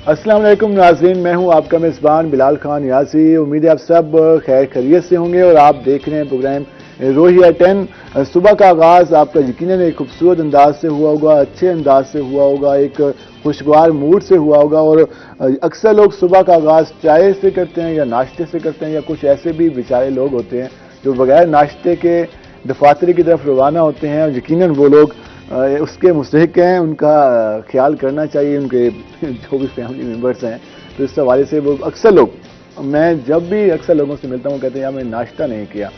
السلام علیکم ناظرین، میں ہوں آپ کا میزبان بلال خان نیازی۔ امید ہے آپ سب خیر خیریت سے ہوں گے اور آپ دیکھ رہے ہیں پروگرام روہیہ 10۔ صبح کا آغاز آپ کا یقیناً ایک خوبصورت انداز سے ہوا ہوگا، اچھے انداز سے ہوا ہوگا، ایک خوشگوار موڈ سے ہوا ہوگا، اور اکثر لوگ صبح کا آغاز چائے سے کرتے ہیں یا ناشتے سے کرتے ہیں، یا کچھ ایسے بھی بیچارے لوگ ہوتے ہیں جو بغیر ناشتے کے دفاتر کی طرف روانہ ہوتے ہیں، اور یقیناً وہ لوگ اس کے مستحق ہیں، ان کا خیال کرنا چاہیے، ان کے جو بھی فیملی ممبرس ہیں۔ تو اس حوالے سے وہ اکثر لوگ، میں جب بھی اکثر لوگوں سے ملتا ہوں کہتے ہیں یار میں ناشتہ نہیں کیا،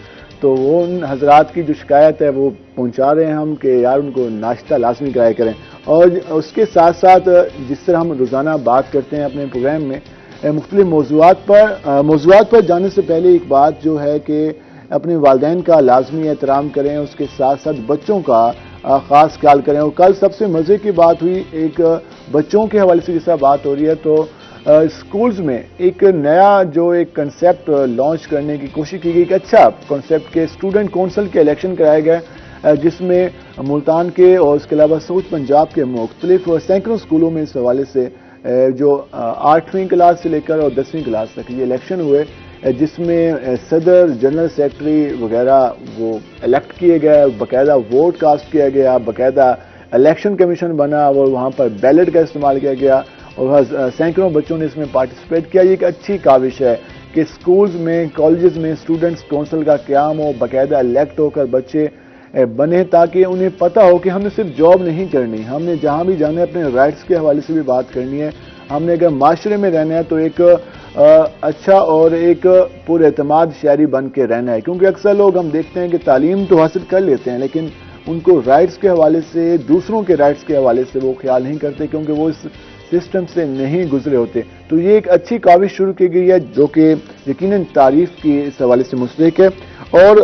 تو وہ ان حضرات کی جو شکایت ہے وہ پہنچا رہے ہیں ہم کہ یار ان کو ناشتہ لازمی کرایا کریں۔ اور اس کے ساتھ ساتھ جس طرح ہم روزانہ بات کرتے ہیں اپنے پروگرام میں مختلف موضوعات پر جانے سے پہلے ایک بات جو ہے کہ اپنے والدین کا لازمی احترام کریں، اس کے ساتھ ساتھ بچوں کا خاص خیال کریں۔ اور کل سب سے مزے کی بات ہوئی، ایک بچوں کے حوالے سے جس طرح بات ہو رہی ہے، تو اسکولز میں ایک نیا جو ایک کنسیپٹ لانچ کرنے کی کوشش کی گئی، ایک اچھا کنسیپٹ کہ اسٹوڈنٹ کونسل کے الیکشن کرایا گیا، جس میں ملتان کے اور اس کے علاوہ ساؤتھ پنجاب کے مختلف سینکڑوں اسکولوں میں اس حوالے سے جو 8ویں کلاس سے لے کر اور 10ویں کلاس تک یہ الیکشن ہوئے، جس میں صدر، جنرل سیکرٹری وغیرہ وہ الیکٹ کیے گئے، باقاعدہ ووٹ کاسٹ کیا گیا، باقاعدہ الیکشن کمیشن بنا اور وہاں پر بیلٹ کا استعمال کیا گیا، اور سینکڑوں بچوں نے اس میں پارٹیسپیٹ کیا۔ یہ ایک اچھی کاوش ہے کہ اسکولز میں، کالجز میں اسٹوڈنٹس کونسل کا قیام ہو، باقاعدہ الیکٹ ہو کر بچے بنے، تاکہ انہیں پتہ ہو کہ ہم نے صرف جاب نہیں کرنی، ہم نے جہاں بھی جانا ہے اپنے رائٹس کے حوالے سے بھی بات کرنی ہے، ہم نے اگر معاشرے میں رہنا ہے تو ایک اچھا اور ایک پر اعتماد شہری بن کے رہنا ہے۔ کیونکہ اکثر لوگ ہم دیکھتے ہیں کہ تعلیم تو حاصل کر لیتے ہیں لیکن ان کو رائٹس کے حوالے سے، دوسروں کے رائٹس کے حوالے سے وہ خیال نہیں کرتے، کیونکہ وہ اس سسٹم سے نہیں گزرے ہوتے۔ تو یہ ایک اچھی کاوش شروع کی گئی ہے جو کہ یقیناً تعریف کی اس حوالے سے مستحق ہے۔ اور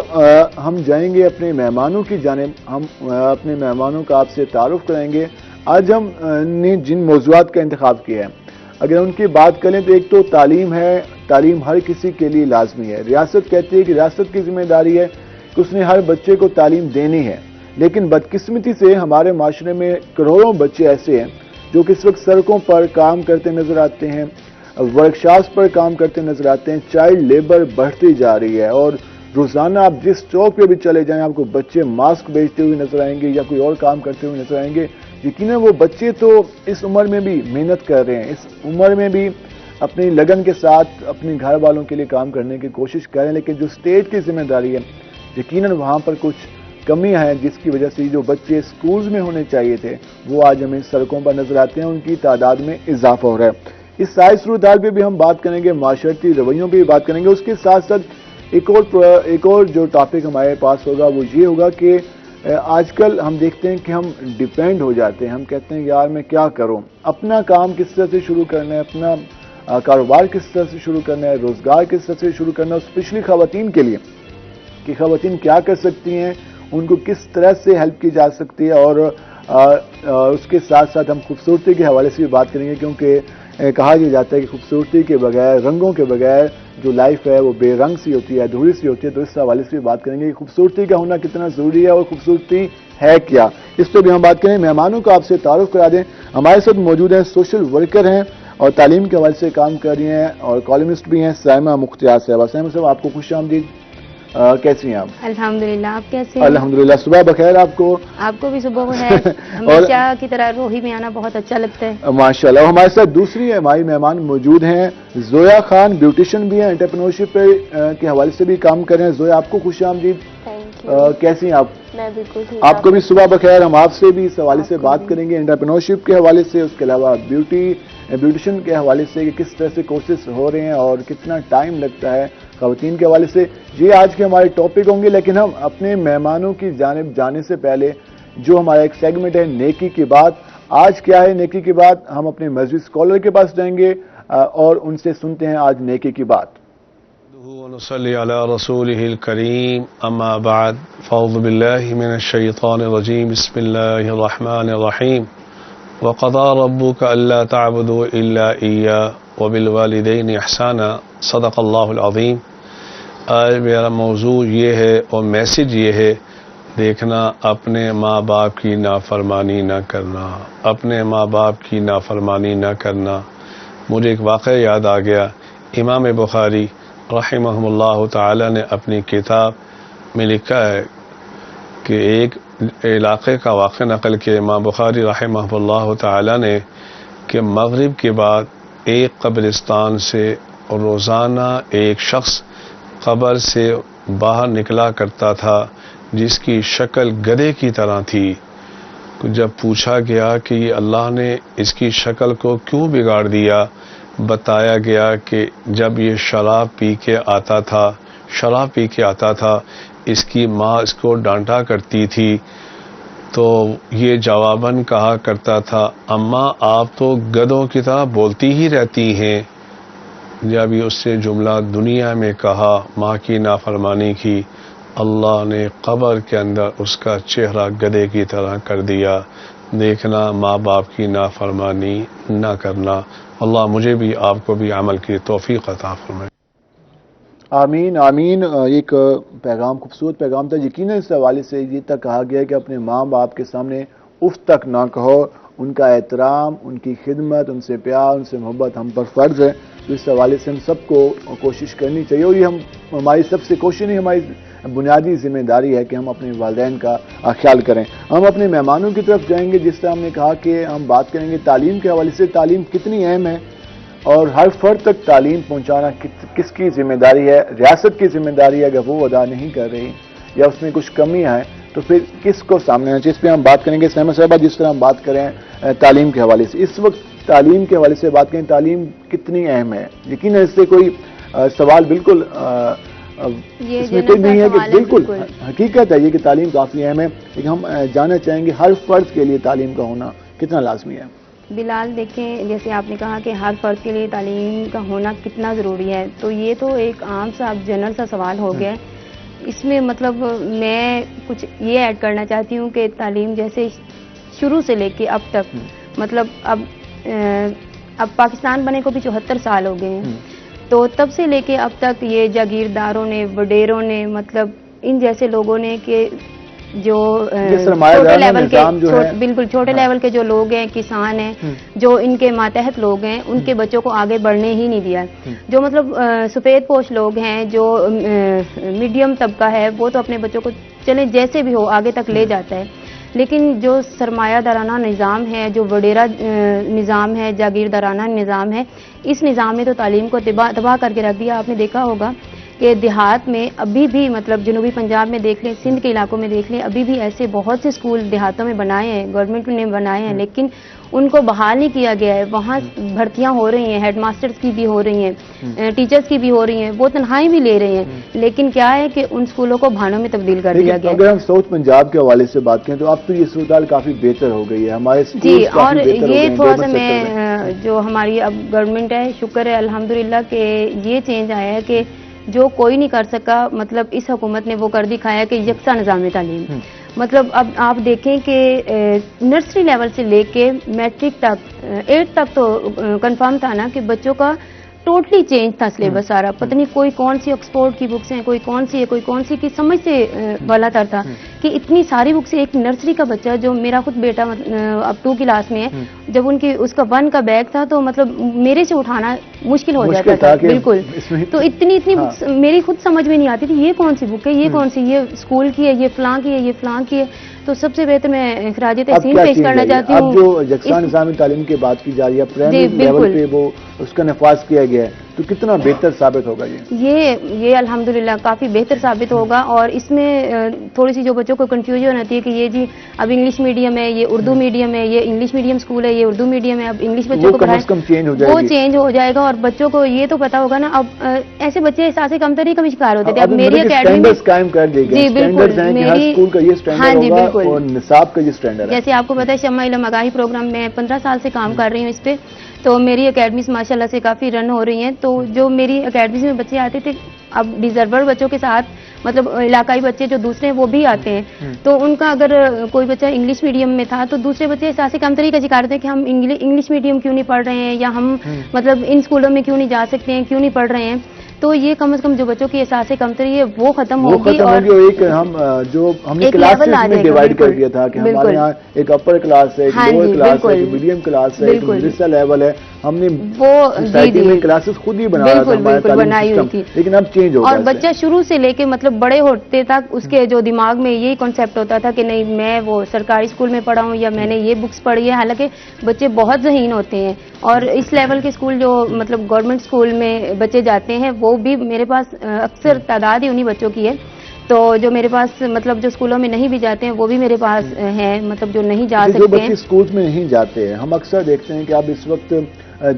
ہم جائیں گے اپنے مہمانوں کی جانب، ہم اپنے مہمانوں کا آپ سے تعارف کرائیں گے۔ آج ہم نے جن موضوعات کا انتخاب کیا ہے، اگر ان کی بات کریں تو ایک تو تعلیم ہے۔ تعلیم ہر کسی کے لیے لازمی ہے۔ ریاست کہتی ہے کہ ریاست کی ذمہ داری ہے کہ اس نے ہر بچے کو تعلیم دینی ہے، لیکن بدقسمتی سے ہمارے معاشرے میں کروڑوں بچے ایسے ہیں جو کہ اس وقت سڑکوں پر کام کرتے نظر آتے ہیں، ورکشاپس پر کام کرتے نظر آتے ہیں، چائلڈ لیبر بڑھتی جا رہی ہے، اور روزانہ آپ جس چوک پہ بھی چلے جائیں آپ کو بچے ماسک بیچتے ہوئے نظر آئیں گے یا کوئی اور کام کرتے ہوئے نظر آئیں گے۔ یقیناً وہ بچے تو اس عمر میں بھی محنت کر رہے ہیں، اس عمر میں بھی اپنی لگن کے ساتھ اپنے گھر والوں کے لیے کام کرنے کی کوشش کر رہے ہیں، لیکن جو اسٹیٹ کی ذمہ داری ہے یقیناً وہاں پر کچھ کمیاں ہیں، جس کی وجہ سے جو بچے سکولز میں ہونے چاہیے تھے وہ آج ہمیں سڑکوں پر نظر آتے ہیں، ان کی تعداد میں اضافہ ہو رہا ہے۔ اس ساری صورتحال پہ بھی ہم بات کریں گے، معاشرتی رویوں پہ بھی بات کریں گے۔ اس کے ساتھ ساتھ ایک اور جو ٹاپک ہمارے پاس ہوگا وہ یہ ہوگا کہ آج کل ہم دیکھتے ہیں کہ ہم ڈیپینڈ ہو جاتے ہیں، ہم کہتے ہیں یار میں کیا کروں، اپنا کام کس طرح سے شروع کرنا ہے، اپنا کاروبار کس طرح سے شروع کرنا ہے، روزگار کس طرح سے شروع کرنا ہے، اسپیشلی خواتین کے لیے کہ خواتین کیا کر سکتی ہیں، ان کو کس طرح سے ہیلپ کی جا سکتی ہے۔ اور اس کے ساتھ ساتھ ہم خوبصورتی کے حوالے سے بھی بات کریں گے، کیونکہ کہا یہ جاتا ہے کہ خوبصورتی کے بغیر، رنگوں کے بغیر جو لائف ہے وہ بے رنگ سی ہوتی ہے، ادھوری سی ہوتی ہے۔ تو اس حوالے سے بھی بات کریں گے کہ خوبصورتی کا ہونا کتنا ضروری ہے اور خوبصورتی ہے کیا، اس پہ بھی ہم بات کریں۔ مہمانوں کو آپ سے تعارف کرا دیں، ہمارے ساتھ موجود ہیں، سوشل ورکر ہیں اور تعلیم کے حوالے سے کام کر رہی ہیں اور کالمسٹ بھی ہیں، سائمہ مختار صاحبہ۔ سائمہ صاحب آپ کو خوش آمدید، کیسی ہیں آپ؟ الحمدللہ، آپ کیسے ہیں؟ الحمدللہ، صبح بخیر آپ کو۔ آپ کو بھی صبح بخیر۔ ہمیشہ کی طرح روہی میں آنا بہت اچھا لگتا ہے۔ ماشاءاللہ۔ ہمارے ساتھ دوسری ہماری مہمان موجود ہیں، زویا خان، بیوٹیشین بھی ہیں، انٹرپرینورشپ کے حوالے سے بھی کام کر رہے ہیں۔ زویا آپ کو خوش آمدید، کیسی ہیں آپ؟ میں بالکل ٹھیک۔ آپ کو بھی صبح بخیر۔ ہم آپ سے بھی اس حوالے سے بات کریں گے انٹرپرینورشپ کے حوالے سے، اس کے علاوہ بیوٹیشین کے حوالے سے کہ کس طرح سے کورسز ہو رہے ہیں اور کتنا ٹائم لگتا ہے خواتین کے حوالے سے۔ یہ آج کے ہمارے ٹاپک ہوں گے، لیکن ہم اپنے مہمانوں کی جانب جانے سے پہلے جو ہمارا ایک سیگمنٹ ہے نیکی کی بات، آج کیا ہے نیکی کی بات، ہم اپنے مذہبی اسکالر کے پاس جائیں گے اور ان سے سنتے ہیں آج نیکی کی بات۔ ونصلي على رسوله الكريم اما بعد فاعوذ بالله من الشيطان الرجيم بسم الله الرحمن الرحيم وقضى ربك الا تعبدوا الا اياه وبالوالدين احسانا صدق الله العظيم۔ آج میرا موضوع یہ ہے اور میسج یہ ہے، دیکھنا اپنے ماں باپ کی نافرمانی نہ کرنا، اپنے ماں باپ کی نافرمانی نہ کرنا۔ مجھے ایک واقعہ یاد آ گیا. امام بخاری رحمہ اللہ تعالی نے اپنی کتاب میں لکھا ہے کہ ایک علاقے کا واقعہ نقل کیا امام بخاری رحمہ اللہ تعالی نے کہ مغرب کے بعد ایک قبرستان سے روزانہ ایک شخص قبر سے باہر نکلا کرتا تھا جس کی شکل گدھے کی طرح تھی. جب پوچھا گیا کہ یہ اللہ نے اس کی شکل کو کیوں بگاڑ دیا، بتایا گیا کہ جب یہ شراب پی کے آتا تھا اس کی ماں اس کو ڈانٹا کرتی تھی تو یہ جواباً کہا کرتا تھا اماں آپ تو گدھوں کی طرح بولتی ہی رہتی ہیں. جب یہ اس سے جملہ دنیا میں کہا، ماں کی نافرمانی کی، اللہ نے قبر کے اندر اس کا چہرہ گدھے کی طرح کر دیا. دیکھنا ماں باپ کی نافرمانی نہ کرنا. اللہ مجھے بھی آپ کو بھی عمل کی توفیق عطا فرمائے. آمین آمین. ایک پیغام، خوبصورت پیغام تھا. یقیناً اس حوالے سے یہ تک کہا گیا کہ اپنے ماں باپ کے سامنے اف تک نہ کہو. ان کا احترام، ان کی خدمت، ان سے پیار، ان سے محبت ہم پر فرض ہے. تو اس حوالے سے ہم سب کو کوشش کرنی چاہیے اور یہ ہماری سب سے کوشش نہیں، ہماری بنیادی ذمہ داری ہے کہ ہم اپنے والدین کا خیال کریں. ہم اپنے مہمانوں کی طرف جائیں گے. جس طرح ہم نے کہا کہ ہم بات کریں گے تعلیم کے حوالے سے، تعلیم کتنی اہم ہے اور ہر فرد تک تعلیم پہنچانا کس کی ذمہ داری ہے. ریاست کی ذمہ داری ہے. اگر وہ ادا نہیں کر رہی یا اس میں کچھ کمی ہے تو پھر کس کو سامنے آنا چاہیے، اس پہ ہم بات کریں گے. سہمت صاحبہ، جس طرح ہم بات کریں تعلیم کے حوالے سے، اس وقت تعلیم کے حوالے سے بات کریں، تعلیم کتنی اہم ہے. یقیناً اس سے کوئی سوال بالکل اس میں کوئی نہیں ہے کہ بالکل حقیقت ہے یہ کہ تعلیم کافی اہم ہے. لیکن ہم جاننا چاہیں گے ہر فرد کے لیے تعلیم کا ہونا کتنا لازمی ہے. بلال دیکھیں، جیسے آپ نے کہا کہ ہر فرد کے لیے تعلیم کا ہونا کتنا ضروری ہے، تو یہ تو ایک عام سا جنرل سا سوال ہو گیا ہے. اس میں مطلب میں کچھ یہ ایڈ کرنا چاہتی ہوں کہ تعلیم جیسے شروع سے لے کے اب تک، مطلب اب پاکستان بنے کو بھی 74 سال ہو گئے ہیں، تو تب سے لے کے اب تک یہ جاگیرداروں نے، وڈیروں نے، مطلب ان جیسے لوگوں نے کہ جو چھوٹے لیول کے بالکل چھوٹے لیول کے جو لوگ ہیں، کسان ہیں، جو ان کے ماتحت لوگ ہیں، ان کے بچوں کو آگے بڑھنے ہی نہیں دیا. جو مطلب سفید پوش لوگ ہیں، جو میڈیم طبقہ ہے، وہ تو اپنے بچوں کو چلیں جیسے بھی ہو آگے تک لے جاتا ہے. لیکن جو سرمایہ دارانہ نظام ہے، جو وڈیرا نظام ہے، جاگیردارانہ نظام ہے، اس نظام نے تو تعلیم کو تباہ کر کے رکھ دیا. آپ نے دیکھا ہوگا کہ دیہات میں ابھی بھی، مطلب جنوبی پنجاب میں دیکھ لیں، سندھ کے علاقوں میں دیکھ لیں، ابھی بھی ایسے بہت سے اسکول دیہاتوں میں بنائے ہیں، گورنمنٹ نے بنائے ہیں، لیکن ان کو بحال نہیں کیا گیا ہے. وہاں بھرتیاں ہو رہی ہیں، ہیڈ ماسٹرز کی بھی ہو رہی ہیں، ٹیچرز کی بھی ہو رہی ہیں، وہ تنخواہیں بھی لے رہے ہیں، لیکن کیا ہے کہ ان اسکولوں کو بھانوں میں تبدیل کر دیا گیا ہے. اگر ہم ساؤتھ پنجاب کے حوالے سے بات کریں تو اب تو یہ صورتحال کافی بہتر ہو گئی ہے. ہمارے جی، اور یہ تھوڑا سا میں جو ہماری اب گورنمنٹ ہے، شکر ہے الحمدللہ کہ یہ چینج آیا ہے کہ جو کوئی نہیں کر سکا، مطلب اس حکومت نے وہ کر دکھایا کہ یکساں نظام تعلیم. مطلب اب آپ دیکھیں کہ نرسری لیول سے لے کے میٹرک تک، 8 تک تو کنفرم تھا نا کہ بچوں کا ٹوٹلی چینج تھا سلیبس سارا. پتہ نہیں کوئی کون سی آکسفورڈ کی بکس ہیں، کوئی کون سی ہے، کوئی کون سی کی سمجھ سے والا تر تھا کہ اتنی ساری بکس. ایک نرسری کا بچہ جو میرا خود بیٹا اب 2 کلاس میں ہے، جب اس کا 1 کا بیگ تھا تو مطلب میرے سے اٹھانا مشکل ہو جاتا تھا بالکل. تو اتنی بکس میری خود سمجھ میں نہیں آتی تھی، یہ کون سی بک ہے، یہ کون سی، یہ اسکول کی ہے، یہ فلاں کی ہے، یہ فلاں کی ہے. تو سب سے بہتر میں خراج تحسین پیش کرنا چاہتی ہوں. اب جو یکساں نظامی تعلیم کی بات کی جا رہی ہے، پرائمری لیول پہ وہ اس کا نفاذ کیا گیا ہے، تو کتنا بہتر ثابت ہوگا یہ الحمدللہ کافی بہتر ثابت ہوگا. اور اس میں تھوڑی سی جو بچوں کو کنفیوژن ہوتی ہے کہ یہ جی اب انگلش میڈیم ہے، یہ اردو میڈیم ہے، یہ انگلش میڈیم اسکول ہے، یہ اردو میڈیم ہے، اب انگلش بچوں کو پڑھائیں، وہ چینج ہو جائے گا. اور بچوں کو یہ تو پتا ہوگا نا، اب ایسے بچے احساس کمتری کا بھی شکار ہوتے تھے. اب میری اکیڈمی میں جی بالکل ہاں جی بالکل نصاب کا یہ اسٹینڈرڈ ہے. جیسے آپ کو پتا ہے شمع علم آگاہی پروگرام میں 15 سال سے کام کر رہی ہوں اس پہ، تو میری اکیڈمیز ماشاءاللہ سے کافی رن ہو رہی ہیں. تو جو میری اکیڈمیز میں بچے آتے تھے، اب ڈیزرور بچوں کے ساتھ مطلب علاقائی بچے جو دوسرے ہیں وہ بھی آتے ہیں. تو ان کا اگر کوئی بچہ انگلش میڈیم میں تھا تو دوسرے بچے احساس کمتری کا شکار تھے کہ ہم انگلش میڈیم کیوں نہیں پڑھ رہے ہیں، یا ہم مطلب ان اسکولوں میں کیوں نہیں جا سکتے ہیں، کیوں نہیں پڑھ رہے ہیں. تو یہ کم از کم جو بچوں کی احساس کمتری ہے وہ ختم ہوگی. اور ایک ہم نے کلاسز میں ڈیوائیڈ کر دیا تھا کہ ہمارے یہاں ایک اپر کلاس ہے، ایک لوور کلاس ہے، ایک میڈیم کلاس ہے، ایک مدرسہ لیول ہے. ہم نے وہ سوسائٹی میں کلاسز خود ہی بنا رہا تھا، ہمارا تعلیمی بنائی ہوئی سسٹم، تھی، لیکن اب چینج ہو گیا اور بچہ شروع سے لے کے مطلب بڑے ہوتے تک اس کے جو دماغ میں یہی کانسیپٹ ہوتا تھا کہ نہیں میں وہ سرکاری اسکول میں پڑھا ہوں یا میں نے یہ بکس پڑھی ہے. حالانکہ بچے بہت ذہین ہوتے ہیں اور اس لیول کے اسکول جو مطلب گورنمنٹ اسکول میں بچے جاتے ہیں وہ بھی میرے پاس اکثر تعداد ہی انہی بچوں کی ہے. تو جو میرے پاس مطلب جو اسکولوں میں نہیں بھی جاتے ہیں وہ بھی میرے پاس ہیں، مطلب جو نہیں جا جو سکتے بچے ہیں. اسکول میں نہیں جاتے ہیں، ہم اکثر دیکھتے ہیں کہ اب اس وقت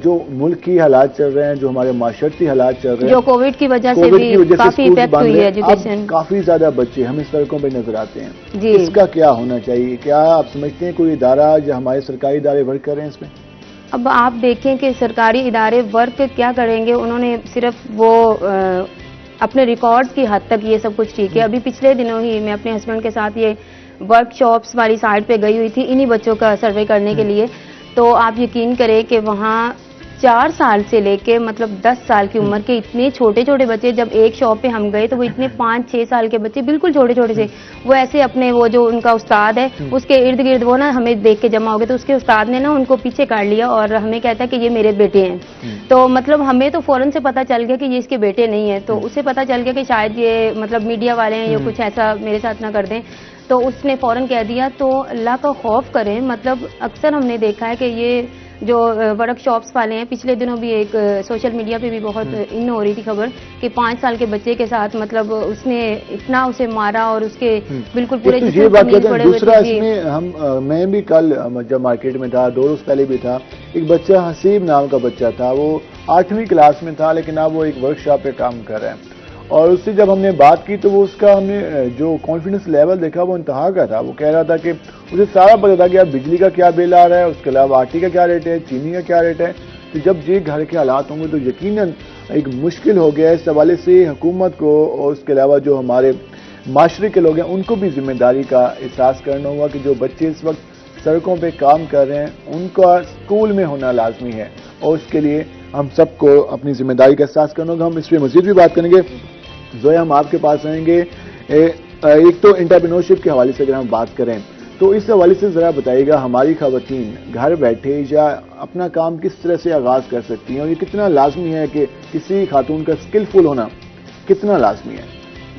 جو ملک کی حالات چل رہے ہیں، جو ہمارے معاشرتی حالات چل رہے ہیں، جو کووڈ کی وجہ سے کووڈ بھی کی وجہ سے کافی اسکول افیکٹ بند ہوئی ہے ہیں، ایجوکیشن. اب کافی زیادہ بچے ہمیں سڑکوں پہ نظر آتے ہیں. جی اس کا کیا ہونا چاہیے؟ کیا آپ سمجھتے ہیں کوئی ادارہ یا ہمارے سرکاری ادارے ورک کر رہے ہیں اس میں؟ اب آپ دیکھیں کہ سرکاری ادارے ورک کیا کریں گے، انہوں نے صرف وہ اپنے ریکارڈز کی حد تک یہ سب کچھ ٹھیک ہے. ابھی پچھلے دنوں ہی میں اپنے ہسبینڈ کے ساتھ یہ ورک شاپس والی سائٹ پہ گئی ہوئی تھی انہی بچوں کا سروے کرنے کے لیے. تو آپ یقین کریں کہ وہاں 4 سال سے لے کے مطلب 10 سال کی عمر کے اتنے چھوٹے چھوٹے بچے، جب ایک شاپ پہ ہم گئے تو وہ اتنے 5-6 سال کے بچے بالکل چھوٹے چھوٹے سے، وہ ایسے اپنے وہ جو ان کا استاد ہے اس کے ارد گرد وہ نا ہمیں دیکھ کے جمع ہو گئے. تو اس کے استاد نے نا ان کو پیچھے کاٹ لیا اور ہمیں کہتا ہے کہ یہ میرے بیٹے ہیں. تو مطلب ہمیں تو فوراً سے پتا چل گیا کہ یہ اس کے بیٹے نہیں ہیں. تو اسے پتا چل گیا کہ شاید یہ مطلب میڈیا والے ہیں یا کچھ ایسا میرے ساتھ نہ کر دیں. تو اس نے فوراً کہہ دیا. تو اللہ کا خوف کریں. مطلب اکثر ہم نے دیکھا ہے کہ یہ جو ورک شاپس والے ہیں، پچھلے دنوں بھی ایک سوشل میڈیا پہ بھی بہت ان ہو رہی تھی خبر کہ 5 سال کے بچے کے ساتھ مطلب اس نے اتنا اسے مارا اور اس کے بالکل پورے تو جسم یہ بات زمین کہتے ہیں. پڑے ہوئے دوسرا تھے. اس میں میں بھی کل جب مارکیٹ میں تھا 2 روز پہلے بھی تھا، ایک بچہ حسیب نام کا بچہ تھا، وہ 8ویں کلاس میں تھا لیکن اب وہ ایک ورک شاپ پہ کام کر رہا ہے. اور اس سے جب ہم نے بات کی تو وہ اس کا ہم نے جو کانفیڈنس لیول دیکھا وہ انتہا کا تھا. وہ کہہ رہا تھا کہ اسے سارا پتا تھا کہ اب بجلی کا کیا بل آ رہا ہے، اس کے علاوہ آٹے کا کیا ریٹ ہے، چینی کا کیا ریٹ ہے. تو جب یہ گھر کے حالات ہوں گے تو یقیناً ایک مشکل ہو گیا. اس حوالے سے حکومت کو اور اس کے علاوہ جو ہمارے معاشرے کے لوگ ہیں ان کو بھی ذمہ داری کا احساس کرنا ہوگا کہ جو بچے اس وقت سڑکوں پہ کام کر رہے ہیں ان کا اسکول میں ہونا لازمی ہے، اور اس کے لیے ہم سب کو اپنی ذمہ داری کا احساس کرنا ہوگا. ہم اس پہ مزید بھی بات کریں گے. زویا، ہم آپ کے پاس آئیں گے. ایک تو انٹرپرینورشپ کے حوالے سے اگر ہم بات کریں تو اس حوالے سے ذرا بتائیے گا ہماری خواتین گھر بیٹھے یا اپنا کام کس طرح سے آغاز کر سکتی ہیں، اور یہ کتنا لازمی ہے کہ کسی خاتون کا اسکلفل ہونا کتنا لازمی ہے؟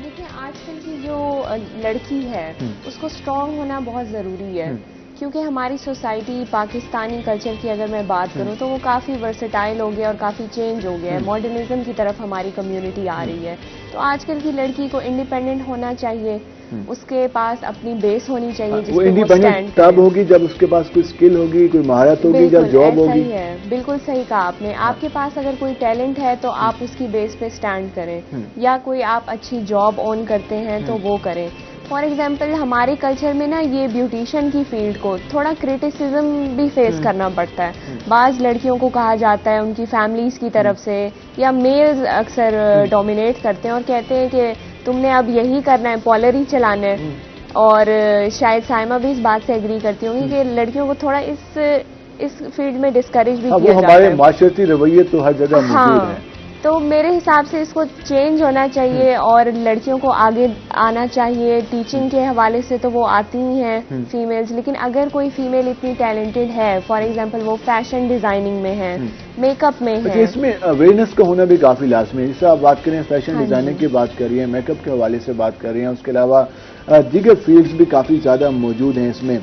دیکھیں آج کل کی جو لڑکی ہے اس کو اسٹرانگ ہونا بہت ضروری ہے، کیونکہ ہماری سوسائٹی پاکستانی کلچر کی اگر میں بات کروں تو وہ کافی ورسٹائل ہو گیا اور کافی چینج ہو گیا ہے. ماڈرنزم کی طرف ہماری کمیونٹی آ رہی ہے. تو آج کل کی لڑکی کو انڈیپینڈنٹ ہونا چاہیے، اس کے پاس اپنی بیس ہونی چاہیے جس وہ پہ انڈیپینڈنٹ تب ہوگی جب اس کے پاس کوئی اسکل ہوگی، کوئی مہارت ہوگی، جب جاب ہوگی. ایسا ہی ہے، بالکل صحیح کہا آپ نے. آپ کے پاس اگر کوئی ٹیلنٹ ہے تو آپ اس کی بیس پہ سٹینڈ کریں، یا کوئی آپ اچھی جاب اون کرتے ہیں تو وہ کریں. فار ایگزامپل ہمارے کلچر میں نا یہ بیوٹیشین کی فیلڈ کو تھوڑا کرٹیسزم بھی فیس کرنا پڑتا ہے. بعض لڑکیوں کو کہا جاتا ہے ان کی فیملیز کی طرف سے، یا میلز اکثر ڈومینیٹ کرتے ہیں اور کہتے ہیں کہ تم نے اب یہی کرنا ہے، پالر ہی چلانا ہے. اور شاید سائمہ بھی اس بات سے ایگری کرتی ہوں گی کہ لڑکیوں کو تھوڑا اس فیلڈ میں ڈسکریج بھی کیا وہ جاتا ہمارے ہے. معاشرتی رویے تو ہر جگہ موجود ہیں. تو میرے حساب سے اس کو چینج ہونا چاہیے اور لڑکیوں کو آگے آنا چاہیے. ٹیچنگ کے حوالے سے تو وہ آتی ہی ہیں فیمیلز، لیکن اگر کوئی فیمیل اتنی ٹیلنٹڈ ہے، فار ایگزامپل وہ فیشن ڈیزائننگ میں ہے، میک اپ میں ہے. اس میں اویئرنیس کا ہونا بھی کافی لازمی ہے. جیسے آپ بات کریں فیشن ڈیزائننگ کی بات کر رہی ہیں، میک اپ کے حوالے سے بات کر رہی ہیں، اس کے علاوہ دیگر فیلڈز بھی کافی زیادہ موجود ہیں اس میں.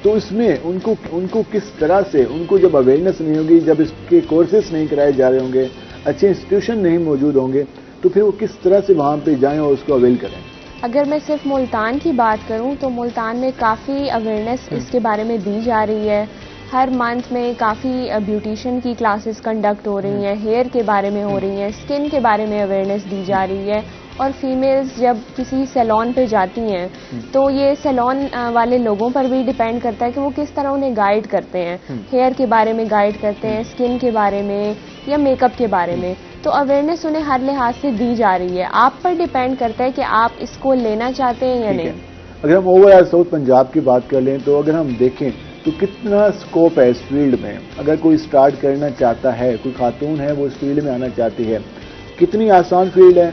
تو اس میں ان کو کس طرح سے، ان کو جب اویئرنیس نہیں ہوگی، جب اس کے کورسز نہیں کرائے جا رہے ہوں گے، اچھے انسٹیٹیوشن نہیں موجود ہوں گے، تو پھر وہ کس طرح سے وہاں پہ جائیں اور اس کو اویل کریں؟ اگر میں صرف ملتان کی بات کروں تو ملتان میں کافی اویئرنیس اس کے بارے میں دی جا رہی ہے. ہر منتھ میں کافی بیوٹیشین کی کلاسز کنڈکٹ ہو رہی ہیں، ہیئر کے بارے میں ہو رہی ہیں، اسکن کے بارے میں اویئرنیس دی جا رہی ہے. اور فیمیلز جب کسی سیلون پہ جاتی ہیں تو یہ سیلون والے لوگوں پر بھی ڈیپینڈ کرتا ہے کہ وہ کس طرح انہیں گائیڈ کرتے ہیں. ہیئر کے بارے میں گائیڈ کرتے ہیں، اسکن کے بارے میں یا میک اپ کے بارے میں. تو اویئرنیس انہیں ہر لحاظ سے دی جا رہی ہے. آپ پر ڈیپینڈ کرتا ہے کہ آپ اس کو لینا چاہتے ہیں یا نہیں. اگر ہم اوور آل ساؤتھ پنجاب کی بات کر لیں تو اگر ہم دیکھیں تو کتنا اسکوپ ہے اس فیلڈ میں. اگر کوئی سٹارٹ کرنا چاہتا ہے، کوئی خاتون ہے وہ اس فیلڈ میں آنا چاہتی ہے، کتنی آسان فیلڈ ہے،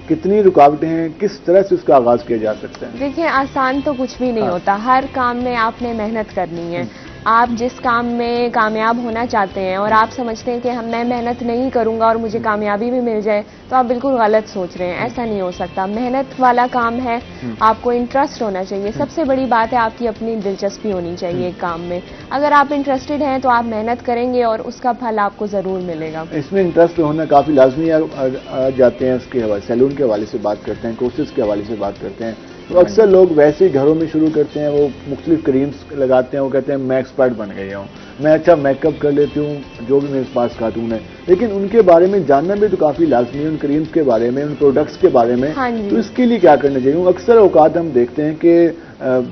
کتنی رکاوٹیں ہیں، کس طرح سے اس کا آغاز کیا جا سکتا ہے؟ دیکھیں آسان تو کچھ بھی نہیں ہوتا. ہر کام میں آپ نے محنت کرنی ہے. آپ جس کام میں کامیاب ہونا چاہتے ہیں اور آپ سمجھتے ہیں کہ میں محنت نہیں کروں گا اور مجھے کامیابی بھی مل جائے تو آپ بالکل غلط سوچ رہے ہیں. ایسا نہیں ہو سکتا. محنت والا کام ہے, آپ کو انٹرسٹ ہونا چاہیے. سب سے بڑی بات ہے آپ کی اپنی دلچسپی ہونی چاہیے ایک کام میں. اگر آپ انٹرسٹڈ ہیں تو آپ محنت کریں گے اور اس کا پھل آپ کو ضرور ملے گا. اس میں انٹرسٹ ہونا کافی لازمی آ جاتے ہیں. اس کے حوالے سیلون کے حوالے سے بات کرتے ہیں, کورسز کے حوالے سے بات کرتے ہیں, تو اکثر لوگ ویسے ہی گھروں میں شروع کرتے ہیں, وہ مختلف کریمز لگاتے ہیں, وہ کہتے ہیں میں ایکسپرٹ بن گیا ہوں, میں اچھا میک اپ کر لیتی ہوں, جو بھی میرے پاس خاتون ہے. لیکن ان کے بارے میں جاننا بھی تو کافی لازمی ہے, ان کریمز کے بارے میں, ان پروڈکٹس کے بارے میں. تو اس کے لیے کیا کرنا چاہیے؟ اکثر اوقات ہم دیکھتے ہیں کہ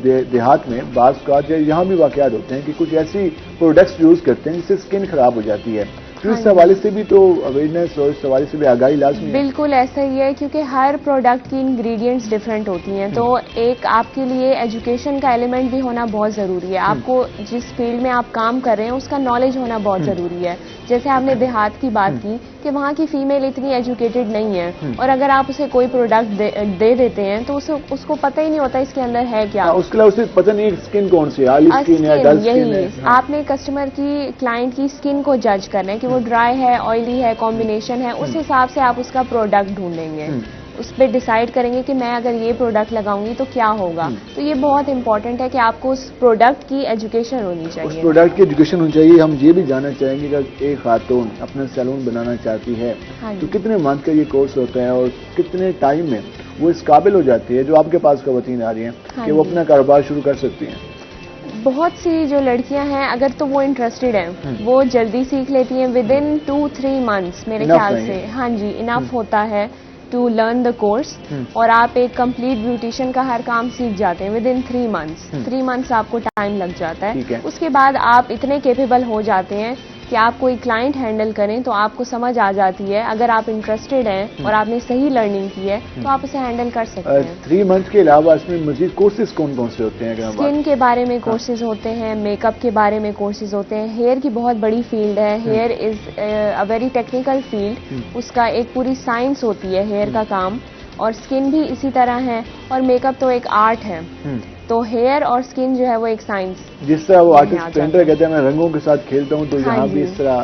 دیہات میں بعض اوقات یہاں بھی واقعات ہوتے ہیں کہ کچھ ایسی پروڈکٹس یوز کرتے ہیں جس سے اسکن خراب ہو جاتی ہے. تو اس حوالے سے بھی تو اویئرنیس اور اس حوالے سے بھی آگاہی لازمی ہے. بالکل ایسا ہی ہے, کیونکہ ہر پروڈکٹ کی انگریڈینٹس ڈفرینٹ ہوتی ہیں. تو ایک آپ کے لیے ایجوکیشن کا ایلیمنٹ بھی ہونا بہت ضروری ہے. آپ کو جس فیلڈ میں آپ کام کر رہے ہیں اس کا نالج ہونا بہت ضروری ہے. جیسے آپ نے دیہات کی بات کی کہ وہاں کی فیمیل اتنی ایجوکیٹڈ نہیں ہے, اور اگر آپ اسے کوئی پروڈکٹ دے دیتے ہیں تو اس کو پتہ ہی نہیں ہوتا اس کے اندر ہے کیا. اس کے علاوہ اسے پتہ نہیں اسکن کون سی ہے, آئلی اسکن ہے, ڈل اسکن ہے. آپ نے کسٹمر کی, کلائنٹ کی اسکن کو جج کرنا ہے کہ وہ ڈرائی ہے, آئلی ہے, کمبینیشن ہے. اس حساب سے آپ اس کا پروڈکٹ ڈھونڈیں گے, اس پہ ڈیسائیڈ کریں گے کہ میں اگر یہ پروڈکٹ لگاؤں گی تو کیا ہوگا. تو یہ بہت امپورٹنٹ ہے کہ آپ کو اس پروڈکٹ کی ایجوکیشن ہونی چاہیے. اس پروڈکٹ کی ایجوکیشن ہونی چاہیے. ہم یہ بھی جاننا چاہیں گے کہ ایک خاتون اپنا سیلون بنانا چاہتی ہے تو کتنے منتھ کا یہ کورس ہوتا ہے اور کتنے ٹائم میں وہ اس قابل ہو جاتی ہے, جو آپ کے پاس خواتین آ رہی ہیں, کہ وہ اپنا کاروبار شروع کر سکتی ہیں؟ بہت سی جو لڑکیاں ہیں اگر تو وہ انٹرسٹڈ ہیں وہ جلدی سیکھ لیتی ہیں. ود ان 2-3 منتھس میرے خیال سے ہاں جی انف ہوتا ہے ٹو لرن دا کورس. اور آپ ایک کمپلیٹ بیوٹیشین کا ہر کام سیکھ جاتے ہیں ود ان 3 منتھس. 3 منتھس آپ کو ٹائم لگ جاتا ہے. اس کے بعد آپ اتنے کیپیبل ہو جاتے ہیں کہ آپ کوئی کلائنٹ ہینڈل کریں تو آپ کو سمجھ آ جاتی ہے. اگر آپ انٹرسٹڈ ہیں اور آپ نے صحیح لرننگ کی ہے تو آپ اسے ہینڈل کر سکتے ہیں. 3 منتھ کے علاوہ اس میں مزید کورسز کون کون سے ہوتے ہیں؟ اسکن کے بارے میں کورسز ہوتے ہیں, میک اپ کے بارے میں کورسز ہوتے ہیں. ہیئر کی بہت بڑی فیلڈ ہے. Here is a very technical field. اس کا ایک پوری سائنس ہوتی ہے ہیئر کا کام, اور اسکن بھی اسی طرح ہے, اور میک اپ تو ایک آرٹ ہے. تو ہیئر اور اسکن جو ہے وہ ایک سائنس. جس طرح وہ آرٹسٹ پینٹر کہتے ہیں میں رنگوں کے ساتھ کھیلتا ہوں, تو یہاں بھی اس طرح.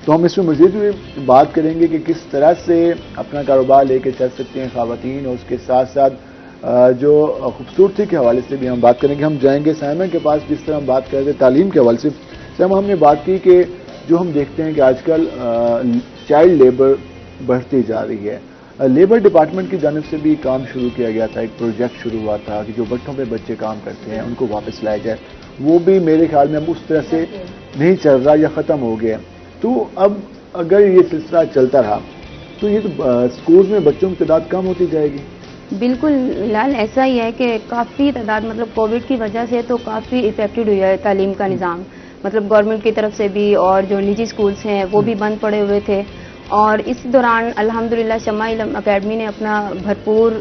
تو ہم اس میں مزید بھی بات کریں گے کہ کس طرح سے اپنا کاروبار لے کے چل سکتے ہیں خواتین, اور اس کے ساتھ ساتھ جو خوبصورتی کے حوالے سے بھی ہم بات کریں گے. ہم جائیں گے سائمہ کے پاس. جس طرح ہم بات کر رہے تھے تعلیم کے حوالے سے, سائمہ ہم نے بات کی کہ جو ہم دیکھتے ہیں کہ آج کل چائلڈ لیبر بڑھتی جا رہی ہے. لیبر ڈپارٹمنٹ کی جانب سے بھی کام شروع کیا گیا تھا, ایک پروجیکٹ شروع ہوا تھا کہ جو بٹھوں پہ بچے کام کرتے ہیں ان کو واپس لایا جائے. وہ بھی میرے خیال میں اب اس طرح سے نہیں چل رہا یا ختم ہو گیا. تو اب اگر یہ سلسلہ چلتا رہا تو یہ تو اسکول میں بچوں کی تعداد کم ہوتی جائے گی. بالکل لال ایسا ہی ہے کہ کافی تعداد مطلب کووڈ کی وجہ سے تو کافی افیکٹڈ ہوئی ہے تعلیم کا نظام. مطلب گورنمنٹ کی طرف سے بھی, اور جو نجی اسکولس ہیں وہ بھی بند پڑے ہوئے تھے. اور اس دوران الحمدللہ شمع علم اکیڈمی نے اپنا بھرپور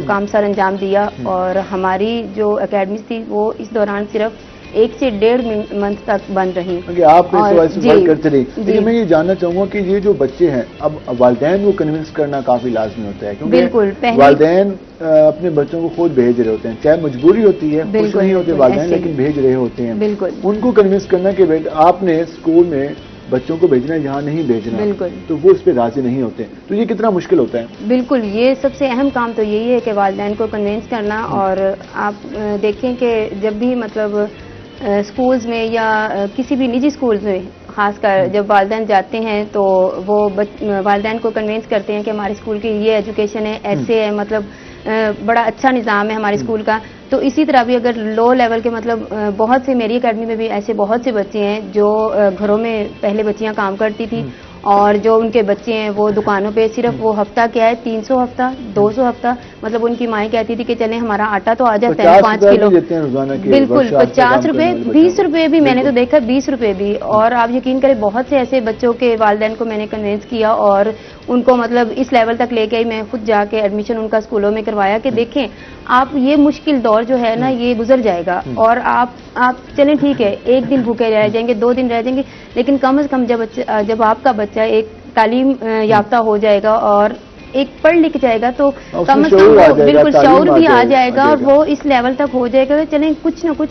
کام سر انجام دیا, اور ہماری جو اکیڈمیز تھی وہ اس دوران صرف 1 سے 1.5 منتھ تک بند رہی. آپ بات کرتے رہی. لیکن میں یہ جاننا چاہوں گا کہ یہ جو بچے ہیں اب والدین کو کنونس کرنا کافی لازمی ہوتا ہے, کیونکہ والدین اپنے بچوں کو خود بھیج رہے ہوتے ہیں, چاہے مجبوری ہوتی ہے, خوش نہیں ہوتے والدین لیکن بھیج رہے ہوتے ہیں. ان کو کنونس کرنا کہ آپ نے اسکول میں بچوں کو بھیجنا ہے جہاں نہیں بھیجنا, تو وہ اس پہ راضی نہیں ہوتے. تو یہ کتنا مشکل ہوتا ہے؟ بالکل یہ سب سے اہم کام تو یہی ہے کہ والدین کو کنونس کرنا. اور آپ دیکھیں کہ جب بھی مطلب اسکولز میں یا کسی بھی نجی اسکولز میں خاص کر جب والدین جاتے ہیں تو وہ والدین کو کنونس کرتے ہیں کہ ہمارے اسکول کی یہ ایجوکیشن ہے, ایسے ہے, مطلب بڑا اچھا نظام ہے ہمارے اسکول کا. تو اسی طرح بھی اگر لو لیول کے مطلب بہت سے, میری اکیڈمی میں بھی ایسے بہت سے بچے ہیں جو گھروں میں پہلے بچیاں کام کرتی تھی, اور جو ان کے بچے ہیں وہ دکانوں پہ صرف وہ ہفتہ کیا ہے 300 ہفتہ 200 ہفتہ, مطلب ان کی مائیں کہتی تھی کہ چلیں ہمارا آٹا تو آ جاتا ہے 5 کلو. بالکل 50 روپے 20 روپے بھی میں نے تو دیکھا, 20 روپے بھی. اور آپ یقین کریں بہت سے ایسے بچوں کے والدین کو میں نے کنونس کیا اور ان کو مطلب اس لیول تک لے کے آئی. میں خود جا کے ایڈمیشن ان کا اسکولوں میں کروایا کہ دیکھیں آپ یہ مشکل دور جو ہے نا یہ گزر جائے گا, اور آپ چلیں ٹھیک ہے 1 دن بھوکے رہ جائیں گے 2 دن رہ جائیں گے, لیکن کم از کم جب آپ کا بچہ ایک تعلیم یافتہ ہو جائے گا اور ایک پڑھ لکھ جائے گا تو کم از کم بالکل شعور بھی آ جائے گا, اور وہ اس لیول تک ہو جائے گا. چلیں کچھ نہ کچھ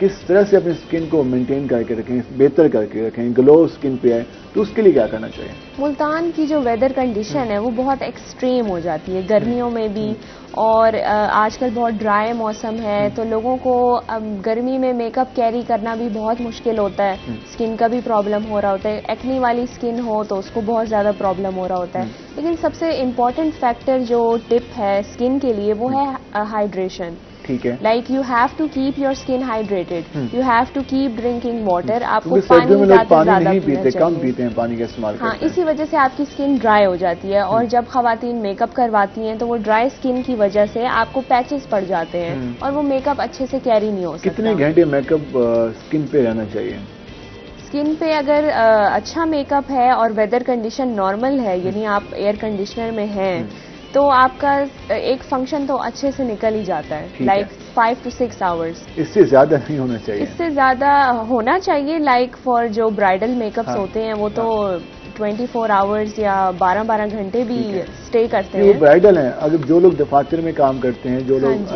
کس طرح سے اپنی اسکن کو مینٹین کر کے رکھیں, بہتر کر کے رکھیں, گلو اسکن پہ ہے, تو اس کے لیے کیا کرنا چاہیے؟ ملتان کی جو ویدر کنڈیشن ہے وہ بہت ایکسٹریم ہو جاتی ہے گرمیوں میں بھی, اور آج کل بہت ڈرائی موسم ہے, تو لوگوں کو گرمی میں میک اپ کیری کرنا بھی بہت مشکل ہوتا ہے, اسکن کا بھی پرابلم ہو رہا ہوتا ہے, ایکنی والی اسکن ہو تو اس کو بہت زیادہ پرابلم ہو رہا ہوتا ہے. لیکن سب سے امپورٹنٹ فیکٹر جو ٹپ ہے اسکن کے لیے وہ ہے ہائیڈریشن. ٹھیک ہے, like you have to keep your skin hydrated, you have to keep drinking water. آپ کو سردیوں میں لوگ پانی زیادہ نہیں پینا پیتے, کم چاہیے. پیتے ہیں پانی کا استعمال ہاں, کرتے ہیں. اسی وجہ سے آپ کی اسکن ڈرائی ہو جاتی ہے, اور جب خواتین میک اپ کرواتی ہیں تو وہ ڈرائی اسکن کی وجہ سے آپ کو پیچز پڑ جاتے ہیں, اور وہ میک اپ اچھے سے کیری نہیں ہو سکتا. کتنے گھنٹے میک اپ اسکن پہ رہنا چاہیے؟ اسکن پہ اگر اچھا میک اپ ہے اور ویدر کنڈیشن نارمل ہے, یعنی آپ ایئر کنڈیشنر میں ہیں, تو آپ کا ایک فنکشن تو اچھے سے نکل ہی جاتا ہے, لائک 5 to 6 hours. اس سے زیادہ نہیں ہونا چاہیے. اس سے زیادہ ہونا چاہیے, لائک فار جو برائڈل میک اپس ہوتے ہیں وہ تو 24 hours یا 12 گھنٹے بھی اسٹے کرتے ہیں. وہ برائڈل ہیں, اگر جو لوگ دفاتر میں کام کرتے ہیں, جو لوگ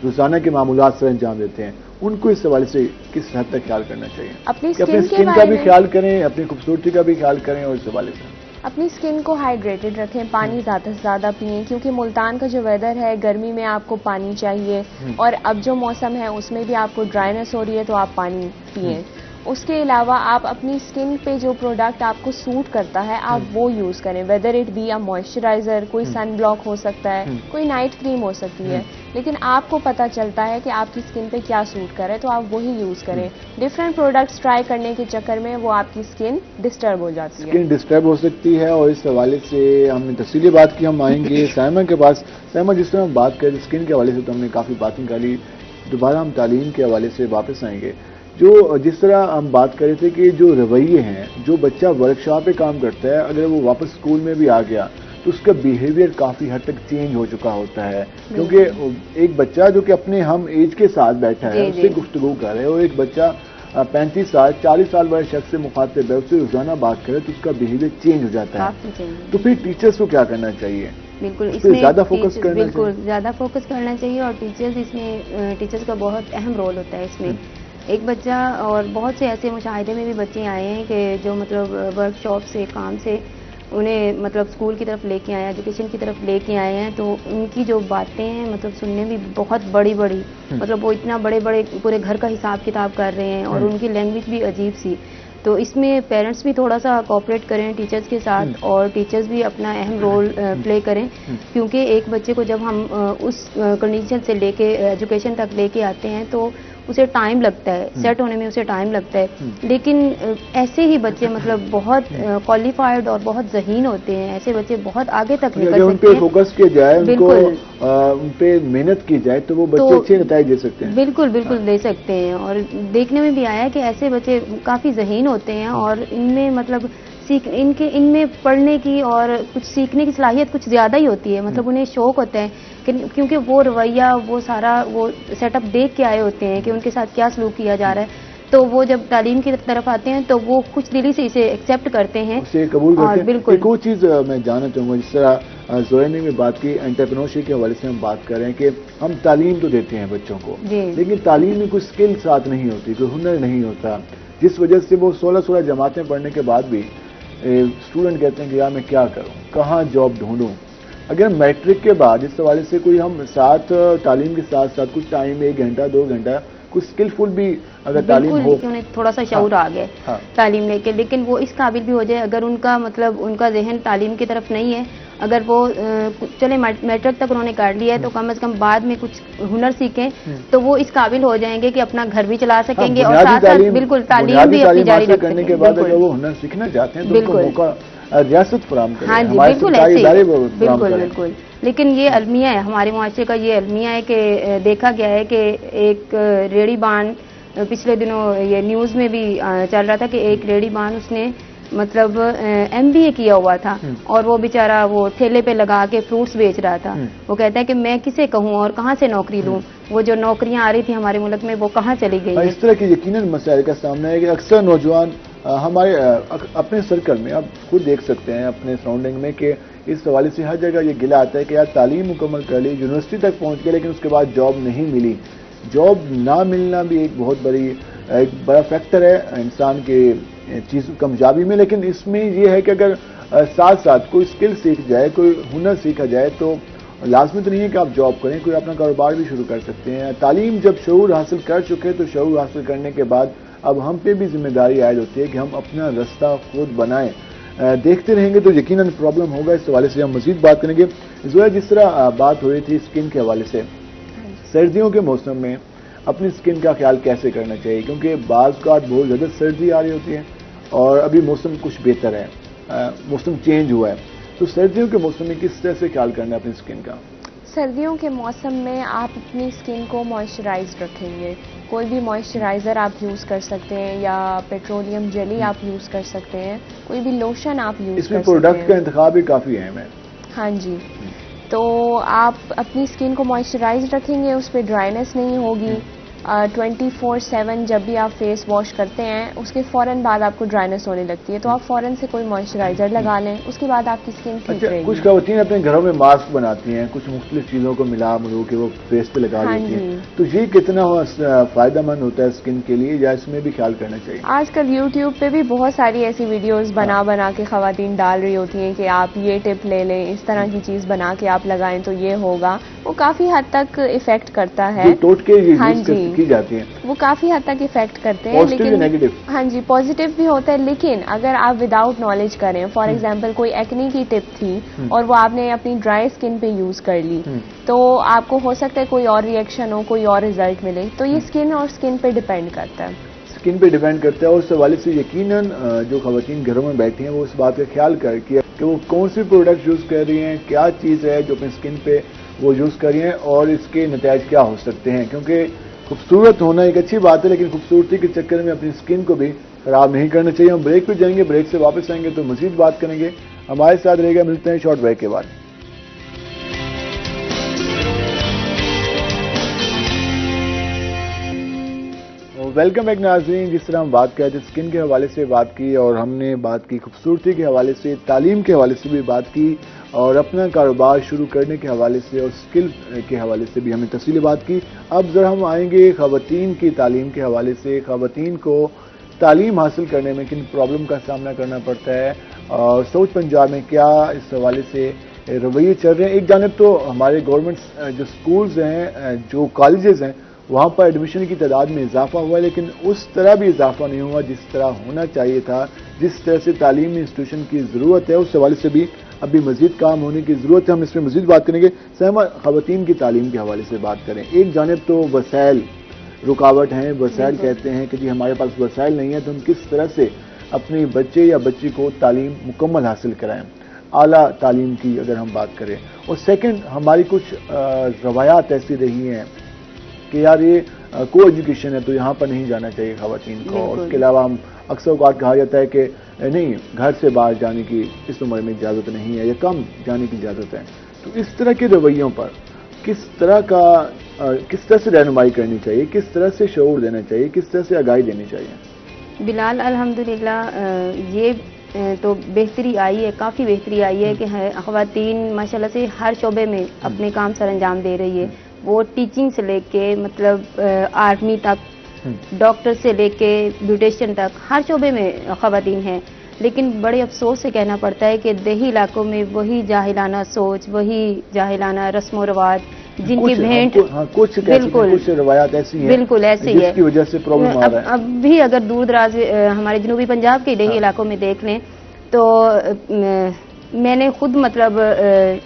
روزانہ کے معمولات سر انجام دیتے ہیں, ان کو اس حوالے سے کس حد تک خیال کرنا چاہیے؟ اپنی اپنی اسکن کا بھی خیال کریں, اپنی خوبصورتی کا بھی خیال کریں, اور اس حوالے سے اپنی اسکن کو ہائیڈریٹڈ رکھیں, پانی زیادہ سے زیادہ پئیں, کیونکہ ملتان کا جو ویدر ہے گرمی میں آپ کو پانی چاہیے, اور اب جو موسم ہے اس میں بھی آپ کو ڈرائینس ہو رہی ہے تو آپ پانی پئیں. اس کے علاوہ آپ اپنی اسکن پہ جو پروڈکٹ آپ کو سوٹ کرتا ہے آپ وہ یوز کریں, whether it be a moisturiser, کوئی سن بلاک ہو سکتا ہے, کوئی نائٹ کریم ہو سکتی ہے, لیکن آپ کو پتہ چلتا ہے کہ آپ کی اسکن پہ کیا سوٹ کرے تو آپ وہی یوز کریں. ڈفرینٹ پروڈکٹس ٹرائی کرنے کے چکر میں وہ آپ کی اسکن ڈسٹرب ہو جاتی ہے. اسکن ڈسٹرب ہو سکتی ہے, اور اس حوالے سے ہم نے تفصیلی بات کی. ہم آئیں گے سائمہ کے پاس. سائمہ, جس طرح ہم بات کریں اسکن کے حوالے سے تو ہم نے کافی باتیں کر لی, دوبارہ ہم تعلیم کے حوالے سے واپس آئیں گے. جس طرح ہم بات کر رہے تھے کہ جو رویے ہیں, جو بچہ ورکشاپ پہ کام کرتا ہے, اگر وہ واپس اسکول میں بھی آ گیا تو اس کا بیہیویئر کافی حد تک چینج ہو چکا ہوتا ہے, کیونکہ ایک بچہ جو کہ اپنے ہم ایج کے ساتھ بیٹھا ہے اس سے گفتگو کر رہے, اور ایک بچہ 35 سال 40 سال والے شخص سے مخاطب ہے, اس سے روزانہ بات کرے تو اس کا بیہیویئر چینج ہو جاتا ہے. تو پھر ٹیچرز کو کیا کرنا چاہیے؟ بالکل اس میں زیادہ فوکس کرنا چاہیے. بالکل زیادہ فوکس کرنا چاہیے, اور ٹیچرز کا بہت اہم رول ہوتا ہے اس میں. ایک بچہ, اور بہت سے ایسے مشاہدے میں بھی بچے آئے ہیں کہ جو مطلب ورک شاپ سے, کام سے انہیں مطلب اسکول کی طرف لے کے آئے ہیں, ایجوکیشن کی طرف لے کے آئے ہیں, تو ان کی جو باتیں ہیں مطلب سننے بھی بہت بڑی, مطلب وہ اتنا بڑے پورے گھر کا حساب کتاب کر رہے ہیں, اور ان کی لینگویج بھی عجیب سی. تو اس میں پیرنٹس بھی تھوڑا سا کوآپریٹ کریں ٹیچرز کے ساتھ, اور ٹیچرز بھی اپنا اہم رول پلے کریں, کیونکہ ایک بچے کو جب ہم اس کنڈیشن سے لے کے ایجوکیشن تک لے کے آتے ہیں تو اسے ٹائم لگتا ہے, سیٹ ہونے میں اسے ٹائم لگتا ہے. لیکن ایسے ہی بچے مطلب بہت کوالیفائڈ اور بہت ذہین ہوتے ہیں, ایسے بچے بہت آگے تک نکل سکتے ہیں. ان پہ فوکس کیا جائے, ان پہ محنت کی جائے تو وہ بچے اچھے نتائج دے سکتے ہیں. بالکل دے سکتے ہیں, اور دیکھنے میں بھی آیا کہ ایسے بچے کافی ذہین ہوتے ہیں, اور ان میں مطلب ان میں پڑھنے کی اور کچھ سیکھنے کی صلاحیت کچھ زیادہ ہی ہوتی ہے. مطلب انہیں شوق ہوتا ہے کیونکہ وہ رویہ, وہ سارا وہ سیٹ اپ دیکھ کے آئے ہوتے ہیں کہ ان کے ساتھ کیا سلوک کیا جا رہا ہے, تو وہ جب تعلیم کی طرف آتے ہیں تو وہ خوش دلی سے اسے ایکسیپٹ کرتے ہیں, اسے قبول کرتے ہیں. بالکل. ایک اور چیز میں جاننا چاہوں گا, جس طرح زویا نے بھی بات کی, انٹرپرینورشپ کے حوالے سے ہم بات کر رہے ہیں کہ ہم تعلیم تو دیتے ہیں بچوں کو, لیکن تعلیم میں کوئی اسکل ساتھ نہیں ہوتی, کوئی ہنر نہیں ہوتا, جس وجہ سے وہ 16 جماعتیں پڑھنے کے بعد بھی اسٹوڈنٹ کہتے ہیں کہ یار میں کیا کروں, کہاں جاب ڈھونڈوں. اگر میٹرک کے بعد اس حوالے سے کوئی ہم تعلیم کے ساتھ ساتھ کچھ ٹائم 1 گھنٹہ 2 گھنٹہ کچھ اسکلفل بھی اگر تعلیم ہو, انہیں تھوڑا سا شعور آ گیا تعلیم لے کے, لیکن وہ اس قابل بھی ہو جائے, اگر ان کا مطلب ان کا ذہن تعلیم کی طرف نہیں ہے, اگر وہ چلے میٹرک تک انہوں نے کر لیا ہے تو کم از کم بعد میں کچھ ہنر سیکھیں تو وہ اس قابل ہو جائیں گے کہ اپنا گھر بھی چلا سکیں گے, اور ساتھ ساتھ بالکل تعلیم بھی اپنی جاری رکھ کرنے کے بعد اگر وہ ہنر سیکھنا چاہتے ہیں تو ان کو موقع ریاست فراہم کرے. ہاں جی, بالکل ایسے, بالکل. لیکن یہ المیہ ہے, ہمارے معاشرے کا یہ المیہ ہے کہ دیکھا گیا ہے کہ ایک ریڑھی بان, پچھلے دنوں یہ نیوز میں بھی چل رہا تھا کہ ایک ریڑھی بان اس نے مطلب MBA کیا ہوا تھا, اور وہ بیچارہ وہ ٹھیلے پہ لگا کے فروٹس بیچ رہا تھا. وہ کہتا ہے کہ میں کسے کہوں اور کہاں سے نوکری لوں, وہ جو نوکریاں آ رہی تھیں ہمارے ملک میں وہ کہاں چلی گئی ہیں. اس طرح کے یقیناً مسائل کا سامنا ہے کہ اکثر نوجوان ہمارے اپنے سرکل میں, آپ خود دیکھ سکتے ہیں اپنے سراؤنڈنگ میں, کہ اس حوالے سے ہر جگہ یہ گلہ آتا ہے کہ یار تعلیم مکمل کر لی, یونیورسٹی تک پہنچ گئے, لیکن اس کے بعد جاب نہیں ملی. جاب نہ ملنا بھی ایک بہت بڑا فیکٹر ہے انسان کے چیز کامیابی میں، لیکن اس میں یہ ہے کہ اگر ساتھ ساتھ کوئی اسکل سیکھ جائے، کوئی ہنر سیکھا جائے تو لازمی تو نہیں ہے کہ آپ جاب کریں، کوئی اپنا کاروبار بھی شروع کر سکتے ہیں۔ تعلیم جب شعور حاصل کر چکے تو شعور حاصل کرنے کے بعد اب ہم پہ بھی ذمہ داری عائد ہوتی ہے کہ ہم اپنا رستہ خود بنائیں۔ دیکھتے رہیں گے تو یقیناً پرابلم ہوگا، اس حوالے سے ہم مزید بات کریں گے۔ زویا، جس طرح بات ہو رہی تھی اسکن کے حوالے سے، سردیوں کے موسم میں اپنی اسکن کا خیال کیسے کرنا چاہیے؟ کیونکہ بعض اوقات بہت زیادہ سردی آ رہی ہوتی ہے اور ابھی موسم کچھ بہتر ہے، موسم چینج ہوا ہے، تو سردیوں کے موسم میں کس طرح سے خیال کرنا ہے اپنی اسکن کا؟ سردیوں کے موسم میں آپ اپنی اسکن کو موئسچرائزڈ رکھیں گے، کوئی بھی موئسچرائزر آپ یوز کر سکتے ہیں یا پیٹرولیم جیلی آپ یوز کر سکتے ہیں، کوئی بھی لوشن آپ یوز کر سکتے ہیں۔ اس میں پروڈکٹ کا انتخاب بھی کافی اہم ہے۔ ہاں جی، تو آپ اپنی اسکن کو موئسچرائزڈ رکھیں گے، اس پہ ڈرائینس نہیں ہوگی۔ 24/7 جب بھی آپ فیس واش کرتے ہیں اس کے فوراً بعد آپ کو ڈرائنس ہونے لگتی ہے تو آپ فوراً سے کوئی موئسچرائزر لگا لیں، اس کے بعد آپ کی اسکن ٹھیک رہے گی۔ کچھ خواتین اپنے گھروں میں ماسک بناتی ہیں، کچھ مختلف چیزوں کو ملا کے وہ فیس پہ لگا دیتی ہیں، تو یہ کتنا فائدہ مند ہوتا ہے اسکن کے لیے، یا اس میں بھی خیال کرنا چاہیے؟ آج کل یوٹیوب پہ بھی بہت ساری ایسی ویڈیوز بنا کے خواتین ڈال رہی ہوتی ہیں کہ آپ یہ ٹپ لے لیں، اس طرح کی چیز بنا کے آپ لگائیں تو یہ ہوگا، وہ کافی حد تک افیکٹ کرتا ہے۔ ٹوٹکے کی جاتی ہیں وہ کافی حد تک افیکٹ کرتے ہیں، لیکن ہاں جی پازیٹیو بھی ہوتا ہے، لیکن اگر آپ وداؤٹ نالج کریں، فار ایگزامپل کوئی ایکنی کی ٹپ تھی اور وہ آپ نے اپنی ڈرائی اسکن پہ یوز کر لی تو آپ کو ہو سکتا ہے کوئی اور ریئیکشن ہو، کوئی اور ریزلٹ ملے، تو یہ اسکن اور اسکن پہ ڈیپینڈ کرتا ہے۔ اسکن پہ ڈیپینڈ کرتا ہے، اور اس حوالے سے یقیناً جو خواتین گھروں میں بیٹھی ہیں وہ اس بات کا خیال کر کے کہ وہ کون سی پروڈکٹ یوز کر رہی ہیں، کیا چیز ہے جو اپنی اسکن پہ وہ یوز کر رہی ہیں اور اس کے نتائج کیا ہو سکتے ہیں، کیونکہ خوبصورت ہونا ایک اچھی بات ہے لیکن خوبصورتی کے چکر میں اپنی اسکن کو بھی خراب نہیں کرنا چاہیے۔ ہم بریک پہ جائیں گے، بریک سے واپس آئیں گے تو مزید بات کریں گے، ہمارے ساتھ رہے گا، ملتے ہیں شارٹ بریک کے بعد۔ ویلکم بیک ناظرین، جس طرح ہم بات کر رہے تھے اسکن کے حوالے سے بات کی اور ہم نے بات کی خوبصورتی کے حوالے سے، تعلیم کے حوالے سے بھی بات کی اور اپنا کاروبار شروع کرنے کے حوالے سے اور اسکل کے حوالے سے بھی ہم نے تفصیلی بات کی۔ اب ذرا ہم آئیں گے خواتین کی تعلیم کے حوالے سے، خواتین کو تعلیم حاصل کرنے میں کن پرابلم کا سامنا کرنا پڑتا ہے اور ساؤتھ پنجاب میں کیا اس حوالے سے رویے چل رہے ہیں۔ ایک جانب تو ہمارے گورنمنٹ جو سکولز ہیں، جو کالجز ہیں، وہاں پر ایڈمیشن کی تعداد میں اضافہ ہوا ہے، لیکن اس طرح بھی اضافہ نہیں ہوا جس طرح ہونا چاہیے تھا، جس طرح سے تعلیمی انسٹیٹیوشن کی ضرورت ہے، اس حوالے سے بھی ابھی مزید کام ہونے کی ضرورت ہے۔ ہم اس میں مزید بات کریں گے۔ سہما، خواتین کی تعلیم کے حوالے سے بات کریں، ایک جانب تو وسائل رکاوٹ ہیں، وسائل کہتے ہیں کہ جی ہمارے پاس وسائل نہیں ہیں تو ہم کس طرح سے اپنے بچے یا بچی کو تعلیم مکمل حاصل کرائیں، اعلیٰ تعلیم کی اگر ہم بات کریں۔ اور سیکنڈ، ہماری کچھ روایات ایسی رہی ہیں کہ یار یہ کو ایجوکیشن ہے تو یہاں پر نہیں جانا چاہیے خواتین کو، اور اس کے علاوہ ہم اکثر اوقات کہا جاتا ہے کہ نہیں، گھر سے باہر جانے کی اس عمر میں اجازت نہیں ہے یا کم جانے کی اجازت ہے، تو اس طرح کے رویوں پر کس طرح سے رہنمائی کرنی چاہیے، کس طرح سے شعور دینا چاہیے، کس طرح سے آگاہی دینی چاہیے؟ بلال، الحمدللہ یہ تو بہتری آئی ہے، کافی بہتری آئی ہے کہ خواتین ماشاءاللہ سے ہر شعبے میں اپنے کام سر انجام دے رہی ہے، وہ ٹیچنگ سے لے کے مطلب آرمی تک، ڈاکٹر سے لے کے بیوٹیشین تک ہر شعبے میں خواتین ہیں، لیکن بڑے افسوس سے کہنا پڑتا ہے کہ دیہی علاقوں میں وہی جاہلانہ سوچ، وہی جاہلانہ رسم و رواج جن کی بھینٹ بالکل کچھ روایات ایسی ہیں بالکل ایسی ہے جس کی وجہ سے پرابلم آ رہا ہے۔ اب بھی اگر دور دراز ہمارے جنوبی پنجاب کے دیہی علاقوں میں دیکھ لیں تو میں نے خود مطلب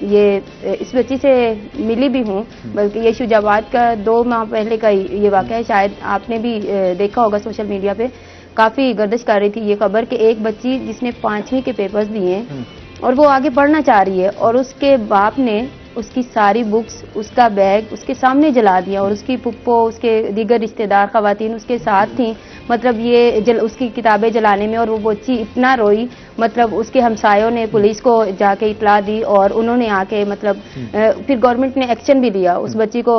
یہ اس بچی سے ملی بھی ہوں، بلکہ یہ شجاعت کا 2 ماہ پہلے کا یہ واقعہ ہے، شاید آپ نے بھی دیکھا ہوگا سوشل میڈیا پہ، کافی گردش کر رہی تھی یہ خبر کہ ایک بچی جس نے 5ویں کے پیپرز دیے ہیں اور وہ آگے پڑھنا چاہ رہی ہے اور اس کے باپ نے اس کی ساری بکس، اس کا بیگ اس کے سامنے جلا دیا، اور اس کی پھپھو، اس کے دیگر رشتہ دار خواتین اس کے ساتھ تھیں، مطلب یہ اس کی کتابیں جلانے میں، اور وہ بچی اتنا روئی، مطلب اس کے ہمسایوں نے پولیس کو جا کے اطلاع دی اور انہوں نے آ کے مطلب پھر گورنمنٹ نے ایکشن بھی لیا، اس بچی کو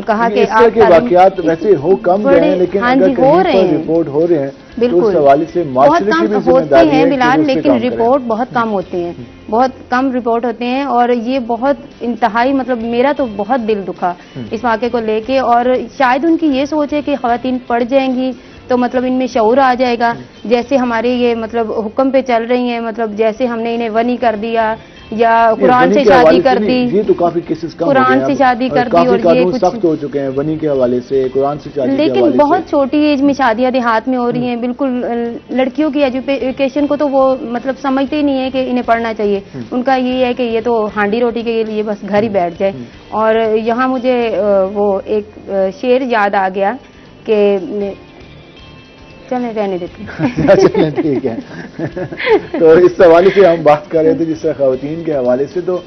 کہا کہ آپ واقعات ویسے ہو کم گئے ہیں لیکن اگر کہیں پر رپورٹ ہو رہے ہیں تو بالکل اس حوالے سے بہت معاشرے کی کم بھی ہوتے ذمہ داری ہے ہیں کہ بلال، اس پہ لیکن کام کریں۔ رپورٹ بہت کم ہوتے ہیں، بہت کم رپورٹ ہوتے ہیں، اور یہ بہت انتہائی مطلب میرا تو بہت دل دکھا اس واقعے کو لے کے، اور شاید ان کی یہ سوچ ہے کہ خواتین پڑھ جائیں گی تو مطلب ان میں شعور آ جائے گا، جیسے ہمارے یہ مطلب حکم پہ چل رہی ہیں، مطلب جیسے ہم نے انہیں ونی کر دیا یا قرآن ونی سے کے شادی حوالے کر سے دی، بھی یہ تو کافی کیسز کم ہو گئے قرآن ہیں سے اب، شادی کر دی، کافی اور یہ قانون کچھ سخت ہو چکے ہیں ونی کے حوالے سے، قرآن سے شادی کے لیکن حوالے بہت سے۔ چھوٹی ایج میں شادیاں دیہات میں ہو رہی ہیں، بالکل لڑکیوں کی ایجوکیشن کو تو وہ مطلب سمجھتے ہی نہیں ہے کہ انہیں پڑھنا چاہیے، ان کا یہ ہے کہ یہ تو ہانڈی روٹی کے لیے بس گھر ہی بیٹھ جائے۔ اور یہاں مجھے وہ ایک شعر یاد آ گیا کہ چلیں رہنے دیتے ہیں۔ چلیں ٹھیک ہے۔ تو اس حوالے سے ہم بات کر رہے تھے جس طرح خواتین کے حوالے سے، تو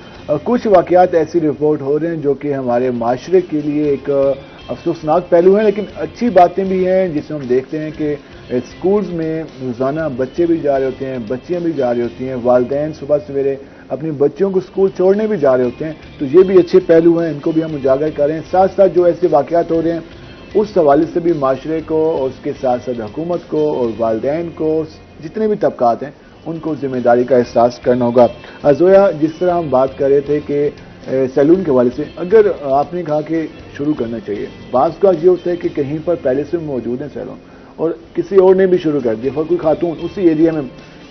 کچھ واقعات ایسی رپورٹ ہو رہے ہیں جو کہ ہمارے معاشرے کے لیے ایک افسوسناک پہلو ہیں، لیکن اچھی باتیں بھی ہیں، جس میں ہم دیکھتے ہیں کہ اسکولز میں روزانہ بچے بھی جا رہے ہوتے ہیں، بچیاں بھی جا رہی ہوتی ہیں، والدین صبح سویرے اپنی بچیوں کو اسکول چھوڑنے بھی جا رہے ہوتے ہیں، تو یہ بھی اچھے پہلو ہیں، ان کو بھی ہم اجاگر کریں۔ ساتھ ساتھ جو ایسے واقعات ہو رہے ہیں اس حوالے سے بھی معاشرے کو اور اس کے ساتھ ساتھ حکومت کو اور والدین کو، جتنے بھی طبقات ہیں ان کو ذمہ داری کا احساس کرنا ہوگا۔ زویا، جس طرح ہم بات کر رہے تھے کہ سیلون کے حوالے سے، اگر آپ نے کہا کہ شروع کرنا چاہیے، بعض کا یہ ہوتا ہے کہ کہیں پر پہلے سے موجود ہیں سیلون اور کسی اور نے بھی شروع کر دیا، کوئی خاتون اسی ایریا میں،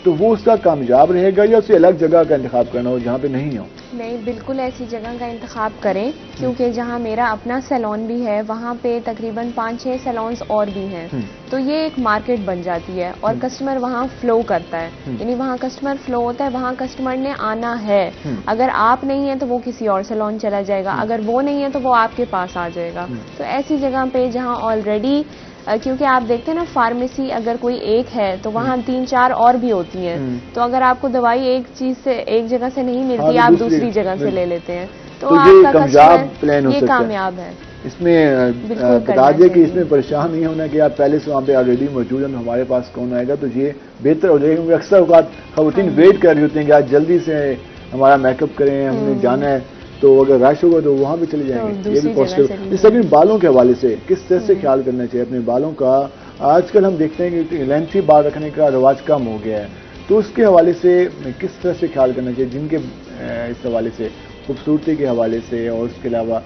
تو وہ اس کا کامیاب رہے گا یا اسے الگ جگہ کا انتخاب کرنا ہو جہاں پہ نہیں ہو؟ نہیں، بالکل ایسی جگہ کا انتخاب کریں، کیونکہ جہاں میرا اپنا سیلون بھی ہے وہاں پہ تقریباً 5-6 سیلونز اور بھی ہیں، تو یہ ایک مارکیٹ بن جاتی ہے اور کسٹمر وہاں فلو کرتا ہے، یعنی وہاں کسٹمر فلو ہوتا ہے، وہاں کسٹمر نے آنا ہے، اگر آپ نہیں ہیں تو وہ کسی اور سیلون چلا جائے گا، اگر وہ نہیں ہے تو وہ آپ کے پاس آ جائے گا۔ تو ایسی جگہ پہ جہاں آلریڈی، کیونکہ آپ دیکھتے ہیں نا فارمیسی اگر کوئی ایک ہے تو وہاں 3-4 اور بھی ہوتی ہیں، تو اگر آپ کو دوائی ایک چیز سے ایک جگہ سے نہیں ملتی، آپ دوسری جگہ سے لے لیتے ہیں، تو آپ کا کسٹمر یہ کامیاب ہے۔ اس میں بتا دیا کہ اس میں پریشان نہیں ہونا کہ آپ پہلے سے وہاں پہ آلریڈی موجود ہیں، ہمارے پاس کون آئے گا، تو یہ بہتر ہو جائے گا، کیونکہ اکثر اوقات خواتین ویٹ کر رہی ہوتی ہیں کہ آج جلدی سے ہمارا میک اپ کریں، ہم نے جانا ہے، تو اگر رش ہوگا تو وہاں بھی چلے جائیں گے، یہ بھی پاسبل۔ اس سے بالوں کے حوالے سے کس طرح سے خیال کرنا چاہیے اپنے بالوں کا؟ آج کل ہم دیکھتے ہیں کہ لینتھی بال رکھنے کا رواج کم ہو گیا ہے، تو اس کے حوالے سے کس طرح سے خیال کرنا چاہیے جن کے اس حوالے سے خوبصورتی کے حوالے سے، اور اس کے علاوہ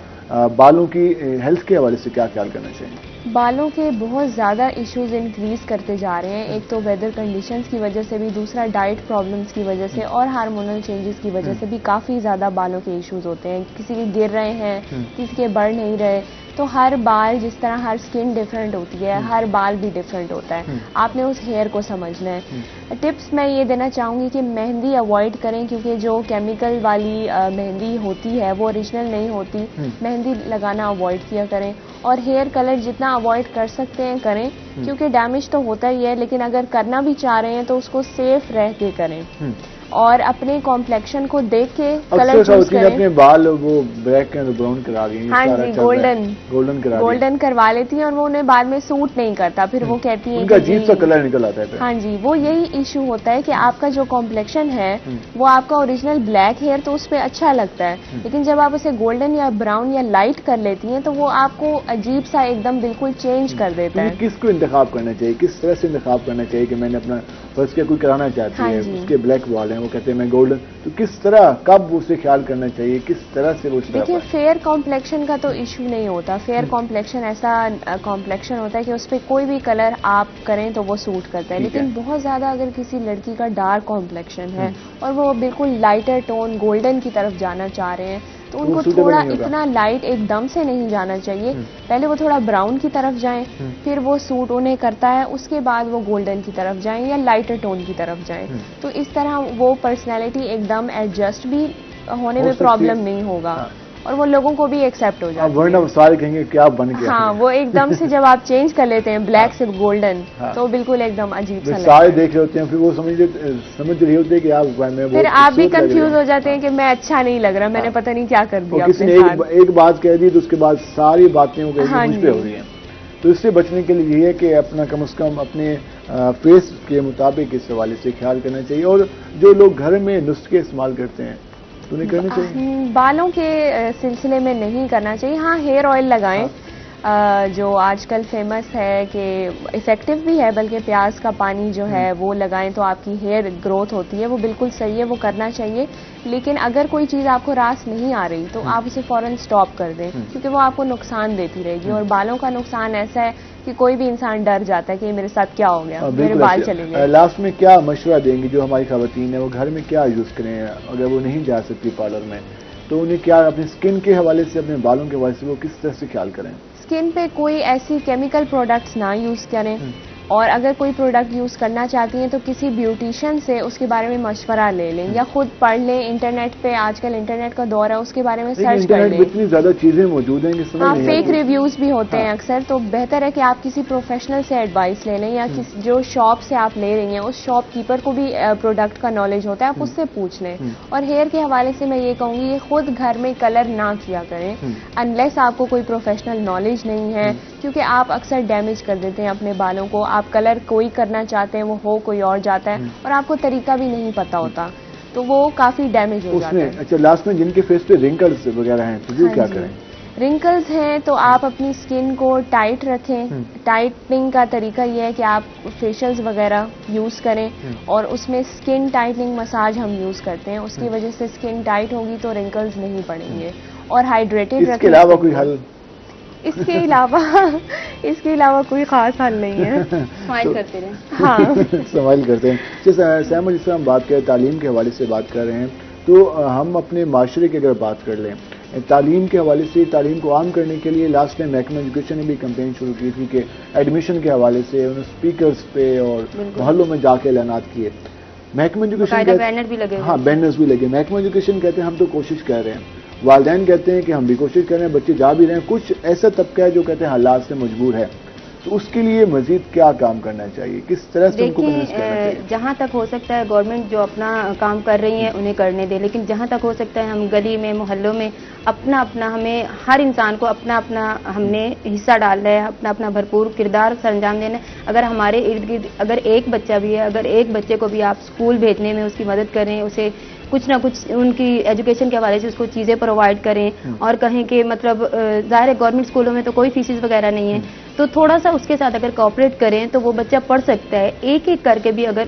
بالوں کی ہیلتھ کے حوالے سے کیا خیال کرنا چاہیے؟ بالوں کے بہت زیادہ ایشوز انکریز کرتے جا رہے ہیں، ایک تو ویدر کنڈیشنز کی وجہ سے بھی، دوسرا ڈائٹ پرابلمز کی وجہ سے، اور ہارمونل چینجز کی وجہ سے بھی کافی زیادہ بالوں کے ایشوز ہوتے ہیں، کسی کے گر رہے ہیں، کسی کے بڑھ نہیں رہے، تو ہر بال جس طرح ہر سکن ڈیفرنٹ ہوتی ہے، ہر بال بھی ڈیفرنٹ ہوتا ہے، آپ نے اس ہیئر کو سمجھنا ہے۔ ٹپس میں یہ دینا چاہوں گی کہ مہندی اوائڈ کریں، کیونکہ جو کیمیکل والی مہندی ہوتی ہے وہ اوریجنل نہیں ہوتی، مہندی لگانا اوائڈ کیا کریں، اور ہیئر کلر جتنا اوائڈ کر سکتے ہیں کریں، کیونکہ ڈیمیج تو ہوتا ہی ہے، لیکن اگر کرنا بھی چاہ رہے ہیں تو اس کو سیف رہ کے کریں، اور اپنے کمپلیکشن کو دیکھ کے کلر چوز کریں۔ اپنے بال وہ بلیک اینڈ براؤن کرا گئی ہیں، ہاں جی، گولڈن کروا لیتی ہیں، اور وہ انہیں بعد میں سوٹ نہیں کرتا، پھر وہ کہتی ہیں ان کا عجیب سا کلر نکل آتا ہے۔ ہاں جی، وہ یہی ایشو ہوتا ہے کہ آپ کا جو کمپلیکشن ہے وہ آپ کا اوریجنل بلیک ہیئر تو اس پہ اچھا لگتا ہے، لیکن جب آپ اسے گولڈن یا براؤن یا لائٹ کر لیتی ہیں تو وہ آپ کو عجیب سا ایک دم بالکل چینج کر دیتا ہے۔ کس کو انتخاب کرنا چاہیے، کس طرح سے انتخاب کرنا چاہیے کہ میں نے اپنا فرض کیا کوئی کرانا چاہتی ہے، اس کے بلیک بال ہیں، وہ کہتے ہیں میں گولڈن، تو کس طرح کب اسے خیال کرنا چاہیے، کس طرح سے وہ؟ دیکھیے، فیئر کمپلیکشن کا تو ایشو نہیں ہوتا، فیئر کمپلیکشن ایسا کمپلیکشن ہوتا ہے کہ اس پہ کوئی بھی کلر آپ کریں تو وہ سوٹ کرتا ہے، لیکن بہت زیادہ اگر کسی لڑکی کا ڈارک کمپلیکشن ہے اور وہ بالکل لائٹر ٹون گولڈن کی طرف جانا چاہ رہے ہیں، تو ان کو تھوڑا اتنا لائٹ ایک دم سے نہیں جانا چاہیے، پہلے وہ تھوڑا براؤن کی طرف جائیں، پھر وہ سوٹ انہیں کرتا ہے، اس کے بعد وہ گولڈن کی طرف جائیں یا لائٹر ٹون کی طرف جائیں، تو اس طرح وہ پرسنالٹی ایک دم ایڈجسٹ بھی ہونے میں پرابلم نہیں ہوگا، اور وہ لوگوں کو بھی ایکسیپٹ ہو جاتی ہے۔ ورنہ سارے کہیں گے کیا بن گیا۔ ہاں، وہ ایک دم سے جب آپ چینج کر لیتے ہیں بلیک سے گولڈن، تو بالکل ایک دم عجیب سا لگتا ہے، سارے دیکھ رہے ہوتے ہیں، پھر وہ سمجھ رہی ہوتے ہیں کہ پھر آپ بھی کنفیوز ہو جاتے ہیں کہ میں اچھا نہیں لگ رہا، میں نے پتہ نہیں کیا کر دیا کسی نے ایک بات کہہ دی تو اس کے بعد ساری باتیں مجھ پہ ہو رہی ہیں، تو اس سے بچنے کے لیے یہ ہے کہ اپنا کم از کم اپنے فیس کے مطابق اس حوالے سے خیال کرنا چاہیے، اور جو لوگ گھر میں نسخے استعمال کرتے ہیں تو نہیں کرنا چاہیے، بالوں کے سلسلے میں نہیں کرنا چاہیے، ہاں ہیئر آئل لگائیں، جو آج کل فیمس ہے کہ افیکٹو بھی ہے، بلکہ پیاز کا پانی جو ہے وہ لگائیں تو آپ کی ہیئر گروتھ ہوتی ہے، وہ بالکل صحیح ہے، وہ کرنا چاہیے. لیکن اگر کوئی چیز آپ کو راس نہیں آ رہی تو آپ اسے فوراً سٹاپ کر دیں، کیونکہ وہ آپ کو نقصان دیتی رہے گی. اور بالوں کا نقصان ایسا ہے کہ کوئی بھی انسان ڈر جاتا ہے کہ میرے ساتھ کیا ہو گیا، میرے بال چلے گئے. لاسٹ میں کیا مشورہ دیں گے جو ہماری خواتین ہیں وہ گھر میں کیا یوز کریں اگر وہ نہیں جا سکتی پارلر میں، تو انہیں کیا اپنی اسکن کے حوالے سے، اپنے بالوں کے حوالے سے وہ کس طرح سے خیال کریں؟ اسکن پہ کوئی ایسی کیمیکل پروڈکٹس نہ یوز کریں، اور اگر کوئی پروڈکٹ یوز کرنا چاہتی ہیں تو کسی بیوٹیشین سے اس کے بارے میں مشورہ لے لیں، یا خود پڑھ لیں. انٹرنیٹ پہ آج کل انٹرنیٹ کا دور ہے، اس کے بارے میں سرچ کر انٹرنیٹ لیں. پہ اتنی زیادہ چیزیں موجود ہیں کہ سمجھ ہاں، نہیں فیک آتی. ریویوز بھی ہوتے ہیں اکثر، تو بہتر ہے کہ آپ کسی پروفیشنل سے ایڈوائس لے لیں، یا جو شاپ سے آپ لے رہی ہیں اس شاپ کیپر کو بھی پروڈکٹ کا نالج ہوتا ہے، آپ اس سے پوچھ لیں. اور ہیئر کے حوالے سے میں یہ کہوں گی یہ خود گھر میں کلر نہ کیا کریں انلیس آپ کو کوئی پروفیشنل نالج نہیں ہے، کیونکہ آپ اکثر ڈیمیج کر دیتے ہیں اپنے بالوں کو. آپ کلر کوئی کرنا چاہتے ہیں، وہ ہو کوئی اور جاتا ہے، اور آپ کو طریقہ بھی نہیں پتا ہوتا، تو وہ کافی ڈیمیج ہو جاتا ہے. اچھا، لاسٹ میں جن کے فیس پہ رنکلز وغیرہ ہیں تو وہ کیا کریں؟ رنکلز ہیں تو آپ اپنی اسکن کو ٹائٹ رکھیں. ٹائٹنگ کا طریقہ یہ ہے کہ آپ فیشلز وغیرہ یوز کریں، اور اس میں اسکن ٹائٹنگ مساج ہم یوز کرتے ہیں، اس کی وجہ سے اسکن ٹائٹ ہوگی تو رنکلز نہیں پڑیں گے. اور ہائیڈریٹڈ رکھیں. اس کے علاوہ کوئی حل؟ اس کے علاوہ کوئی خاص حل نہیں ہے. اسمائل کرتے رہیں. ہاں، سوال کرتے ہیں. سیما، جس طرح ہم بات کریں تعلیم کے حوالے سے بات کر رہے ہیں، تو ہم اپنے معاشرے کی اگر بات کر لیں تعلیم کے حوالے سے، تعلیم کو عام کرنے کے لیے لاسٹ ٹائم محکمہ ایجوکیشن نے بھی کمپین شروع کی تھی کہ ایڈمیشن کے حوالے سے انہوں نے اسپیکرز پہ اور محلوں میں جا کے اعلانات کیے. محکمہ ایجوکیشن بینر بھی لگے. ہاں، بینرز بھی لگے. محکمہ ایجوکیشن کہتے ہیں ہم تو کوشش کر رہے ہیں، والدین کہتے ہیں کہ ہم بھی کوشش کر رہے ہیں، بچے جا بھی رہے ہیں. کچھ ایسا طبقہ ہے جو کہتے ہیں حالات سے مجبور ہے، تو اس کے لیے مزید کیا کام کرنا چاہیے؟ کس طرح سے ان کو کنوینس کرنا چاہیے؟ جہاں تک ہو سکتا ہے گورنمنٹ جو اپنا کام کر رہی ہے انہیں کرنے دے، لیکن جہاں تک ہو سکتا ہے ہم گلی میں، محلوں میں اپنا ہمیں ہر انسان کو اپنا ہم نے حصہ ڈالنا ہے، اپنا بھرپور کردار سر انجام دینا ہے. اگر ہمارے ارد گرد اگر ایک بچہ بھی ہے، اگر ایک بچے کو بھی آپ اسکول بھیجنے میں اس کی مدد کریں، اسے کچھ نہ کچھ ان کی ایجوکیشن کے حوالے سے اس کو چیزیں پرووائڈ کریں، اور کہیں کہ مطلب ظاہر ہے گورنمنٹ اسکولوں میں تو کوئی فیسز وغیرہ نہیں ہے، تو تھوڑا سا اس کے ساتھ اگر کوآپریٹ کریں تو وہ بچہ پڑھ سکتا ہے. ایک ایک کر کے بھی اگر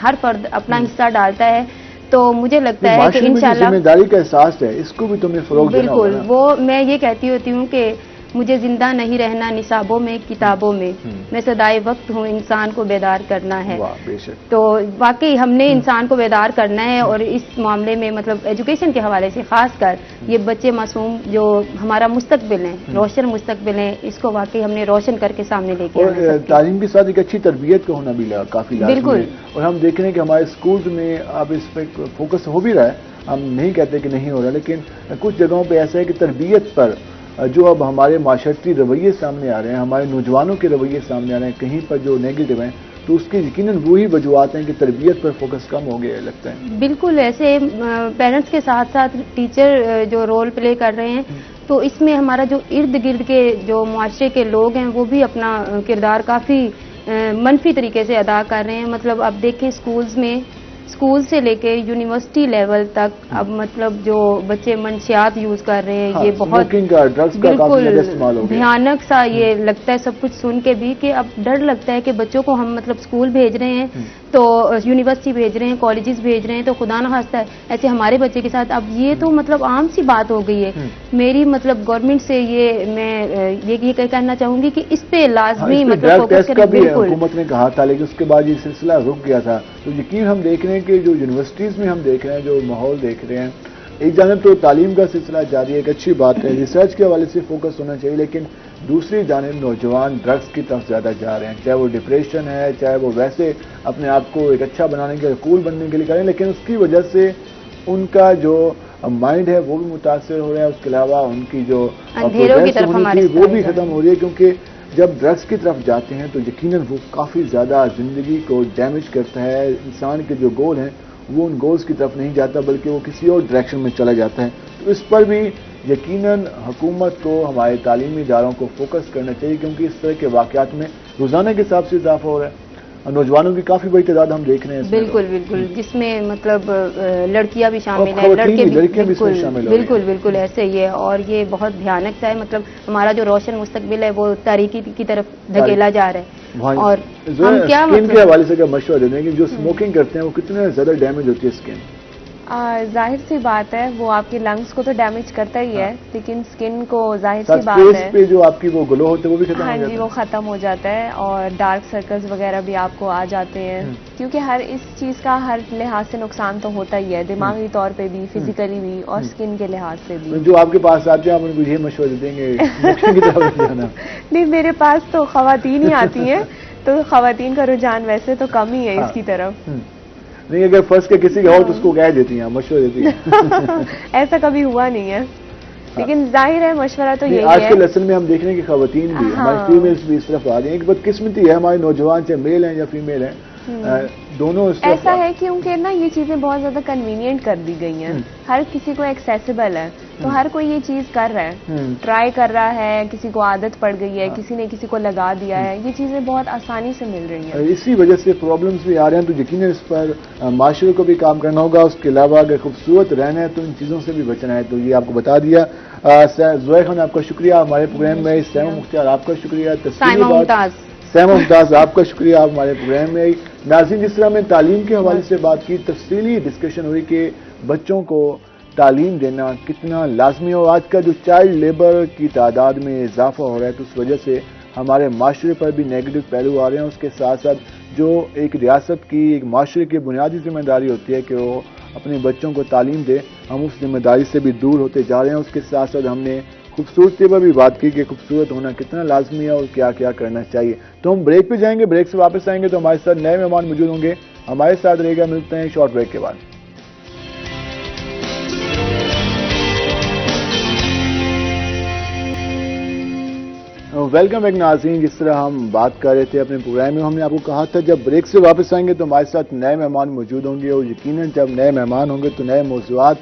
ہر فرد اپنا حصہ ڈالتا ہے تو مجھے لگتا ہے کہ انشاءاللہ ذمہ داری کا احساس ہے، اس کو بھی تمہیں فروغ دینا ہوگا. بالکل. وہ میں یہ کہتی ہوتی ہوں کہ مجھے زندہ نہیں رہنا نصابوں میں، کتابوں میں، میں سدائے وقت ہوں، انسان کو بیدار کرنا ہے. بے شک. تو واقعی ہم نے انسان کو بیدار کرنا ہے، اور اس معاملے میں مطلب ایجوکیشن کے حوالے سے خاص کر یہ بچے معصوم جو ہمارا مستقبل ہیں، روشن مستقبل ہیں، اس کو واقعی ہم نے روشن کر کے سامنے لے کے آنا ہے. اور تعلیم کے ساتھ ایک اچھی تربیت کا ہونا بھی کافی لازمی بالکل. ہے. اور ہم دیکھ رہے ہیں کہ ہمارے اسکولز میں اب اس پہ فوکس ہو بھی رہا ہے، ہم نہیں کہتے کہ نہیں ہو رہا، لیکن کچھ جگہوں پہ ایسا ہے کہ تربیت پر جو اب ہمارے معاشرتی رویے سامنے آ رہے ہیں، ہمارے نوجوانوں کے رویے سامنے آ رہے ہیں، کہیں پر جو نیگیٹو ہیں، تو اس کے یقیناً وہی وجوہات ہیں کہ تربیت پر فوکس کم ہو گیا لگتا ہے. بالکل. ایسے پیرنٹس کے ساتھ ساتھ ٹیچر جو رول پلے کر رہے ہیں، تو اس میں ہمارا جو ارد گرد کے جو معاشرے کے لوگ ہیں وہ بھی اپنا کردار کافی منفی طریقے سے ادا کر رہے ہیں. مطلب اب دیکھیں اسکولز میں، اسکول سے لے کے یونیورسٹی لیول تک اب مطلب جو بچے منشیات یوز کر رہے ہیں، یہ بہت بالکل بھیانک سا یہ لگتا ہے سب کچھ سن کے بھی، کہ اب ڈر لگتا ہے کہ بچوں کو ہم مطلب اسکول بھیج رہے ہیں تو یونیورسٹی بھیج رہے ہیں، کالجز بھیج رہے ہیں، تو خدا نہ خواستہ ایسے ہمارے بچے کے ساتھ اب یہ تو مطلب عام سی بات ہو گئی ہے. میری مطلب گورنمنٹ سے میں یہ کہنا چاہوں گی کہ اس پہ لازمی مطلب فوکس کریں. بالکل. حکومت نے کہا تھا، لیکن اس کے بعد یہ سلسلہ رک گیا تھا. تو یقین ہم دیکھ رہے ہیں کہ جو یونیورسٹیز میں ہم دیکھ رہے ہیں، جو ماحول دیکھ رہے ہیں، ایک جانب تو تعلیم کا سلسلہ جاری ہے، ایک اچھی بات ہے، ریسرچ کے حوالے سے فوکس ہونا چاہیے، لیکن دوسری جانب نوجوان ڈرگس کی طرف زیادہ جا رہے ہیں، چاہے وہ ڈپریشن ہے، چاہے وہ ویسے اپنے آپ کو ایک اچھا بنانے کے لیے، کول بننے کے لیے کریں، لیکن اس کی وجہ سے ان کا جو مائنڈ ہے وہ بھی متاثر ہو رہا ہے. اس کے علاوہ ان کی جو پروگریس ہونی تھی وہ بھی ختم ہو رہی ہے، کیونکہ جب ڈرگس کی طرف جاتے ہیں تو یقیناً وہ کافی زیادہ زندگی کو ڈیمیج کرتا ہے. انسان کے جو گول ہیں وہ ان گولز کی طرف نہیں جاتا، بلکہ وہ کسی اور ڈائریکشن میں چلا جاتا ہے. تو اس پر بھی یقیناً حکومت کو، ہمارے تعلیمی اداروں کو فوکس کرنا چاہیے، کیونکہ اس طرح کے واقعات میں روزانہ کے حساب سے اضافہ ہو رہا ہے. نوجوانوں کی کافی بڑی تعداد ہم دیکھ رہے ہیں اس میں. بالکل بالکل، جس میں مطلب لڑکیاں بھی شامل ہیں، خواتین لڑکے بھی، بھی، لڑکیاں بھی اس میں بالکل شامل ہو رہی ہیں. بالکل بالکل ایسے ہی ہے، اور یہ بہت بھیانک سا ہے. مطلب ہمارا جو روشن مستقبل ہے وہ تاریکی کی طرف دھکیلا جا رہا ہے. اور ہم کیا اسکن کے حوالے سے کیا مشورہ دیتے ہیں کہ جو اسموکنگ کرتے ہیں وہ کتنے زیادہ ڈیمیج ہوتی ہے اسکن؟ ظاہر سی بات ہے وہ آپ کے لنگس کو تو ڈیمیج کرتا ہی ہے، لیکن اسکن کو ظاہر سی بات فیس ہے پہ جو آپ کی وہ گلو ہوتے ہیں وہ بھی ختم ہو ہاں جاتا جی ہے. وہ ختم ہو جاتا ہے، اور ڈارک سرکلز وغیرہ بھی آپ کو آ جاتے ہیں، کیونکہ ہر اس چیز کا ہر لحاظ سے نقصان تو ہوتا ہی ہے، دماغی طور پہ بھی، فزیکلی بھی، اور اسکن کے لحاظ سے بھی. جو آپ کے پاس آتے ہیں آپ ان کو یہ مشورہ دیتے ہیں کہ اسموکنگ کی طرف جانا؟ نہیں، میرے پاس تو خواتین ہی آتی ہیں، تو خواتین کا رجحان ویسے تو کم ہی ہے اس کی طرف. نہیں، اگر فرض کے کسی کا ہو تو اس کو کہہ دیتی ہیں، مشورہ دیتی ہیں؟ ایسا کبھی ہوا نہیں ہے، لیکن ظاہر ہے مشورہ تو یہی آج ہے. کے لیسن میں ہم دیکھ رہے ہیں کہ خواتین بھی، ہماری فیمیلز بھی اس طرف آ رہی ہیں. ایک بدقسمتی ہے ہمارے نوجوان، چاہے میل ہیں یا فیمیل ہیں، دونوں اس طرف ایسا ہے کیونکہ نا یہ چیزیں بہت زیادہ کنوینئنٹ کر دی گئی ہیں، ہر کسی کو ایکسیسیبل ہے، تو ہر کوئی یہ چیز کر رہا ہے، ٹرائی کر رہا ہے، کسی کو عادت پڑ گئی ہے، کسی نے کسی کو لگا دیا ہے، یہ چیزیں بہت آسانی سے مل رہی ہیں. اسی وجہ سے پرابلمس بھی آ رہے ہیں. تو یقیناً اس پر معاشرے کو بھی کام کرنا ہوگا. اس کے علاوہ اگر خوبصورت رہنا ہے تو ان چیزوں سے بھی بچنا ہے. تو یہ آپ کو بتا دیا. زویا خان آپ کا شکریہ ہمارے پروگرام میں. سیما مختار آپ کا شکریہ. سائمہ ممتاز، سیما ممتاز آپ کا شکریہ آپ ہمارے پروگرام میں. ناظرین، جس طرح میں تعلیم کے حوالے سے بات کی، تفصیلی ڈسکشن ہوئی کہ بچوں کو تعلیم دینا کتنا لازمی ہو. آج کا جو چائلڈ لیبر کی تعداد میں اضافہ ہو رہا ہے تو اس وجہ سے ہمارے معاشرے پر بھی نیگیٹو پہلو آ رہے ہیں. اس کے ساتھ ساتھ جو ایک ریاست کی، ایک معاشرے کی بنیادی ذمہ داری ہوتی ہے کہ وہ اپنے بچوں کو تعلیم دے، ہم اس ذمہ داری سے بھی دور ہوتے جا رہے ہیں. اس کے ساتھ ساتھ ہم نے خوبصورتی پر بھی بات کی کہ خوبصورت ہونا کتنا لازمی ہے اور کیا کیا کرنا چاہیے. تو ہم بریک پہ جائیں گے. بریک سے واپس آئیں گے تو ہمارے ساتھ نئے مہمان موجود ہوں گے. ہمارے ساتھ رہے گا. ملتے ہیں شارٹ بریک کے بعد. ویلکم بیک ناظرین. جس طرح ہم بات کر رہے تھے اپنے پروگرام میں، ہم نے آپ کو کہا تھا جب بریک سے واپس آئیں گے تو ہمارے ساتھ نئے مہمان موجود ہوں گے، اور یقیناً جب نئے مہمان ہوں گے تو نئے موضوعات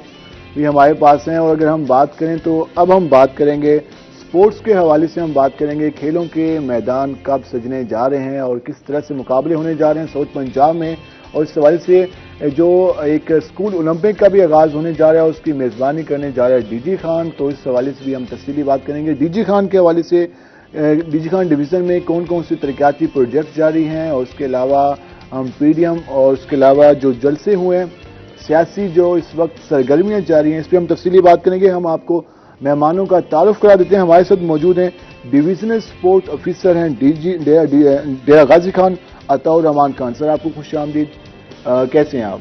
بھی ہمارے پاس ہیں. اور اگر ہم بات کریں تو اب ہم بات کریں گے سپورٹس کے حوالے سے. ہم بات کریں گے کھیلوں کے میدان کب سجنے جا رہے ہیں اور کس طرح سے مقابلے ہونے جا رہے ہیں ساؤتھ پنجاب میں. اور اس حوالے سے جو ایک اسکول اولمپک کا بھی آغاز ہونے جا رہا ہے، اس کی میزبانی کرنے جا رہا ہے ڈی جی خان. تو اس حوالے سے بھی ہم تفصیلی بات کریں گے. ڈی جی خان کے حوالے سے ڈی جی خان ڈویژن میں کون کون سی ترقیاتی پروجیکٹ جاری ہیں، اور اس کے علاوہ ہم پی ڈی ایم اور اس کے علاوہ جو جلسے ہوئے ہیں، سیاسی جو اس وقت سرگرمیاں جاری ہیں، اس پہ ہم تفصیلی بات کریں گے. ہم آپ کو مہمانوں کا تعارف کرا دیتے ہیں. ہمارے ساتھ موجود ہیں ڈویژنل سپورٹ آفیسر ہیں ڈیرہ غازی خان عطاء الرحمان خان. سر آپ کو خوش آمدید. کیسے ہیں آپ؟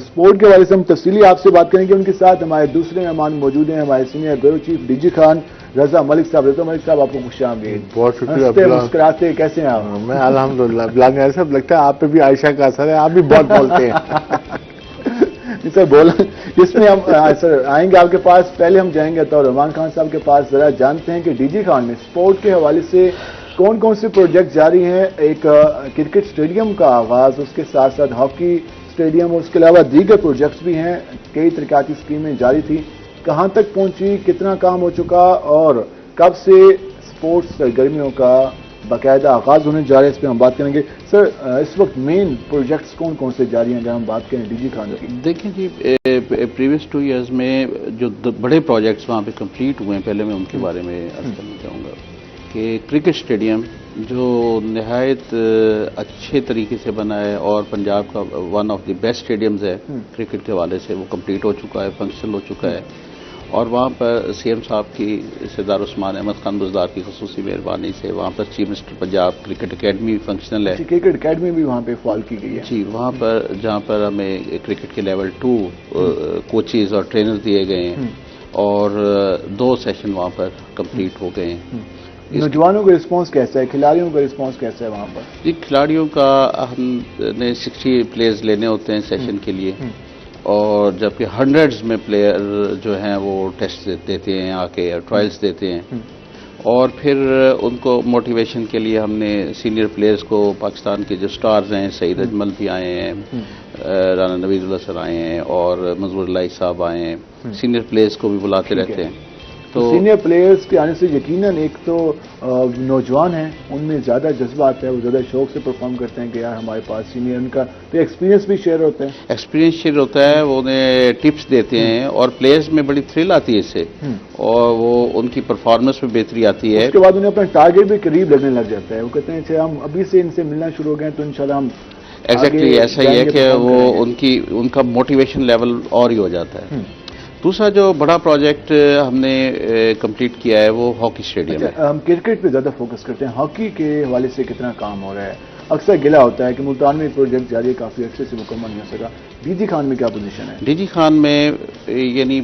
سپورٹ کے حوالے سے ہم تفصیلی آپ سے بات کریں گے. ان کے ساتھ ہمارے دوسرے مہمان موجود ہیں ہمارے senior bureau chief D G Khan Raza Malik صاحب. رضا ملک صاحب آپ کو خوش آمدید. بہت شکریہ. ہنستے مسکراتے کیسے ہیں آپ؟ میں الحمدللہ. بلال میاں صاحب لگتا ہے آپ پہ بھی عائشہ کا اثر ہے، آپ بھی بہت بولتے ہیں. سر بولا اس میں ہم سر آئیں گے آپ کے پاس. پہلے ہم جائیں گے عطاء الرحمان خان صاحب کے پاس. ذرا جانتے ہیں کہ ڈی جی خان میں سپورٹ کے حوالے سے کون کون سے پروجیکٹ جاری ہیں. ایک کرکٹ سٹیڈیم کا آغاز، اس کے ساتھ ساتھ ہاکی سٹیڈیم، اور اس کے علاوہ دیگر پروجیکٹس بھی ہیں. کئی ترقیاتی اسکیمیں جاری تھی. کہاں تک پہنچی، کتنا کام ہو چکا، اور کب سے سپورٹس سرگرمیوں کا باقاعدہ آغاز ہونے جا رہے ہیں، اس پہ ہم بات کریں گے. سر اس وقت مین پروجیکٹس کون کون سے جاری ہیں اگر ہم بات کریں ڈی جی خان کی؟ دیکھیں جی، پریویس 2 ایئرز میں جو بڑے پروجیکٹس وہاں پہ کمپلیٹ ہوئے ہیں، پہلے میں ان کے بارے میں عرض کرنا چاہوں گا کہ کرکٹ سٹیڈیم جو نہایت اچھے طریقے سے بنا ہے اور پنجاب کا ون آف دی بیسٹ سٹیڈیمز ہے کرکٹ کے حوالے سے، وہ کمپلیٹ ہو چکا ہے، فنکشنل ہو چکا ہے. اور وہاں پر سی ایم صاحب کی سردار عثمان احمد خان بزدار کی خصوصی مہربانی سے وہاں پر chief minister Punjab cricket academy functional ہے. کرکٹ اکیڈمی بھی وہاں پہ فعال کی گئی ہے جی. وہاں پر جہاں پر ہمیں کرکٹ کے لیول 2 کوچز اور ٹرینر دیے گئے ہیں، اور 2 سیشن وہاں پر کمپلیٹ ہو گئے ہیں. نوجوانوں کا رسپانس کیسا ہے، کھلاڑیوں کا رسپانس کیسا ہے وہاں پر؟ جی، کھلاڑیوں کا ہم نے 60 پلیئرز لینے ہوتے ہیں سیشن کے لیے، اور جبکہ ہنڈریڈز میں پلیئر جو ہیں وہ ٹیسٹ دیتے ہیں، آ کے ٹرائلز دیتے ہیں. اور پھر ان کو موٹیویشن کے لیے ہم نے سینئر پلیئرز کو، پاکستان کے جو سٹارز ہیں، سعید اجمل بھی آئے ہیں، رانا نوید اللہ سر آئے ہیں، اور منظور اللہ صاحب آئے ہیں، سینئر پلیئرز کو بھی بلاتے رہتے ہیں. تو سینئر پلیئرز کے آنے سے یقیناً ایک تو نوجوان ہیں، ان میں زیادہ جذبہ آتا ہے، وہ زیادہ شوق سے پرفارم کرتے ہیں کہ یار ہمارے پاس سینئر، ان کا تو ایکسپیرینس بھی شیئر ہوتا ہے، ایکسپیرینس شیئر ہوتا ہے، وہ انہیں ٹپس دیتے ہیں اور پلیئرز میں بڑی تھرل آتی ہے اس سے، اور وہ ان کی پرفارمنس میں بہتری آتی ہے۔ اس کے بعد انہیں اپنا ٹارگیٹ بھی قریب لگنے لگ جاتا ہے، وہ کہتے ہیں اچھا ہم ابھی سے ان سے ملنا شروع ہو گئے تو انشاءاللہ ہم ایگزیکٹلی ایسا ہی ہے کہ وہ ان کا موٹیویشن لیول اور ہی ہو جاتا ہے۔ دوسرا جو بڑا پروجیکٹ ہم نے کمپلیٹ کیا ہے وہ ہاکی اسٹیڈیم ہے۔ ہم کرکٹ پہ زیادہ فوکس کرتے ہیں، ہاکی کے حوالے سے کتنا کام ہو رہا ہے؟ اکثر گلا ہوتا ہے کہ ملتان میں پروجیکٹ جاری ہے، کافی عرصے سے مکمل نہیں ہو سکا، ڈی جی خان میں کیا پوزیشن ہے؟ ڈی جی خان میں یعنی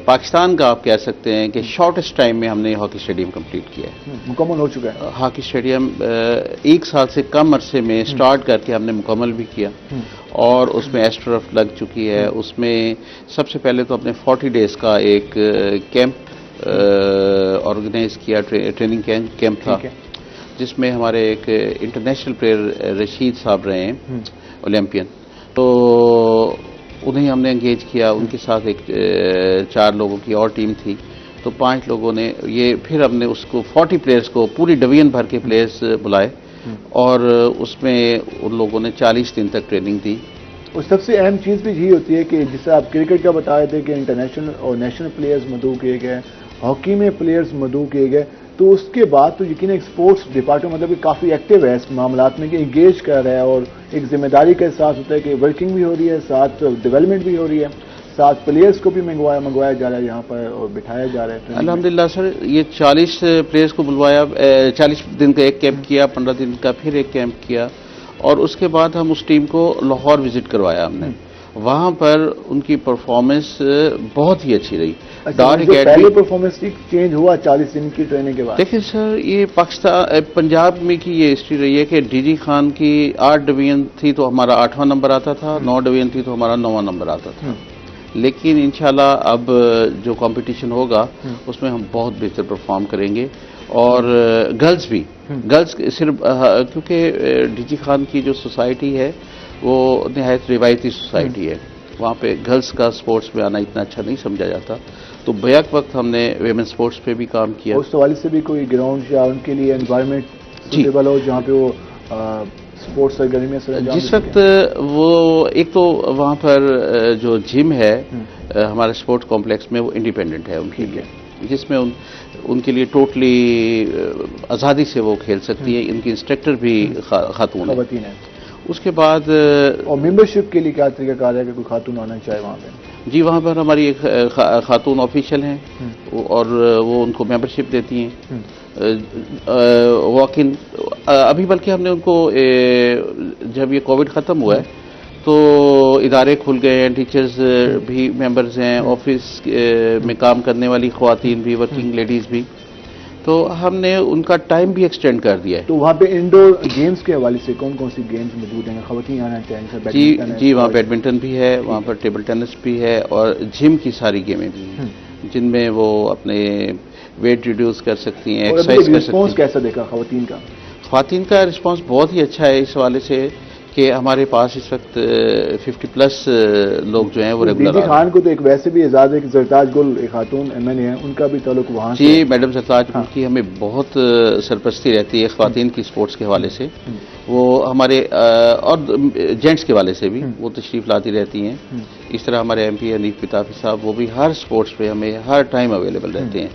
پاکستان کا آپ کہہ سکتے ہیں کہ شارٹیسٹ ٹائم میں ہم نے ہاکی اسٹیڈیم کمپلیٹ کیا ہے۔ مکمل ہو چکا ہے ہاکی اسٹیڈیم 1 سال سے کم عرصے میں سٹارٹ کر کے ہم نے مکمل بھی کیا، اور اس میں ایسٹرف لگ چکی ہے۔ اس میں سب سے پہلے تو اپنے 40 ڈیز کا ایک کیمپ آرگنائز کیا، ٹریننگ کیمپ تھا، جس میں ہمارے ایک انٹرنیشنل پلیئر رشید صاحب رہے ہیں، اولمپئن، تو انہیں ہم نے انگیج کیا، ان کے ساتھ ایک 4 لوگوں کی اور ٹیم تھی، تو 5 لوگوں نے یہ پھر ہم نے اس کو 40 پلیئرز کو پوری ڈویژن بھر کے پلیئرز بلائے، اور اس میں ان لوگوں نے 40 دن تک ٹریننگ دی۔ اور سب سے اہم چیز بھی یہی ہوتی ہے کہ جس سے آپ کرکٹ کا بتا رہے تھے کہ انٹرنیشنل اور نیشنل پلیئرز مدعو کیے گئے، ہاکی میں پلیئرز مدعو کیے گئے، تو اس کے بعد تو یقیناً اسپورٹس ڈپارٹمنٹ مطلب کہ کافی ایکٹیو ہے اس معاملات میں کہ انگیج کر رہا ہے، اور ایک ذمہ داری کا احساس ہوتا ہے کہ ورکنگ بھی ہو رہی ہے، ساتھ ڈیولپمنٹ بھی ہو رہی ہے، ساتھ پلیئرز کو بھی منگوایا جا رہا ہے یہاں پر اور بٹھایا جا رہا ہے۔ الحمدللہ سر، یہ 40 پلیئرز کو بلوایا، 40 دن کا ایک کیمپ کیا، 15 دن کا پھر ایک کیمپ کیا، اور اس کے بعد ہم اس ٹیم کو لاہور وزٹ کروایا ہم نے، وہاں پر ان کی پرفارمنس بہت ہی اچھی رہی۔ پہلے پرفارمنس چینج ہوا 40 دن کی ٹریننگ کے بعد؟ دیکھیں سر، یہ پنجاب میں کی یہ ہسٹری رہی ہے کہ ڈی جی خان کی 8 ڈویژن تھی تو ہمارا 8واں نمبر آتا تھا، 9 ڈویژن تھی تو ہمارا 9واں نمبر آتا تھا، لیکن انشاءاللہ اب جو کمپٹیشن ہوگا اس میں ہم بہت بہتر پرفارم کریں گے، اور گرلز بھی، گرلز صرف کیونکہ ڈی جی خان کی جو سوسائٹی ہے وہ نہایت روایتی سوسائٹی ہے، وہاں پہ گرلز کا سپورٹس میں آنا اتنا اچھا نہیں سمجھا جاتا، تو بیک وقت ہم نے ویمن سپورٹس پہ بھی کام کیا۔ اس حوالے سے بھی کوئی گراؤنڈ یا ان کے لیے انوائرمنٹ سوٹیبل ہو جہاں پہ وہ سپورٹس سرگرمیاں سر انجام دے جس وقت وہ ایک تو وہاں پر جو جم ہے ہمارے سپورٹ کمپلیکس میں وہ انڈیپینڈنٹ ہے ان کے لیے، جس میں ان کے لیے ٹوٹلی آزادی سے وہ کھیل سکتی ہے، ان کی انسٹرکٹر بھی خاتون ہیں۔ اس کے بعد اور ممبرشپ کے لیے کیا طریقہ کار ہے کہ کوئی خاتون آنا چاہے وہاں پہ؟ جی، وہاں پر ہماری ایک خاتون آفیشل ہیں، اور وہ ان کو ممبرشپ دیتی ہیں، واک ان، ابھی بلکہ ہم نے ان کو جب یہ کووڈ ختم ہوا ہے تو ادارے کھل گئے ہیں، ٹیچرز بھی ممبرز ہیں، آفس میں کام کرنے والی خواتین بھی، ورکنگ لیڈیز بھی، تو ہم نے ان کا ٹائم بھی ایکسٹینڈ کر دیا ہے۔ تو وہاں پہ انڈور گیمز کے حوالے سے کون کون سی گیمز موجود ہیں خواتین آنا چاہیں؟ جی وہاں بیڈمنٹن بھی ہے، وہاں پر ٹیبل ٹینس بھی ہے، اور جم کی ساری گیمیں بھی ہیں جن میں وہ اپنے ویٹ ریڈیوس کر سکتی ہیں، ایکسرسائز کر سکتی ہیں۔ رسپانس کیسا دیکھا خواتین کا؟ خواتین کا رسپانس بہت ہی اچھا ہے اس حوالے سے کہ ہمارے پاس اس وقت 50+ لوگ جو ہیں وہ ریگولر ڈی جی خان کو تو ایک ویسے بھی اعزاز ہے کہ زرتاج گل ایک خاتون MN ہیں، ان کا بھی تعلق وہاں سے؟ جی میڈم زرتاج گل کی ہمیں بہت سرپرستی رہتی ہے خواتین کی سپورٹس کے حوالے سے، وہ ہمارے اور جینٹس کے حوالے سے بھی وہ تشریف لاتی رہتی ہیں۔ اس طرح ہمارے MP حنیف پتافی صاحب، وہ بھی ہر سپورٹس پہ ہمیں ہر ٹائم اویلیبل رہتے ہیں۔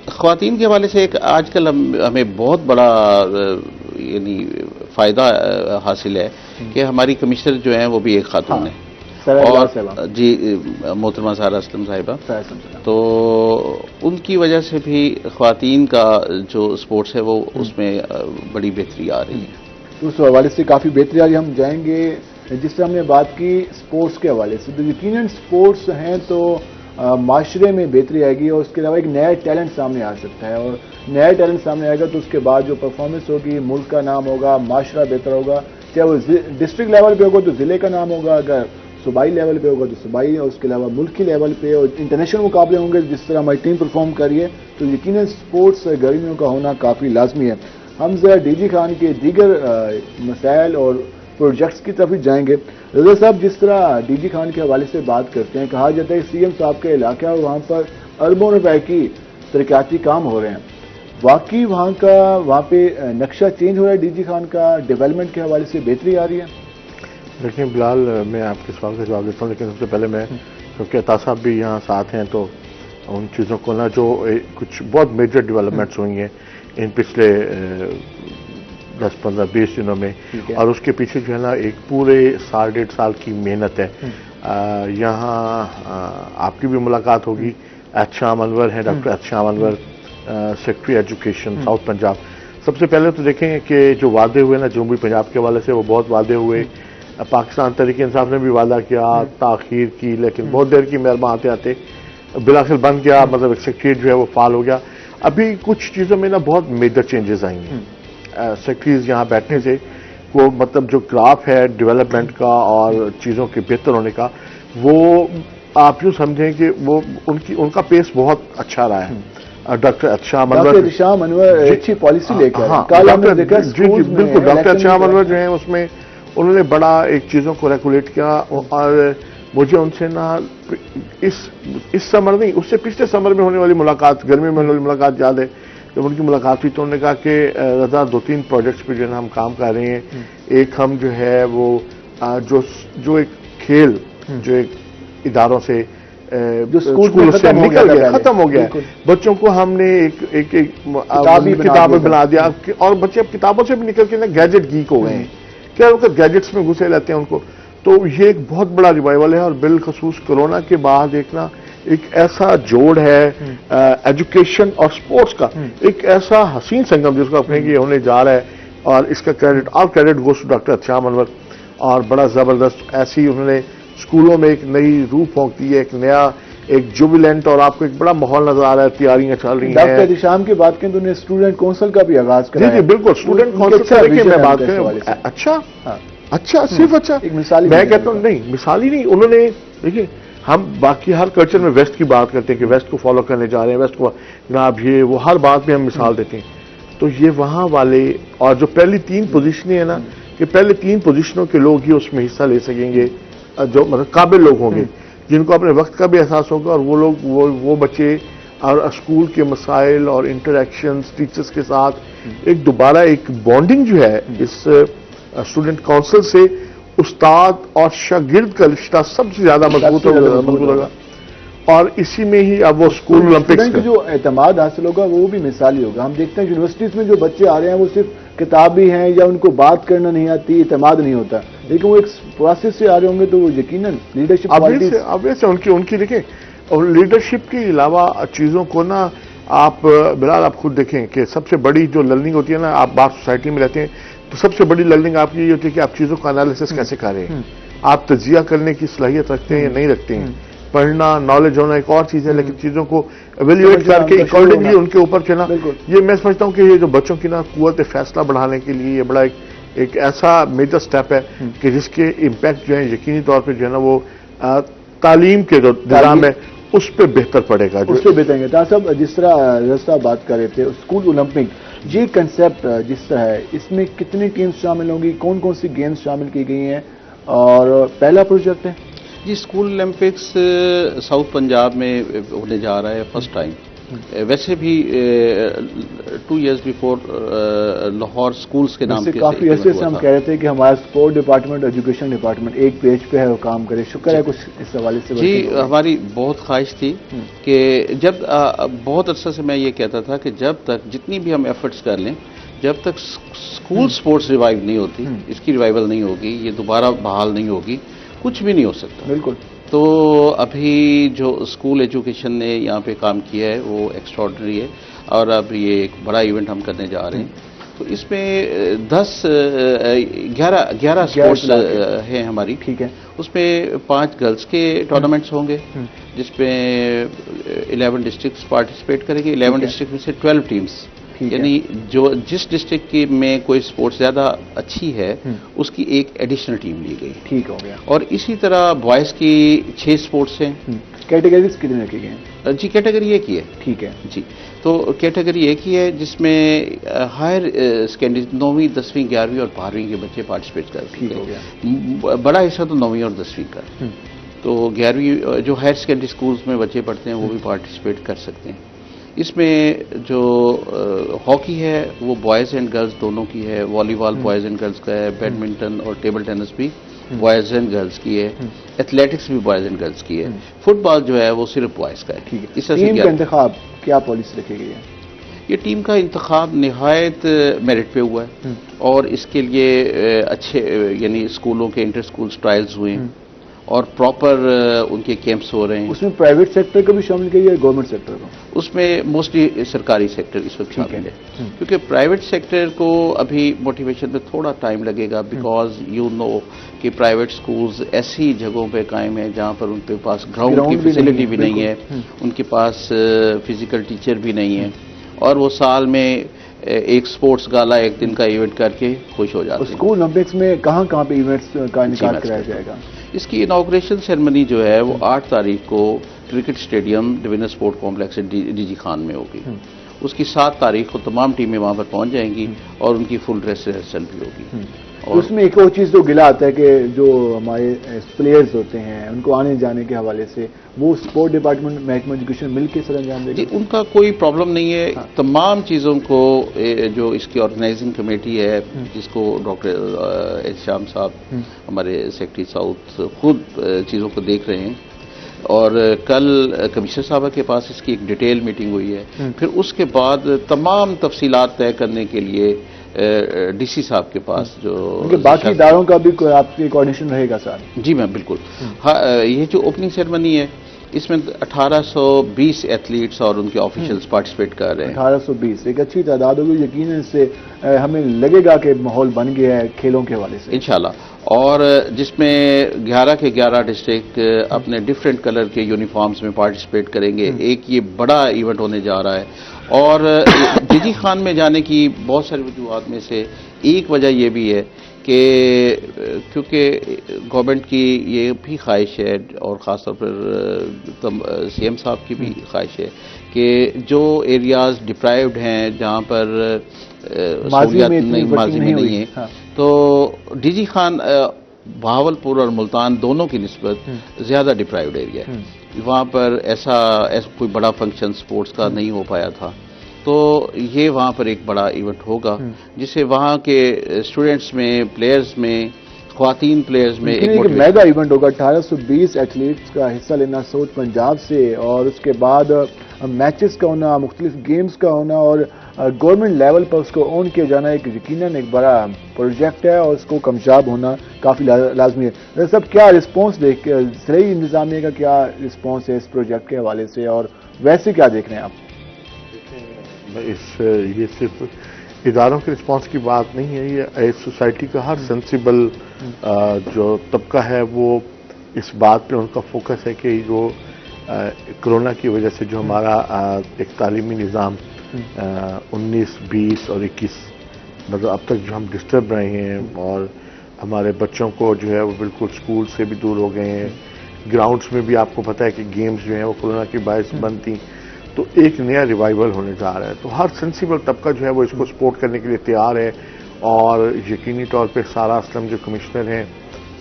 خواتین کے حوالے سے ایک آج کل ہمیں بہت بڑا یعنی فائدہ حاصل ہے کہ ہماری کمشنر جو ہیں وہ بھی ایک خاتون ہیں، اور جی محترمہ سارہ اسلم صاحبہ، تو ان کی وجہ سے بھی خواتین کا جو سپورٹس ہے وہ اس میں بڑی بہتری آ رہی ہے۔ اس حوالے سے کافی بہتری آ رہی ہے۔ ہم جائیں گے جس سے ہم نے بات کی سپورٹس کے حوالے سے، تو یقیناً سپورٹس ہیں تو معاشرے میں بہتری آئے گی، اور اس کے علاوہ ایک نیا ٹیلنٹ سامنے آ سکتا ہے، اور نیا ٹیلنٹ سامنے آئے گا تو اس کے بعد جو پرفارمنس ہوگی ملک کا نام ہوگا، معاشرہ بہتر ہوگا، چاہے وہ ڈسٹرکٹ لیول پہ ہوگا تو ضلع کا نام ہوگا، اگر صوبائی لیول پہ ہوگا تو صوبائی، اور اس کے علاوہ ملکی لیول پہ اور انٹرنیشنل مقابلے ہوں گے جس طرح ہماری ٹیم پرفارم کر رہی ہے، تو یقیناً سپورٹس سرگرمیوں کا ہونا کافی لازمی ہے۔ ہم ذرا ڈی جی خان کے دیگر مسائل اور پروجیکٹس کی طرف جائیں گے۔ رضا صاحب، جس طرح ڈی جی خان کے حوالے سے بات کرتے ہیں، کہا جاتا ہے کہ CM صاحب کا علاقہ ہے اور وہاں پر اربوں روپے کی ترقیاتی کام ہو رہے ہیں. واقعی وہاں پہ نقشہ چینج ہو رہا ہے ڈی جی خان کا, ڈیولپمنٹ کے حوالے سے بہتری آ رہی ہے؟ دیکھیں بلال, میں آپ کے سوال کا جواب دیتا ہوں, لیکن سب سے پہلے میں کیونکہ عطا صاحب بھی یہاں ساتھ ہیں تو ان چیزوں کو نا جو کچھ بہت میجر ڈیولپمنٹس ہوئی ہیں ان پچھلے 10-15-20 دنوں میں, اور اس کے پیچھے جو ہے نا ایک پورے 1.5 سال کی محنت ہے. یہاں آپ کی بھی ملاقات ہوگی, احتشام انور ہیں, ڈاکٹر احتشام انور, سیکرٹری ایجوکیشن ساؤتھ پنجاب. سب سے پہلے تو دیکھیں کہ جو وعدے ہوئے نا جنوبی پنجاب کے حوالے سے وہ بہت وعدے ہوئے. پاکستان تحریک انصاف نے بھی وعدہ کیا, تاخیر کی, لیکن بہت دیر کی مہربان آتے آتے بالآخر بن گیا, مطلب ایک سیکریٹریٹ جو ہے وہ فعال ہو گیا. ابھی کچھ چیزوں میں نا بہت میجر چینجز آئی ہیں. سیکریٹریز یہاں بیٹھنے سے وہ مطلب جو گراف ہے ڈیولپمنٹ کا اور چیزوں کے بہتر ہونے کا, وہ آپ یوں سمجھیں کہ وہ ان کا پیس بہت اچھا رہا ہے. ڈاکٹر احتشام انور اچھی پالیسی لے کے بالکل, ڈاکٹر احتشام انور جو ہیں اس میں انہوں نے بڑا ایک چیزوں کو ریگولیٹ کیا. اور مجھے ان سے نا اس سمر نہیں, اس سے پچھلے سمر میں ہونے والی ملاقات, گرمی میں ہونے والی ملاقات یاد ہے. جب ان کی ملاقات ہوئی تو انہوں نے کہا کہ رضا 2-3 پروجیکٹس پہ جو ہے نا ہم کام کر رہے ہیں. ایک ہم جو ہے وہ جو ایک کھیل جو ایک اداروں سے جو اسکول سے نکل گیا, ختم ہو گیا, بچوں کو ہم نے ایک کتابیں بنا دیا, اور بچے اب کتابوں سے بھی نکل کے نا گیجٹ گیک ہو گئے ہیں, کیا وقت گیجٹس میں گھسے رہتے ہیں ان کو. تو یہ ایک بہت بڑا ریوائول ہے, اور بالخصوص کورونا کے بعد ایک ایسا جوڑ ہے ایجوکیشن اور سپورٹس کا, ایک ایسا حسین سنگم جس کو آپ کہیں گے یہ ہونے جا رہا ہے. اور اس کا credit goes to doctor Ehtisham Anwar. اور بڑا زبردست ایسی انہوں نے اسکولوں میں ایک نئی روح پھونک دی ہے, ایک نیا ایک جوبیلنٹ, اور آپ کو ایک بڑا ماحول نظر آ رہا ہے, تیاریاں چل رہی ہیں. ڈاکٹر احتشام کی بات کریں تو انہوں نے اسٹوڈنٹ کونسل کا بھی آغاز کیا. جی بالکل, اسٹوڈنٹ کونسل کا دیکھیں میں بات کریں, اچھا صرف اچھا میں کہتا ہوں نہیں, مثالی نہیں. انہوں نے دیکھیں ہم باقی ہر کلچر میں ویسٹ کی بات کرتے ہیں کہ ویسٹ کو فالو کرنے جا رہے ہیں, ویسٹ کو جناب یہ وہ ہر بات میں ہم مثال دیتے ہیں. تو یہ وہاں والے, اور جو پہلی 3 پوزیشنیں ہیں نا, کہ پہلے 3 پوزیشنوں کے لوگ ہی اس میں حصہ لے سکیں گے, جو مطلب قابل لوگ ہوں گے, جن کو اپنے وقت کا بھی احساس ہوگا. اور وہ لوگ وہ بچے اور اسکول کے مسائل اور انٹریکشنز ٹیچرز کے ساتھ ایک دوبارہ ایک بانڈنگ جو ہے اس اسٹوڈنٹ کونسل سے, استاد اور شاگرد کا رشتہ سب سے زیادہ مضبوط ہوگا. اور اسی میں ہی اب وہ اسکول اولمپکس کا جو اعتماد حاصل ہوگا وہ بھی مثالی ہوگا. ہم دیکھتے ہیں یونیورسٹیز میں جو بچے آ رہے ہیں وہ صرف کتابی ہیں, یا ان کو بات کرنا نہیں آتی, اعتماد نہیں ہوتا, لیکن وہ ایک پروسیس سے آ رہے ہوں گے تو وہ یقیناً لیڈرشپ ان کی دیکھیں. اور لیڈرشپ کے علاوہ چیزوں کو نا آپ بلال آپ خود دیکھیں کہ سب سے بڑی جو لرننگ ہوتی ہے نا, آپ بات سوسائٹی میں رہتے ہیں تو سب سے بڑی لرننگ آپ کی یہ ہوتی ہے کہ آپ چیزوں کا انالیسس کیسے کر رہے ہیں, آپ تجزیہ کرنے کی صلاحیت رکھتے ہیں یا نہیں رکھتے ہیں. پڑھنا, نالج ہونا ایک اور چیز ہے, لیکن چیزوں کو ایویلیویٹ کر کے اکارڈنگلی ان کے اوپر چلنا, یہ میں سمجھتا ہوں کہ یہ جو بچوں کی نا قوت فیصلہ بڑھانے کے لیے یہ بڑا ایک ایسا میجر سٹیپ ہے کہ جس کے امپیکٹ جو ہے یقینی طور پہ جو ہے نا وہ تعلیم کے جو نظام ہے اس پہ بہتر پڑے گا. اس پہ بہتر گا. صاحب جس طرح رضا بات کر رہے تھے اسکول اولمپک, یہ کنسیپٹ جس طرح ہے اس میں کتنی ٹیمز شامل ہوں گی, کون کون سی گیمز شامل کی گئی ہیں, اور پہلا پروجیکٹ ہے جی اسکول اولمپکس ساؤتھ پنجاب میں ہونے جا رہا ہے فرسٹ ٹائم. ویسے بھی 2 years بیفور لاہور اسکولس کے نام سے کافی عرصے سے ہم کہہ رہے تھے کہ ہمارا اسپورٹ ڈپارٹمنٹ, ایجوکیشن ڈپارٹمنٹ ایک پیج پہ ہے, وہ کام کرے. شکر ہے کچھ اس حوالے سے. جی ہماری بہت خواہش تھی کہ جب بہت عرصہ سے میں یہ کہتا تھا کہ جب تک جتنی بھی ہم ایفرٹس کر لیں, جب تک اسکول سپورٹس ریوائیو نہیں ہوتی, اس کی ریوائیول نہیں ہوگی, یہ دوبارہ بحال نہیں ہوگی, کچھ بھی نہیں ہو سکتا. بالکل. تو ابھی جو اسکول ایجوکیشن نے یہاں پہ کام کیا ہے وہ ایکسٹراڈنری ہے, اور اب یہ ایک بڑا ایونٹ ہم کرنے جا رہے ہیں. تو اس میں 11 اسپورٹس ہیں ہماری. ٹھیک ہے. اس میں 5 گرلس کے ٹورنامنٹس ہوں گے جس میں 11 ڈسٹرکٹس پارٹیسپیٹ کریں گے. 11 ڈسٹرکٹ میں سے 12 ٹیمز, یعنی جس ڈسٹرکٹ کی میں کوئی سپورٹس زیادہ اچھی ہے اس کی ایک ایڈیشنل ٹیم لی گئی. ٹھیک ہو گیا. اور اسی طرح بوائز کی 6 سپورٹس ہیں. کیٹیگریز کتنے رکھی گئے ہیں؟ جی کیٹیگری ایک ہی ہے. ٹھیک ہے جی. تو کیٹیگری ایک ہی ہے جس میں ہائر سیکنڈری 9ویں 10ویں 11ویں اور 12ویں کے بچے پارٹیسپیٹ کر سکتے ہیں. بڑا حصہ تو 9ویں اور 10ویں کا. تو 11ویں جو ہائر سیکنڈری اسکولس میں بچے پڑھتے ہیں وہ بھی پارٹیسپیٹ کر سکتے ہیں. اس میں جو ہاکی ہے وہ بوائز اینڈ گرلز دونوں کی ہے، والی بال بوائز اینڈ گرلز کا ہے، بیڈمنٹن اور ٹیبل ٹینس بھی بوائز اینڈ گرلز کی ہے، ایتھلیٹکس بھی بوائز اینڈ گرلز کی ہے، فٹ بال جو ہے وہ صرف بوائز کا ہے۔ اس طرح سے ٹیم کا انتخاب کیا پالیسی رکھی گئی ہے؟ یہ ٹیم کا انتخاب نہایت میرٹ پہ ہوا ہے، اور اس کے لیے اچھے یعنی اسکولوں کے انٹر اسکولز ٹرائلز ہوئے ہیں اور پراپر ان کے کیمپس ہو رہے ہیں۔ اس میں پرائیویٹ سیکٹر کو بھی شامل کیا ہے گورنمنٹ سیکٹر کو؟ اس میں موسٹلی سرکاری سیکٹر اس وقت شامل ہے، کیونکہ پرائیویٹ سیکٹر کو ابھی موٹیویشن میں تھوڑا ٹائم لگے گا، بیکاز یو نو کہ پرائیویٹ سکولز ایسی جگہوں پہ قائم ہیں جہاں پر ان کے پاس گراؤنڈ کی فیسلٹی بھی نہیں ہے، ان کے پاس فزیکل ٹیچر بھی نہیں ہے، اور وہ سال میں ایک سپورٹس گالا ایک دن کا ایونٹ کر کے خوش ہو جاتے ہیں۔ اسکول اولمپکس میں کہاں کہاں پہ ایونٹس کا انعقاد کرایا جائے گا؟ اس کی انوگریشن سیرمنی جو ہے وہ 8 تاریخ کو کرکٹ اسٹیڈیم ڈوینر sport complex D G Khan میں ہوگی۔ اس کی 7 تاریخ کو تمام ٹیمیں وہاں پر پہنچ جائیں گی اور ان کی فل ڈریس ریہرسل بھی ہوگی۔ اور اس میں ایک اور چیز تو گلا آتا ہے کہ جو ہمارے پلیئرز ہوتے ہیں ان کو آنے جانے کے حوالے سے وہ اسپورٹ ڈپارٹمنٹ محکمہ ایجوکیشن مل کے سر انجام دے گا؟ جی ان کا کوئی پرابلم نہیں ہے، تمام چیزوں کو جو اس کی آرگنائزنگ کمیٹی ہے جس کو ڈاکٹر احتشام صاحب ہمارے سیکرٹری ساؤتھ خود چیزوں کو دیکھ رہے ہیں، اور کل کمشنر صاحبہ کے پاس اس کی ایک ڈیٹیل میٹنگ ہوئی ہے، پھر اس کے بعد تمام تفصیلات طے کرنے کے لیے ڈی سی صاحب کے پاس جو باقی اداروں کا بھی آپ کی کوآرڈینیشن رہے گا سر؟ جی میم بالکل۔ یہ جو اوپننگ سیرمنی ہے اس میں 1820 ایتھلیٹس اور ان کے آفیشلز پارٹیسپیٹ کر رہے ہیں۔ 1820 ایک اچھی تعداد ہوگی، یقیناً اس سے ہمیں لگے گا کہ ماحول بن گیا ہے کھیلوں کے حوالے سے انشاءاللہ، اور جس میں 11 کے 11 ڈسٹرکٹ اپنے ڈفرینٹ کلر کے یونیفارمز میں پارٹیسپیٹ کریں گے۔ ایک یہ بڑا ایونٹ ہونے جا رہا ہے، اور ڈی جی خان میں جانے کی بہت ساری وجوہات میں سے ایک وجہ یہ بھی ہے کہ کیونکہ گورنمنٹ کی یہ بھی خواہش ہے، اور خاص طور پر سی ایم صاحب کی بھی خواہش ہے کہ جو ایریاز ڈپرائیوڈ ہیں جہاں پر سہولیات ماضی میں نہیں ہیں، تو ڈی جی خان بہاولپور اور ملتان دونوں کی نسبت زیادہ ڈپرائیوڈ ایریا ہے، وہاں پر ایسا کوئی بڑا فنکشن سپورٹس کا نہیں ہو پایا تھا، تو یہ وہاں پر ایک بڑا ایونٹ ہوگا جسے وہاں کے اسٹوڈنٹس میں، پلیئرز میں، خواتین پلیئرز میں ایک میگا ایونٹ ہوگا۔ 1820 ایتھلیٹس کا حصہ لینا ساؤتھ پنجاب سے، اور اس کے بعد میچز کا ہونا، مختلف گیمز کا ہونا، اور گورنمنٹ لیول پر اس کو اون کیا جانا ایک یقیناً ایک بڑا پروجیکٹ ہے، اور اس کو کامیاب ہونا کافی لازمی ہے۔ سب کیا رسپانس دیکھ کے زرعی انتظامیہ کا کیا رسپانس ہے اس پروجیکٹ کے حوالے سے، اور ویسے کیا دیکھ رہے ہیں آپ؟ یہ صرف اداروں کے رسپانس کی بات نہیں ہے، یہ سوسائٹی کا ہر سینسیبل جو طبقہ ہے وہ اس بات پہ ان کا فوکس ہے کہ جو کرونا کی وجہ سے جو ہمارا ایک تعلیمی نظام 19، 20 اور 21 مطلب اب تک جو ہم ڈسٹرب رہے ہیں، اور ہمارے بچوں کو جو ہے وہ بالکل اسکول سے بھی دور ہو گئے ہیں، گراؤنڈس میں بھی آپ کو پتہ ہے کہ گیمز جو ہیں وہ کورونا کے باعث بند تھیں، تو ایک نیا ریوائول ہونے جا رہا ہے، تو ہر سینسیبل طبقہ جو ہے وہ اس کو سپورٹ کرنے کے لیے تیار ہے، اور یقینی طور پہ سارا اسلم جو کمشنر ہیں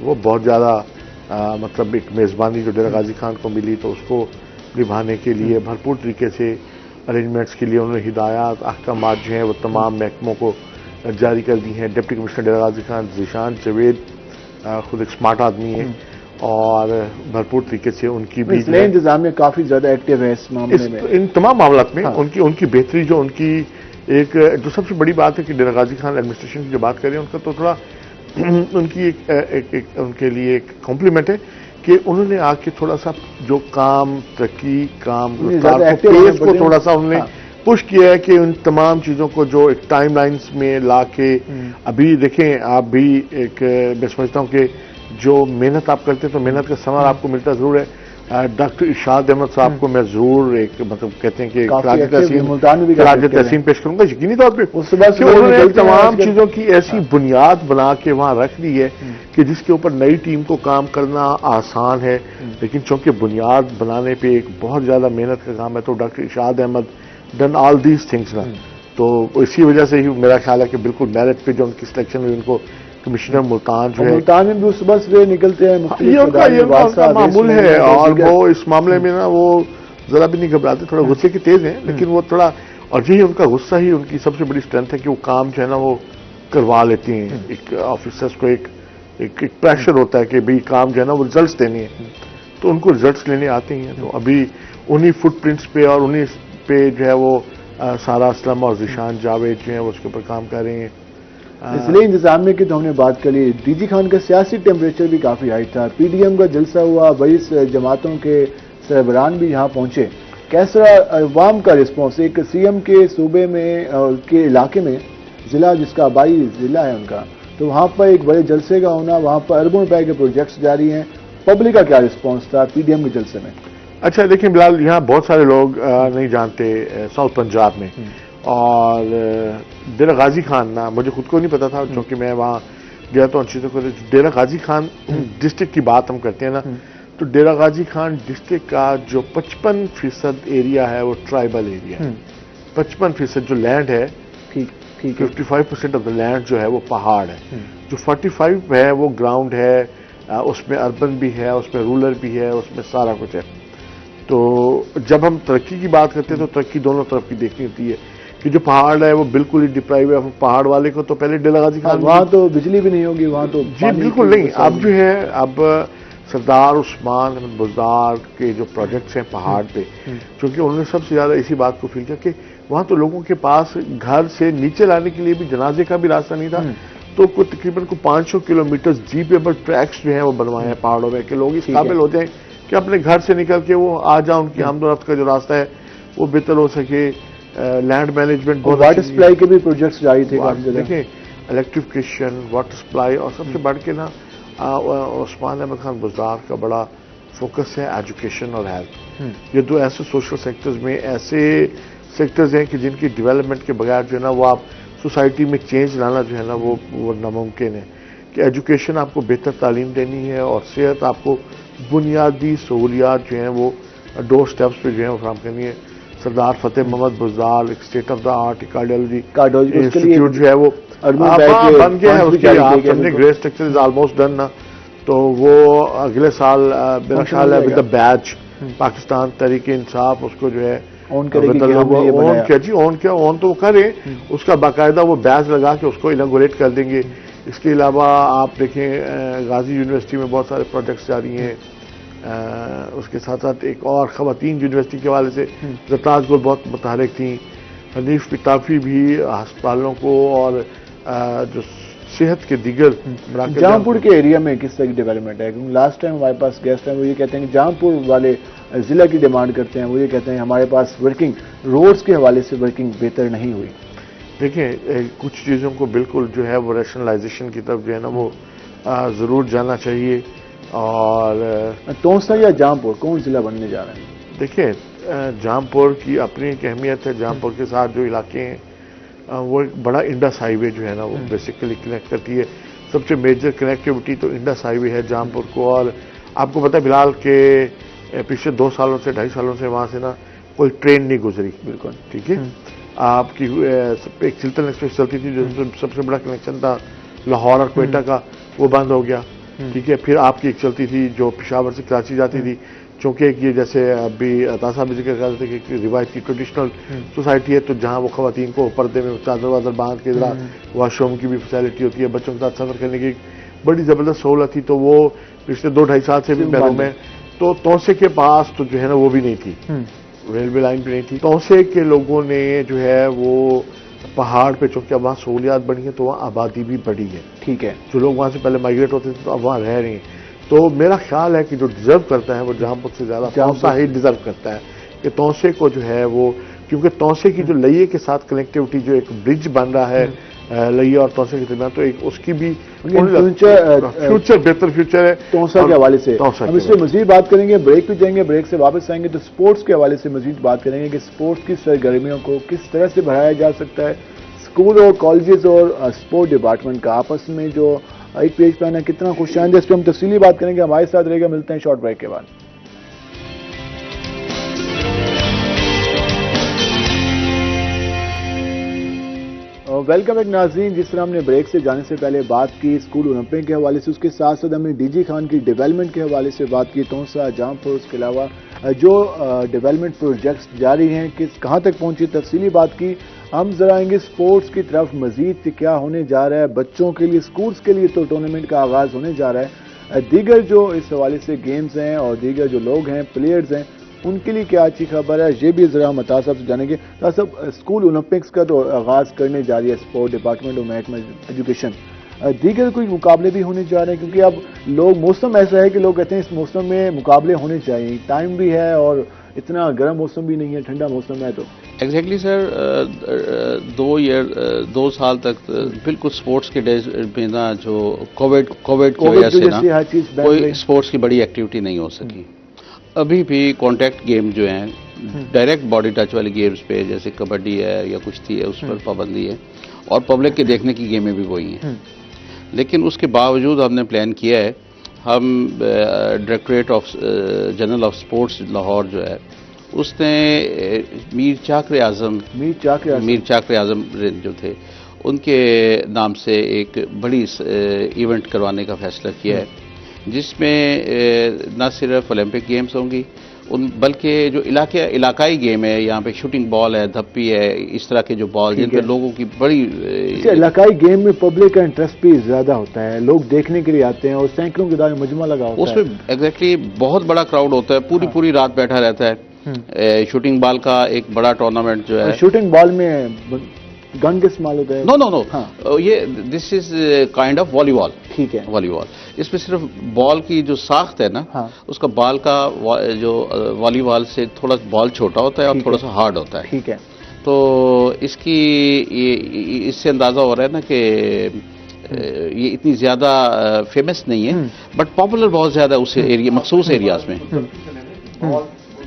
وہ بہت زیادہ مطلب ایک میزبانی جو ڈیرہ غازی خان کو ملی تو اس کو نبھانے کے لیے بھرپور طریقے سے ارینجمنٹس کے لیے انہوں نے ہدایات احکامات جو ہیں وہ تمام محکموں کو جاری کر دی ہیں۔ ڈپٹی کمشنر ڈیرہ غازی خان ذیشان جاوید خود ایک سمارٹ آدمی ہیں، اور بھرپور طریقے سے ان کی بھی انتظامیہ کافی زیادہ ایکٹیو ہے اس معاملے میں، ان تمام معاملات میں ان کی بہتری، جو ان کی ایک جو سب سے بڑی بات ہے کہ ڈیرہ غازی خان ایڈمنسٹریشن کی جو بات کریں ان کا تو تھوڑا ان کی ایک ان کے لیے ایک کمپلیمنٹ ہے کہ انہوں نے آ کے تھوڑا سا جو کام ترقی کام پیس کو تھوڑا سا انہوں نے پش کیا ہے کہ ان تمام چیزوں کو جو ایک ٹائم لائنز میں لا کے ابھی دیکھیں آپ بھی ایک میں سمجھتا ہوں کہ جو محنت آپ کرتے ہیں تو محنت کا ثمر آپ کو ملتا ضرور ہے۔ ڈاکٹر ارشاد احمد صاحب کو میں ضرور ایک مطلب کہتے ہیں کہ خراج تحسین پیش کروں گا یقینی طور پہ، انہوں نے تمام چیزوں کی ایسی بنیاد بنا کے وہاں رکھ دی ہے کہ جس کے اوپر نئی ٹیم کو کام کرنا آسان ہے، لیکن چونکہ بنیاد بنانے پہ ایک بہت زیادہ محنت کا کام ہے، تو doctor Irshad Ahmad done all these things نا، تو اسی وجہ سے ہی میرا خیال ہے کہ بالکل میرٹ پہ جو ان کی سلیکشن ہوئی ان کو کمشنر ملتان جو ہے، ملتان میں بھی صبح سے نکلتے ہیں، یہ ان کا معمول ہے، اور وہ اس معاملے میں نا وہ ذرا بھی نہیں گھبراتے, تھوڑا غصے کے تیز ہیں, لیکن وہ تھوڑا, اور یہی ان کا غصہ ہی ان کی سب سے بڑی اسٹرینتھ ہے کہ وہ کام جو ہے نا وہ کروا لیتے ہیں. ایک آفیسرس کو ایک پریشر ہوتا ہے کہ بھئی کام جو ہے نا وہ ریزلٹس دینے ہیں, تو ان کو ریزلٹس لینے آتے ہیں. تو ابھی انہی فٹ پرنٹس پہ اور انہی پہ جو ہے وہ سارا اسلم اور ذیشان جاوید جو ہیں وہ اس کے اوپر کام کر رہے ہیں. اس لیے انتظامیہ کی تو ہم نے بات کر لی. ڈی جی خان کا سیاسی ٹیمپریچر بھی کافی ہائی تھا, پی ڈی ایم کا جلسہ ہوا, 22 جماعتوں کے سربراہان بھی یہاں پہنچے. کیسا عوام کا رسپانس ایک سی ایم کے صوبے میں کے علاقے میں, ضلع جس کا آبائی ضلع ہے ان کا, تو وہاں پر ایک بڑے جلسے کا ہونا, وہاں پر اربوں روپے کے پروجیکٹس جاری ہیں, پبلک کا کیا رسپانس تھا پی ڈی ایم کے جلسے میں؟ اچھا دیکھیں بلال, یہاں بہت سارے لوگ نہیں جانتے ساؤتھ پنجاب میں, اور ڈیرہ غازی خان نا مجھے خود کو نہیں پتا تھا, چونکہ میں وہاں گیا تو ان چیزوں کو. ڈیرہ غازی خان ڈسٹرکٹ کی بات ہم کرتے ہیں نا, تو ڈیرہ غازی خان ڈسٹرکٹ کا جو 55% ایریا ہے وہ ٹرائبل ایریا ہے. 55% جو لینڈ ہے, 55% آف دا لینڈ جو ہے وہ پہاڑ ہے. جو 45 ہے وہ گراؤنڈ ہے, اس میں اربن بھی ہے, اس میں رورل بھی ہے, اس میں سارا کچھ ہے. تو جب ہم ترقی کی بات کرتے ہیں تو ترقی دونوں طرف کی دیکھنی ہوتی ہے, کہ جو پہاڑ ہے وہ بالکل ہی ڈپرائیو ہے. پہاڑ والے کو تو پہلے ڈیرہ غازی خان, وہاں تو بجلی بھی نہیں ہوگی, وہاں تو جی بالکل نہیں. اب جو ہے اب سردار عثمان احمد بزدار کے جو پروجیکٹس ہیں پہاڑ پہ, چونکہ انہوں نے سب سے زیادہ اسی بات کو فیل کیا کہ وہاں تو لوگوں کے پاس گھر سے نیچے لانے کے لیے بھی جنازے کا بھی راستہ نہیں تھا. تو تقریباً 500 کلومیٹر جی پہ ٹریکس جو ہیں وہ بنوائے ہیں پہاڑوں میں, کہ لوگ اس قابل ہو جائیں کہ اپنے گھر سے نکل کے وہ آ جائیں, ان کی آمد و رفت کا جو راستہ ہے وہ بہتر ہو سکے. لینڈ مینجمنٹ, بہت واٹر سپلائی کے بھی پروجیکٹس جاری تھے. دیکھیں الیکٹریفکیشن, واٹر سپلائی, اور سب سے بڑھ کے نا عثمان احمد خان بزدار کا بڑا فوکس ہے ایجوکیشن اور ہیلتھ. یہ دو ایسے سوشل سیکٹرز میں ایسے سیکٹرز ہیں کہ جن کی ڈیولپمنٹ کے بغیر جو ہے نا وہ آپ سوسائٹی میں چینج لانا جو ہے نا وہ ناممکن ہے. کہ ایجوکیشن آپ کو بہتر تعلیم دینی ہے, اور صحت آپ کو بنیادی سہولیات جو ہیں وہ ڈور سٹیپس پہ جو ہیں وہ فراہم کرنی ہے. سردار فتح محمد بزدار ایک state of the art cardiology institute جو ہے وہ بن گیا ہے, اس کی آپ سمجھے grade structure is almost done نا. تو وہ اگلے سال میرا خیال ہے ود دا بیچ پاکستان تحریک انصاف اس کو جو ہے اون کیا جی, اون کیا, اون تو وہ کریں, اس کا باقاعدہ وہ بیچ لگا کے اس کو اناگوریٹ کر دیں گے. اس کے علاوہ آپ دیکھیں غازی یونیورسٹی میں بہت سارے پروجیکٹس جاری ہیں. اس کے ساتھ ساتھ ایک اور خواتین یونیورسٹی کے حوالے سے زرتاج گل بہت متحرک تھیں. حنیف پتافی بھی ہسپتالوں کو اور جو صحت کے دیگر جہاں پور کے ایریا میں کس طرح کی ڈیولپمنٹ ہے؟ کیونکہ لاسٹ ٹائم ہمارے پاس گیسٹ ہیں وہ یہ کہتے ہیں کہ جہاں پور والے ضلع کی ڈیمانڈ کرتے ہیں, وہ یہ کہتے ہیں ہمارے پاس ورکنگ روڈز کے حوالے سے ورکنگ بہتر نہیں ہوئی. دیکھیں کچھ چیزوں کو بالکل جو ہے وہ ریشنلائزیشن کی طرف جو ہے نا وہ ضرور جانا چاہیے. اور تونسا یا جہاں پور کون ضلع بننے جا رہے ہیں؟ دیکھیں جہاں پور کی اپنی ایک اہمیت ہے. جہاں پور کے ساتھ جو علاقے ہیں وہ ایک بڑا انڈس ہائی وے جو ہے نا وہ بیسیکلی کنیکٹ کرتی ہے. سب سے میجر کنیکٹیوٹی تو انڈس ہائی وے ہے جہاں پور کو. اور آپ کو پتہ ہے بلال کہ پچھلے 2 سالوں سے 2.5 سالوں سے وہاں سے نا کوئی ٹرین نہیں گزری. بالکل ٹھیک ہے. آپ کی ایک چلتن ایکسپریس چلتی تھی جو سب سے بڑا کنیکشن تھا لاہور اور کوئٹہ کا, وہ بند ہو گیا. ٹھیک ہے. پھر آپ کی ایک چلتی تھی جو پشاور سے کراچی جاتی تھی, چونکہ یہ جیسے ابھی عطا صاحب ذکر کر رہے تھے کہ روایتی ٹریڈیشنل سوسائٹی ہے, تو جہاں وہ خواتین کو پردے میں چادر وادر باندھ کے واش روم کی بھی فیسلٹی ہوتی ہے, بچوں کے ساتھ سفر کرنے کی بڑی زبردست سہولت تھی. تو وہ پچھلے 2-2.5 سال سے بھی پہلوں میں تو توسے کے پاس تو جو ہے نا وہ بھی نہیں تھی, ریلوے لائن بھی نہیں تھی. توسے کے لوگوں نے جو ہے وہ پہاڑ پہ, چونکہ اب وہاں سہولیات بڑھی ہیں تو وہاں آبادی بھی بڑھی ہے. ٹھیک ہے. جو لوگ وہاں سے پہلے مائگریٹ ہوتے تھے تو اب وہاں رہ رہے ہیں. تو میرا خیال ہے کہ جو ڈیزرو کرتا ہے وہ جہاں پور سے زیادہ توسا ہی ڈیزرو کرتا ہے. کہ توسے کو جو ہے وہ, کیونکہ توسے کی جو لئیے کے ساتھ کنیکٹیوٹی جو ایک برج بن رہا ہے لئیے اور توسے کے درمیان, تو ایک اس کی بھی فیوچر بہتر فیوچر ہے توسا کے حوالے سے. ہم اس سے مزید بات کریں گے, بریک پہ جائیں گے, بریک سے واپس آئیں گے تو سپورٹس کے حوالے سے مزید بات کریں گے کہ سپورٹس کی سرگرمیوں کو کس طرح سے بڑھایا جا سکتا ہے. اسکول اور کالجز اور سپورٹ ڈپارٹمنٹ کا آپس میں جو ایک پیج پہ آنا کتنا خوش آئندہ, اس پہ ہم تفصیلی بات کریں گے. ہمارے ساتھ رہے گا, ملتے ہیں شارٹ بریک کے بعد. ویلکم ایک ناظرین، جس طرح ہم نے بریک سے جانے سے پہلے بات کی اسکول اولمپک کے حوالے سے، اس کے ساتھ ساتھ ہم نے ڈی جی خان کی ڈیولپمنٹ کے حوالے سے بات کی، تونسا جام پر، اس کے علاوہ جو ڈیولپمنٹ پروجیکٹس جاری ہیں کہاں تک پہنچی، تفصیلی بات کی. ہم ذرا آئیں گے اسپورٹس کی طرف مزید کہ کیا ہونے جا رہا ہے بچوں کے لیے. اسکولس کے لیے تو ٹورنامنٹ کا آغاز ہونے جا رہا ہے، دیگر جو اس حوالے سے گیمز ہیں اور دیگر جو لوگ ہیں پلیئرز ہیں ان کے لیے کیا اچھی خبر ہے، یہ بھی ذرا ہم عطا صاحب سے جانیں گے. صاحب، اسکول اولمپکس کا تو آغاز کرنے جا رہی ہے اسپورٹ ڈپارٹمنٹ اور محکمہ ایجوکیشن، دیگر کوئی مقابلے بھی ہونے جا رہے ہیں؟ کیونکہ اب لوگ، موسم ایسا ہے کہ لوگ کہتے ہیں اس موسم میں مقابلے ہونے چاہیے، ٹائم بھی ہے اور اتنا گرم موسم بھی نہیں ہے، ٹھنڈا موسم ہے. تو ایگزیکٹلی سر، 2 سال تک بالکل اسپورٹس کے ڈیز میں نا جو کووڈ کی وجہ سے نا ہر چیز کوئی اسپورٹس کی بڑی ایکٹیویٹی نہیں ہو سکی. ابھی بھی کانٹیکٹ گیم جو ہیں، ڈائریکٹ باڈی ٹچ والی گیمز پہ جیسے کبڈی ہے یا کشتی ہے اس پر پابندی ہے، اور پبلک کے دیکھنے کی گیمیں بھی وہی ہیں. لیکن اس کے باوجود ہم نے پلان کیا ہے، ہم directorate general of sports Lahore جو ہے اس نے میر چاکر اعظم جو تھے ان کے نام سے ایک بڑی ایونٹ کروانے کا فیصلہ کیا ہے، جس میں نہ صرف اولمپک گیمز ہوں گی بلکہ جو علاقائی گیم ہے، یہاں پہ شوٹنگ بال ہے، دھپی ہے، اس طرح کے جو بال جن پہ لوگوں کی بڑی علاقائی گیم میں پبلک کا انٹرسٹ بھی زیادہ ہوتا ہے، لوگ دیکھنے کے لیے آتے ہیں اور سینکڑوں کے دار مجمع لگا ہوتا ہے. اس میں ایگزیکٹلی بہت بڑا کراؤڈ ہوتا ہے، پوری رات بیٹھا رہتا ہے. شوٹنگ بال کا ایک بڑا ٹورنامنٹ جو ہے، شوٹنگ بال میں گن کے استعمال ہوتا ہے؟ نو، یہ دس از کائنڈ آف والی بال. ٹھیک ہے، والی بال، اس میں صرف بال کی جو ساخت ہے نا، اس کا بال کا جو والی بال سے تھوڑا بال چھوٹا ہوتا ہے اور تھوڑا سا ہارڈ ہوتا ہے. ٹھیک ہے. تو اس سے اندازہ ہو رہا ہے نا کہ یہ اتنی زیادہ فیمس نہیں ہے، بٹ پاپولر بہت زیادہ اس ایریا، مخصوص ایریاز میں.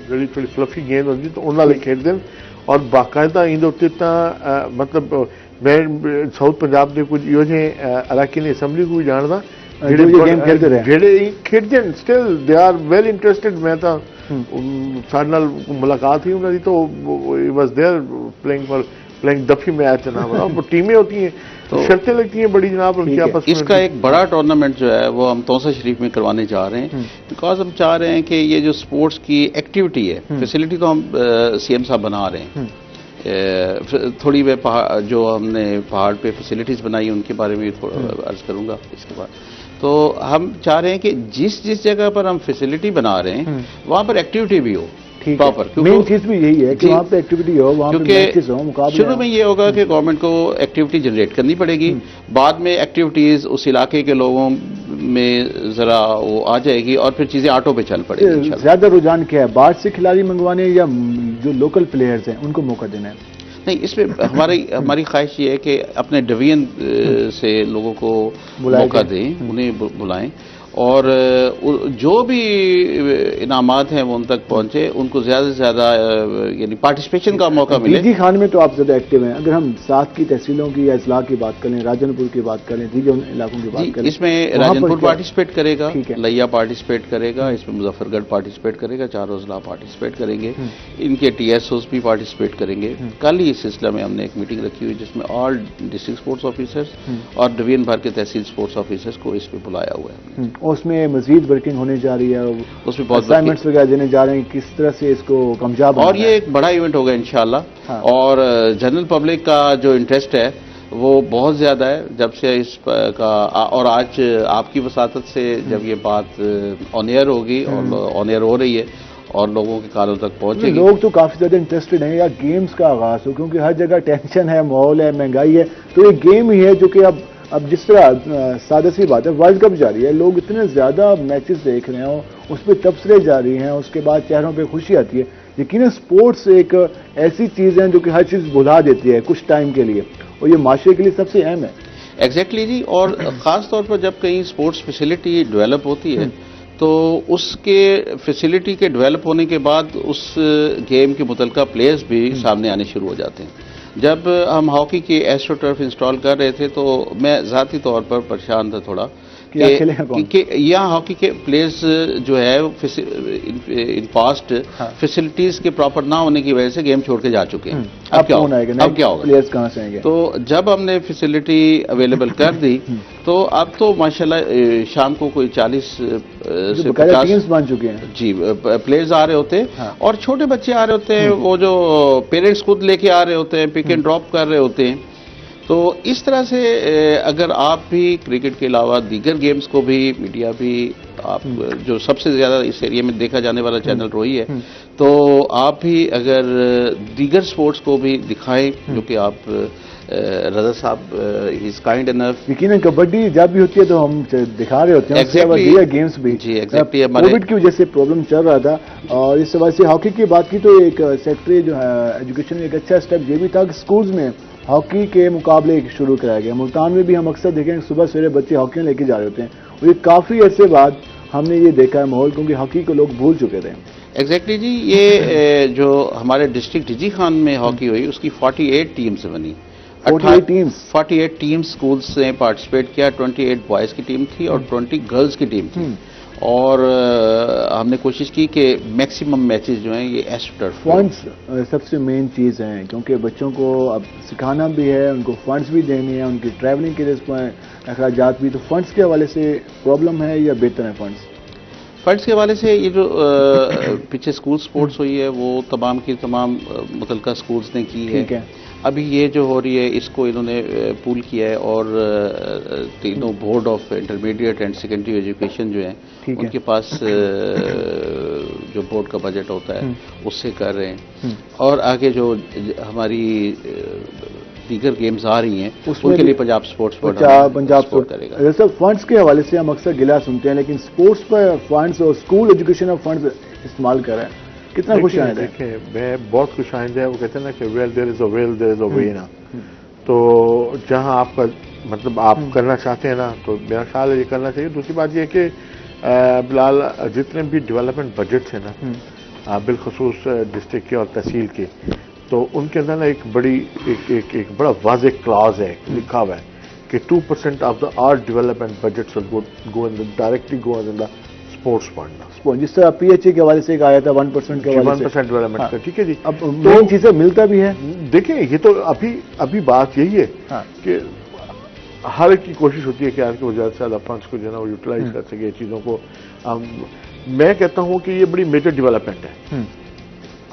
جڑی تھوڑی فلفی گیند ہوتی تو انہوں نے کھیلتے ہیں، اور باقاعدہ مطلب میں ساؤتھ پنجاب کے کچھ یہ علاقے نے اسمبلی کو بھی جانتا جہے کھیلتے ہیں، still they are well interested. میں تو سارے نال ملاقات ہوئی انہوں نے، تو واز دیئر پلینگ دفی میچ جناب. ٹیمیں ہوتی ہیں، شرطیں لگتی ہیں بڑی جناب ان کی آپس میں. اس کا ایک بڑا ٹورنامنٹ جو ہے وہ ہم تونسا شریف میں کروانے جا رہے ہیں، بیکاز ہم چاہ رہے ہیں کہ یہ جو سپورٹس کی ایکٹیویٹی ہے، فیسلٹی تو ہم سی ایم صاحب بنا رہے ہیں. تھوڑی میں جو ہم نے پہاڑ پہ فیسلٹیز بنائی ان کے بارے میں تھوڑا عرض کروں گا اس کے بعد. تو ہم چاہ رہے ہیں کہ جس جگہ پر ہم فیسلٹی بنا رہے ہیں وہاں پر ایکٹیویٹی بھی ہو پراپر. مین چیز بھی یہی ہے کہ وہاں پہ ایکٹیویٹی ہو، وہاں پہ میچز ہوں، مقابلے. شروع میں یہ ہوگا کہ گورنمنٹ کو ایکٹیویٹی جنریٹ کرنی پڑے گی، بعد میں ایکٹیویٹیز اس علاقے کے لوگوں میں ذرا وہ آ جائے گی اور پھر چیزیں آٹو پہ چل پڑے گی. زیادہ رجحان کیا ہے، باہر سے کھلاڑی منگوانے یا جو لوکل پلیئرز ہیں ان کو موقع دینا ہے؟ نہیں، اس میں ہماری خواہش یہ ہے کہ اپنے ڈویژن سے لوگوں کو موقع دیں، انہیں بلائیں، اور جو بھی انعامات ہیں وہ ان تک پہنچے، ان کو زیادہ سے زیادہ یعنی پارٹیسپیشن کا موقع ملے. ڈی جی خان میں تو آپ زیادہ ایکٹیو ہیں. اگر ہم ساتھ کی تحصیلوں کی یا اضلاع کی بات کریں، راجن پور کی بات کریں، دیگر علاقوں کی بات کریں، اس میں راجن پور پارٹیسپیٹ کرے گا، لیا پارٹیسپیٹ کرے گا، اس میں مظفر گڑھ پارٹیسپیٹ کرے گا، چاروں اضلاع پارٹیسپیٹ کریں گے، ان کے ٹی ایس اوز بھی پارٹیسپیٹ کریں گے. کل ہی اس سلسلہ میں ہم نے ایک میٹنگ رکھی ہوئی جس میں آل ڈسٹرکٹ اسپورٹس آفیسرز اور ڈویژن بھر کے تحصیل اسپورٹس آفیسرز کو اس پہ بلایا ہوا ہے. اس میں مزید ورکنگ ہونے جا رہی ہے، اس میں بہت اسائنمنٹس وغیرہ دینے جا رہے ہیں، کس طرح سے اس کو کامیاب، اور یہ ایک بڑا ایونٹ ہوگا انشاءاللہ. اور جنرل پبلک کا جو انٹرسٹ ہے وہ بہت زیادہ ہے جب سے اس کا، اور آج آپ کی وساطت سے جب یہ بات آن ایئر ہوگی اور آن ایئر ہو رہی ہے اور لوگوں کے کانوں تک پہنچے گی. لوگ تو کافی زیادہ انٹرسٹڈ ہیں یا گیمز کا آغاز ہو، کیونکہ ہر جگہ ٹینشن ہے، ماحول ہے، مہنگائی ہے، تو یہ گیم ہی ہے جو کہ اب جس طرح سادہ سی بات ہے، ورلڈ کپ جاری ہے، لوگ اتنے زیادہ میچز دیکھ رہے ہیں، اس پہ تبصرے جاری ہیں، اس کے بعد چہروں پہ خوشی آتی ہے. یقیناً سپورٹس ایک ایسی چیز ہے جو کہ ہر چیز بھلا دیتی ہے کچھ ٹائم کے لیے، اور یہ معاشرے کے لیے سب سے اہم ہے. ایگزیکٹلی جی. اور خاص طور پر جب کہیں سپورٹس فیسلٹی ڈیولپ ہوتی ہے تو اس کے فیسلٹی کے ڈیولپ ہونے کے بعد اس گیم کے متعلقہ پلیئرز بھی سامنے آنے شروع ہو جاتے ہیں. جب ہم ہاکی کی ایسٹرو ٹرف انسٹال کر رہے تھے تو میں ذاتی طور پر پریشان تھا تھوڑا کہ یہاں کھیلے ہیں کون؟ کہ یہاں ہاکی کے پلیئرز جو ہے ان پاسٹ فیسلٹیز کے پراپر نہ ہونے کی وجہ سے گیم چھوڑ کے جا چکے ہیں. اب کیا ہوگا؟ پلیئرز کہاں سے آئیں گے؟ تو جب ہم نے فیسلٹی اویلیبل کر دی تو اب تو ماشاءاللہ شام کو کوئی 40 سے 50 ٹیمز بن چکے ہیں جی پلیئرز آ رہے ہوتے ہیں اور چھوٹے بچے آ رہے ہوتے ہیں, وہ جو پیرنٹس خود لے کے آ رہے ہوتے ہیں, پک اینڈ ڈراپ کر رہے ہوتے ہیں. تو اس طرح سے اگر آپ بھی کرکٹ کے علاوہ دیگر گیمز کو بھی میڈیا بھی, آپ جو سب سے زیادہ اس ایریا میں دیکھا جانے والا چینل روئی ہے, تو آپ بھی اگر دیگر سپورٹس کو بھی دکھائیں, جو کہ آپ رضا صاحب از کائنڈ انف. یقیناً کبڈی جب بھی ہوتی ہے تو ہم دکھا رہے ہوتے ہیں, دیگر گیمز بھی. جی ایگزیکٹلی. کووڈ کی وجہ سے پرابلم چل رہا تھا, اور اس وجہ سے ہاکی کی بات کی تو ایک سیکٹری جو ہے ایجوکیشن میں ایک اچھا اسٹیپ یہ بھی تھا کہ اسکولز میں ہاکی کے مقابلے شروع کرایا گیا. ملتان میں بھی ہم اکثر دیکھیں کہ صبح سویرے بچے ہاکی لے کے جا رہے ہوتے ہیں, اور یہ کافی عرصے بعد ہم نے یہ دیکھا ہے ماحول, کیونکہ ہاکی کو لوگ بھول چکے تھے. ایگزیکٹلی جی. یہ جو ہمارے ڈسٹرکٹ ڈیجی خان میں ہاکی ہوئی, اس کی 48 ٹیمز بنی. 48 ٹیم سکولز نے پارٹیسپیٹ کیا. 28 بوائز کی ٹیم تھی اور 20 گرلز کی ٹیم تھی, اور ہم نے کوشش کی کہ میکسیمم میچز جو ہیں یہ ایسٹ ٹرف. فنڈز سب سے مین چیز ہیں, کیونکہ بچوں کو اب سکھانا بھی ہے, ان کو فنڈز بھی دینے ہیں, ان کی ٹریولنگ کے لیے اخراجات بھی. تو فنڈز کے حوالے سے پرابلم ہے یا بہتر ہے فنڈز؟ فنڈز کے حوالے سے یہ جو پیچھے اسکول سپورٹس ہوئی ہے وہ تمام کی تمام متعلقہ اسکولز نے کی ہے. ابھی یہ جو ہو رہی ہے اس کو انہوں نے پول کیا ہے, اور تینوں board of intermediate and secondary education جو ہیں ان کے پاس جو بورڈ کا بجٹ ہوتا ہے اس سے کر رہے ہیں. اور آگے جو ہماری دیگر گیمز آ رہی ہیں ان کے لیے پنجاب سپورٹس بورڈ سپورٹ کرے گا. سر فنڈز کے حوالے سے ہم اکثر گلا سنتے ہیں, لیکن سپورٹس پر فنڈز اور اسکول ایجوکیشن آف فنڈز استعمال کر رہے ہیں, کتنا خوش آئند ہے؟ دیکھیں میں بہت خوش آئند ہے. وہ کہتے ہیں نا کہ well there is a well there از اے وے نا. تو جہاں آپ کا مطلب آپ کرنا چاہتے ہیں نا, تو میرا خیال ہے یہ کرنا چاہیے. دوسری بات یہ ہے کہ بلال جتنے بھی ڈیولپمنٹ بجٹس ہیں نا, بالخصوص ڈسٹرکٹ کے اور تحصیل کے, تو ان کے اندر نا ایک بڑا واضح کلاز ہے لکھا ہوا ہے کہ 2% of the all development budgets directly go in the sports fund. جس طرح پی ایچ اے کے حوالے سے ایک آیا تھا 1% کے حوالے سے 1% ڈیولپمنٹ کا. ٹھیک ہے جی. اب مین چیزیں ملتا بھی ہے. دیکھیں یہ تو ابھی بات یہی ہے کہ ہر ایک کی کوشش ہوتی ہے کہ آج کے وہ زیادہ سے زیادہ فنڈس کو جو ہے نا وہ یوٹیلائز کر سکے چیزوں کو. میں کہتا ہوں کہ یہ بڑی میجر ڈیولپمنٹ ہے.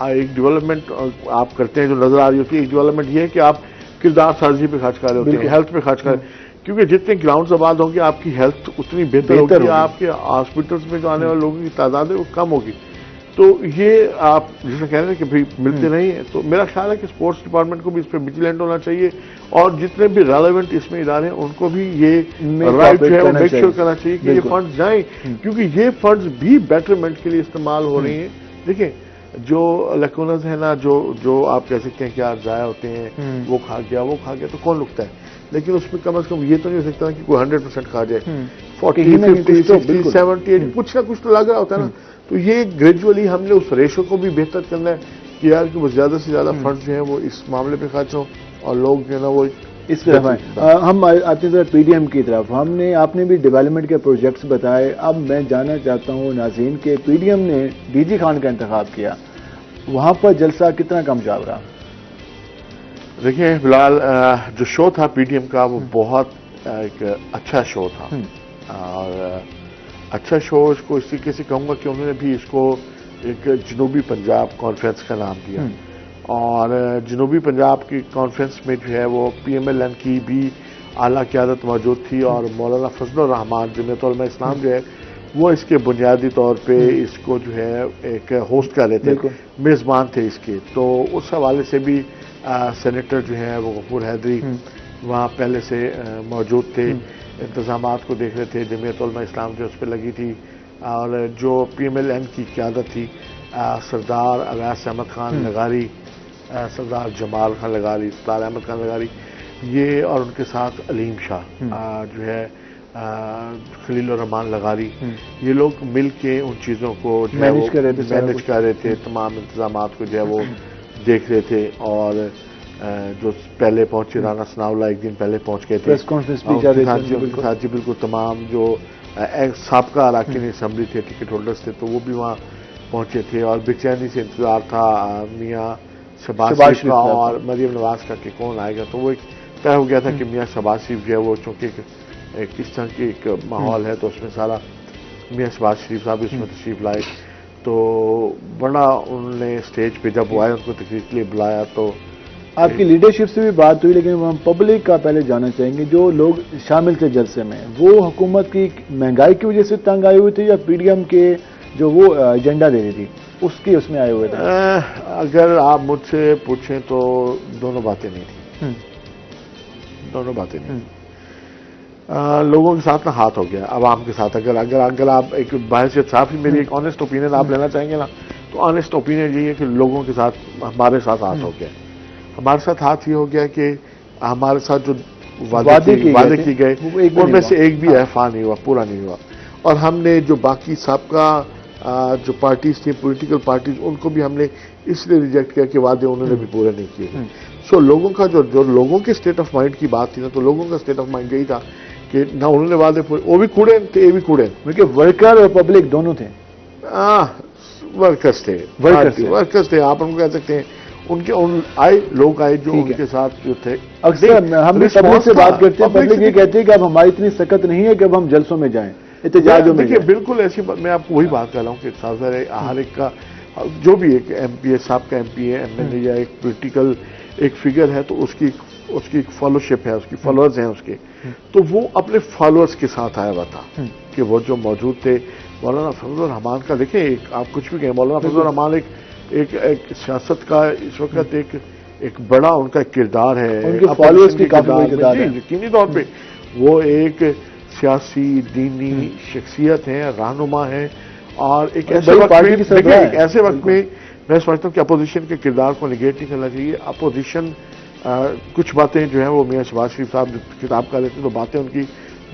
ایک ڈیولپمنٹ آپ کرتے ہیں جو نظر آ رہی ہوتی ہے, ایک ڈیولپمنٹ یہ ہے کہ آپ کردار سازی پہ خرچ کر رہے ہوتے ہیں, ہیلتھ پہ خرچ کر رہے ہیں, کیونکہ جتنے گراؤنڈز آباد ہوں گے آپ کی ہیلتھ اتنی بہتر ہوگی, آپ کے ہاسپٹلس میں جو آنے والے لوگوں کی تعداد ہے وہ کم ہوگی. تو یہ آپ جسے کہہ رہے ہیں کہ بھائی ملتے نہیں ہیں. تو میرا خیال ہے کہ اسپورٹس ڈپارٹمنٹ کو بھی اس پہ ویجیلنٹ ہونا چاہیے, اور جتنے بھی ریلیونٹ اس میں ادارے ہیں ان کو بھی یہ رائٹ جو ہے وہ میک شیور کرنا چاہیے کہ یہ فنڈز جائیں, کیونکہ یہ فنڈز بھی بیٹرمنٹ کے لیے استعمال ہو رہی ہیں. دیکھیں جو لیکونز ہیں نا, جو آپ کہہ سکتے ہیں کہ آپ ضائع ہوتے ہیں, وہ کھا گیا تو کون رکتا ہے, لیکن اس میں کم از کم یہ تو نہیں ہو سکتا کہ کوئی 100% کھا جائے. 40, 50, 60, 70 کچھ نہ کچھ تو لگ رہا ہوتا ہے نا. تو یہ گریجولی ہم نے اس ریشو کو بھی بہتر کرنا ہے کہ یار کہ وہ زیادہ سے زیادہ فنڈز جو ہیں وہ اس معاملے پہ خرچ ہوں, اور لوگ جو ہے نا وہ اس طرف ہیں. ہم آتے ہیں پی ڈی ایم کی طرف. آپ نے بھی ڈیولپمنٹ کے پروجیکٹس بتائے. اب میں جاننا چاہتا ہوں ناظرین کہ پی ڈی ایم نے ڈی جی خان کا انتخاب کیا, وہاں پر جلسہ کتنا کامیاب رہا؟ دیکھیں بلال, جو شو تھا پی ڈی ایم کا وہ بہت ایک اچھا شو تھا, اور اچھا شو اس کو اس طریقے سے کہوں گا کہ انہوں نے بھی اس کو ایک جنوبی پنجاب کانفرنس کا نام دیا, اور جنوبی پنجاب کی کانفرنس میں جو ہے وہ پی ایم ایل این کی بھی اعلیٰ قیادت موجود تھی, اور مولانا فضل الرحمان جمعیت علماء اسلام جو ہے وہ اس کے بنیادی طور پہ اس کو جو ہے ایک ہوسٹ کر رہے تھے, میزبان تھے اس کے. تو اس حوالے سے بھی سینیٹر جو ہیں وہ غفور حیدری وہاں پہلے سے موجود تھے, انتظامات کو دیکھ رہے تھے. جمعیت علماء اسلام جو اس پہ لگی تھی, اور جو پی ایم ایل این کی قیادت تھی سردار اویس احمد خان لغاری, سردار جمال خان لغاری, سردار احمد خان لغاری, یہ اور ان کے ساتھ علیم شاہ جو ہے خلیل الرحمان لغاری, یہ لوگ مل کے ان چیزوں کو مینج کر رہے تھے, تمام انتظامات کو جو ہے وہ دیکھ رہے تھے. اور جو پہلے پہنچے رانا ثناءاللہ ایک دن پہلے پہنچ گئے تھے پریس کانفرنس بھی کر رہے تھے ان کے ساتھ جی بالکل تمام جو سابقہ اراکین اسمبلی تھے ٹکٹ ہولڈرز تھے تو وہ بھی وہاں پہنچے تھے اور بے چینی سے انتظار تھا میاں شہباز شریف کا اور مریم نواز کا کہ کون آئے گا. تو وہ ایک طے ہو گیا تھا کہ میاں شہباز شریف جو ہے وہ چونکہ کس طرح کی ایک ماحول ہے تو اس میں سارا میاں شہباز شریف صاحب اس میں تشریف لائے. تو بڑا انہوں نے اسٹیج پہ جب وہ آئے ان کو تقریر کے لیے بلایا. تو آپ کی لیڈرشپ سے بھی بات ہوئی لیکن ہم پبلک کا پہلے جاننا چاہیں گے جو لوگ شامل تھے جلسے میں وہ حکومت کی مہنگائی کی وجہ سے تنگ آئے ہوئے تھے یا پی ڈی ایم کے جو وہ ایجنڈا دے رہی تھی اس میں آئے ہوئے تھے؟ اگر آپ مجھ سے پوچھیں تو دونوں باتیں نہیں تھیں. دونوں باتیں نہیں تھیں. لوگوں کے ساتھ نا ہاتھ ہو گیا عوام کے ساتھ. اگر آپ ایک بحثیت صافی میری ایک آنےسٹ اوپینین آپ لینا چاہیں گے نا تو آنےسٹ اوپینین یہی ہے کہ لوگوں کے ساتھ ہمارے ساتھ ہاتھ ہو گیا. ہمارے ساتھ ہاتھ یہ ہو گیا کہ ہمارے ساتھ جو وعدے کی گئے ان میں سے ایک بھی ایفا نہیں ہوا, پورا نہیں ہوا. اور ہم نے جو باقی سابقہ جو پارٹیز تھیں پولیٹیکل پارٹیز ان کو بھی ہم نے اس لیے ریجیکٹ کیا کہ وعدے انہوں نے بھی پورے نہیں کیے. سو لوگوں کا جو لوگوں کے اسٹیٹ آف مائنڈ کی بات تھی نا تو لوگوں کا اسٹیٹ آف مائنڈ یہی تھا کہ نہ انہوں نے وعدے پورے, وہ بھی کوڑے تھے یہ بھی کوڑے کیونکہ ورکر اور پبلک دونوں تھے. ورکرز تھے آپ ان کو کہہ سکتے ہیں. ان کے لوگ آئے جو ان کے ساتھ جو تھے. اکثر ہم بھی پبلک سے بات کرتے ہیں, پبلک یہ کہتی ہے کہ اب ہماری اتنی سخت نہیں ہے کہ اب ہم جلسوں میں جائیں احتجاجوں میں. دیکھیے بالکل ایسی میں آپ کو وہی بات کر رہا ہوں کہ سازر ہے ہر ایک کا جو بھی ایک ایم پی ہے صاحب کا ایم پی ہے ایم ایل اے یا ایک پولیٹیکل ایک فگر ہے تو اس کی ایک فالوشپ ہے, اس کی فالوورز ہیں اس کے. تو وہ اپنے فالوورز کے ساتھ آیا ہوا تھا کہ وہ جو موجود تھے. مولانا فضل الرحمان کا دیکھیں آپ کچھ بھی کہیں مولانا فضل الرحمان ایک سیاست کا اس وقت ایک بڑا ان کا کردار ہے. ان کے فالوورز کی کافی بڑی تعداد ہے. یقینی طور پہ وہ ایک سیاسی دینی شخصیت ہیں, رہنما ہیں اور ایک ایسے وقت میں میں سمجھتا ہوں کہ اپوزیشن کے کردار کو نگیٹ نہیں کرنا چاہیے. اپوزیشن کچھ باتیں جو ہیں وہ میاں شہباز شریف صاحب کتاب کا لیتے ہیں تو باتیں ان کی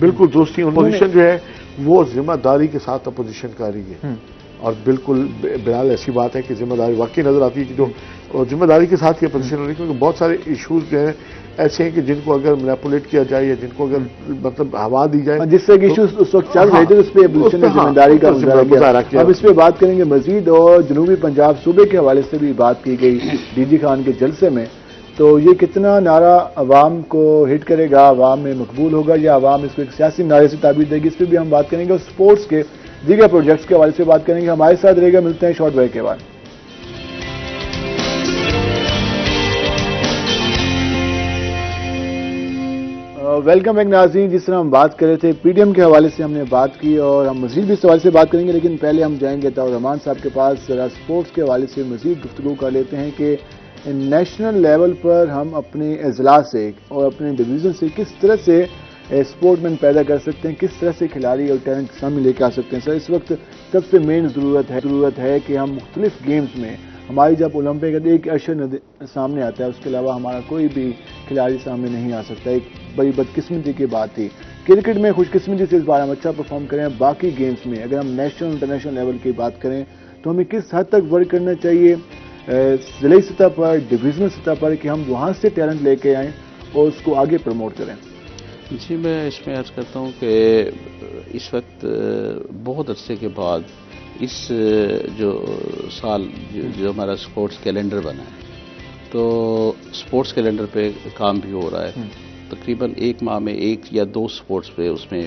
بالکل دوستی. اپوزیشن جو ہے وہ ذمہ داری کے ساتھ اپوزیشن کر رہی ہے اور بالکل بلال ایسی بات ہے کہ ذمہ داری واقعی نظر آتی ہے کہ جو ذمہ داری کے ساتھ یہ اپوزیشن ہو رہی ہے کیونکہ بہت سارے ایشوز جو ہیں ایسے ہیں کہ جن کو اگر مینیپولیٹ کیا جائے یا جن کو اگر مطلب ہوا دی جائے جس سے ایشوز اس وقت چل رہے تھے اس پہ اپوزیشن نے ذمہ داری کا مظاہرہ کیا. اب اس پہ بات کریں گے مزید. اور جنوبی پنجاب صوبے کے حوالے سے بھی بات کی گئی ڈی جی خان کے جلسے میں, تو یہ کتنا نعرہ عوام کو ہٹ کرے گا, عوام میں مقبول ہوگا یا عوام اس کو ایک سیاسی نعرے سے تعبیر دے گی, اس پہ بھی ہم بات کریں گے. اور اسپورٹس کے دیگر پروجیکٹس کے حوالے سے بات کریں گے. ہمارے ساتھ رہے گا, ملتے ہیں شارٹ بریک کے بعد. ویلکم بیک ناظرین. جس طرح ہم بات کر رہے تھے پی ڈی ایم کے حوالے سے ہم نے بات کی اور ہم مزید بھی اس حوالے سے بات کریں گے, لیکن پہلے ہم جائیں گے عطاء الرحمان صاحب کے پاس. ذرا اسپورٹس کے حوالے سے مزید گفتگو کر لیتے ہیں کہ نیشنل لیول پر ہم اپنے اضلاع سے اور اپنے ڈویژن سے کس طرح سے اسپورٹ مین پیدا کر سکتے ہیں, کس طرح سے کھلاڑی اور ٹیلنٹ سامنے لے کے آ سکتے ہیں. سر اس وقت سب سے مین ضرورت ہے کہ ہم مختلف گیمز میں ہماری جب اولمپک ایک اشر سامنے آتا ہے اس کے علاوہ ہمارا کوئی بھی کھلاڑی سامنے نہیں آ سکتا. ایک بڑی بدقسمتی کی بات تھی. کرکٹ میں خوش قسمتی سے اس بار ہم اچھا پرفارم کریں. باقی گیمز میں اگر ہم نیشنل انٹرنیشنل لیول کی بات کریں تو ہمیں کس حد تک ورک کرنا چاہیے ضلعی سطح پر, ڈویژنل سطح پر, کہ ہم وہاں سے ٹیلنٹ لے کے آئیں اور اس کو آگے پروموٹ کریں. جی میں اس میں عرض کرتا ہوں کہ اس وقت بہت عرصے کے بعد اس جو سال جو ہمارا سپورٹس کیلنڈر بنا ہے تو سپورٹس کیلنڈر پہ کام بھی ہو رہا ہے. تقریباً ایک ماہ میں ایک یا دو سپورٹس پہ اس میں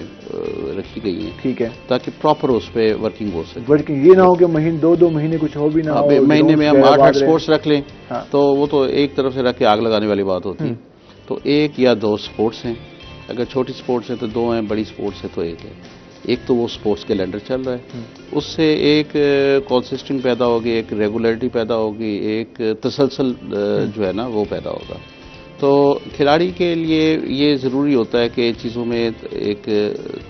رکھی گئی ہیں. ٹھیک ہے, تاکہ پراپر اس پہ ورکنگ ہو سکے. ورکنگ یہ نہ ہو کہ مہینے دو مہینے کچھ ہو بھی نہ ہو, مہینے میں ہم 8 سپورٹس رکھ لیں تو وہ تو ایک طرف سے رکھ کے آگ لگانے والی بات ہوتی ہے. تو ایک یا دو سپورٹس ہیں, اگر چھوٹی سپورٹس ہیں تو 2 ہیں, بڑی سپورٹس ہے تو 1 ہے. ایک تو وہ سپورٹس کیلنڈر چل رہا ہے, اس سے ایک کنسسٹنگ پیدا ہوگی, ایک ریگولیرٹی پیدا ہوگی, ایک تسلسل جو ہے نا وہ پیدا ہوگا. تو کھلاڑی کے لیے یہ ضروری ہوتا ہے کہ چیزوں میں ایک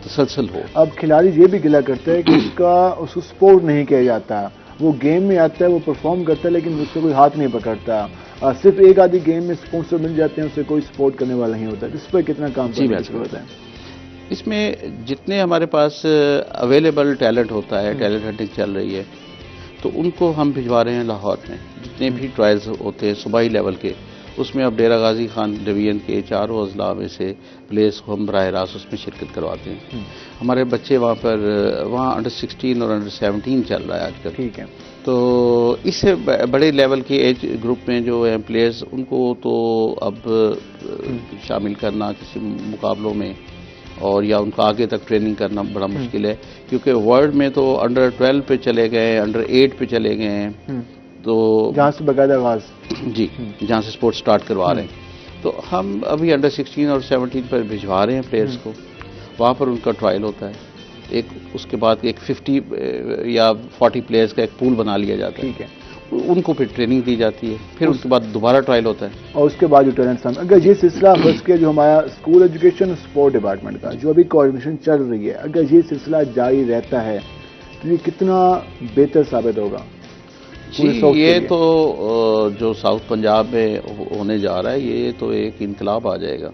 تسلسل ہو. اب کھلاڑی یہ بھی گلا کرتا ہے کہ اس کو سپورٹ نہیں کیا جاتا. وہ گیم میں آتا ہے, وہ پرفارم کرتا ہے, لیکن اس سے کوئی ہاتھ نہیں پکڑتا. صرف ایک آدھی گیم میں اسپانسر مل جاتے ہیں, اسے کوئی سپورٹ کرنے والا نہیں ہوتا. اس پر کتنا کام کرنے کی ضرورت ہے؟ اس میں جتنے ہمارے پاس اویلیبل ٹیلنٹ ہوتا ہے, ٹیلنٹ ہنٹنگ چل رہی ہے, تو ان کو ہم بھجوا رہے ہیں لاہور میں. جتنے بھی ٹرائلز ہوتے ہیں صوبائی لیول کے اس میں اب ڈیرہ غازی خان ڈویژن کے چاروں اضلاع میں سے پلیئرس کو ہم براہ راست اس میں شرکت کرواتے ہیں. ہمارے بچے وہاں انڈر 16 اور انڈر 17 چل رہا ہے آج کل. ٹھیک ہے. تو اس سے بڑے لیول کے ایج گروپ میں جو ہیں پلیئرز ان کو تو اب شامل کرنا کسی مقابلوں میں اور یا ان کو آگے تک ٹریننگ کرنا بڑا مشکل ہے، کیونکہ ورلڈ میں تو انڈر 12 پہ چلے گئے، انڈر 8 پہ چلے گئے ہیں. تو جہاں سے باقاعدہ آغاز جی جہاں سے سپورٹ سٹارٹ کروا رہے ہیں، تو ہم ابھی انڈر 16 اور 17 پر بھجوا رہے ہیں پلیئرز کو. وہاں پر ان کا ٹرائل ہوتا ہے، ایک اس کے بعد ایک 50 یا 40 پلیئرز کا ایک پول بنا لیا جاتا ہے. ٹھیک ہے. ان کو پھر ٹریننگ دی جاتی ہے، پھر اس کے بعد دوبارہ ٹرائل ہوتا ہے. اور اس کے بعد جو ٹیلنٹ اگر یہ سلسلہ فرض کیا جو ہمارا اسکول ایجوکیشن اسپورٹ ڈپارٹمنٹ کا جو ابھی کوآرڈینیشن چل رہی ہے، اگر یہ سلسلہ جاری رہتا ہے تو یہ کتنا بہتر ثابت ہوگا؟ جی یہ تو جو ساؤتھ پنجاب میں ہونے جا رہا ہے یہ تو ایک انقلاب آ جائے گا.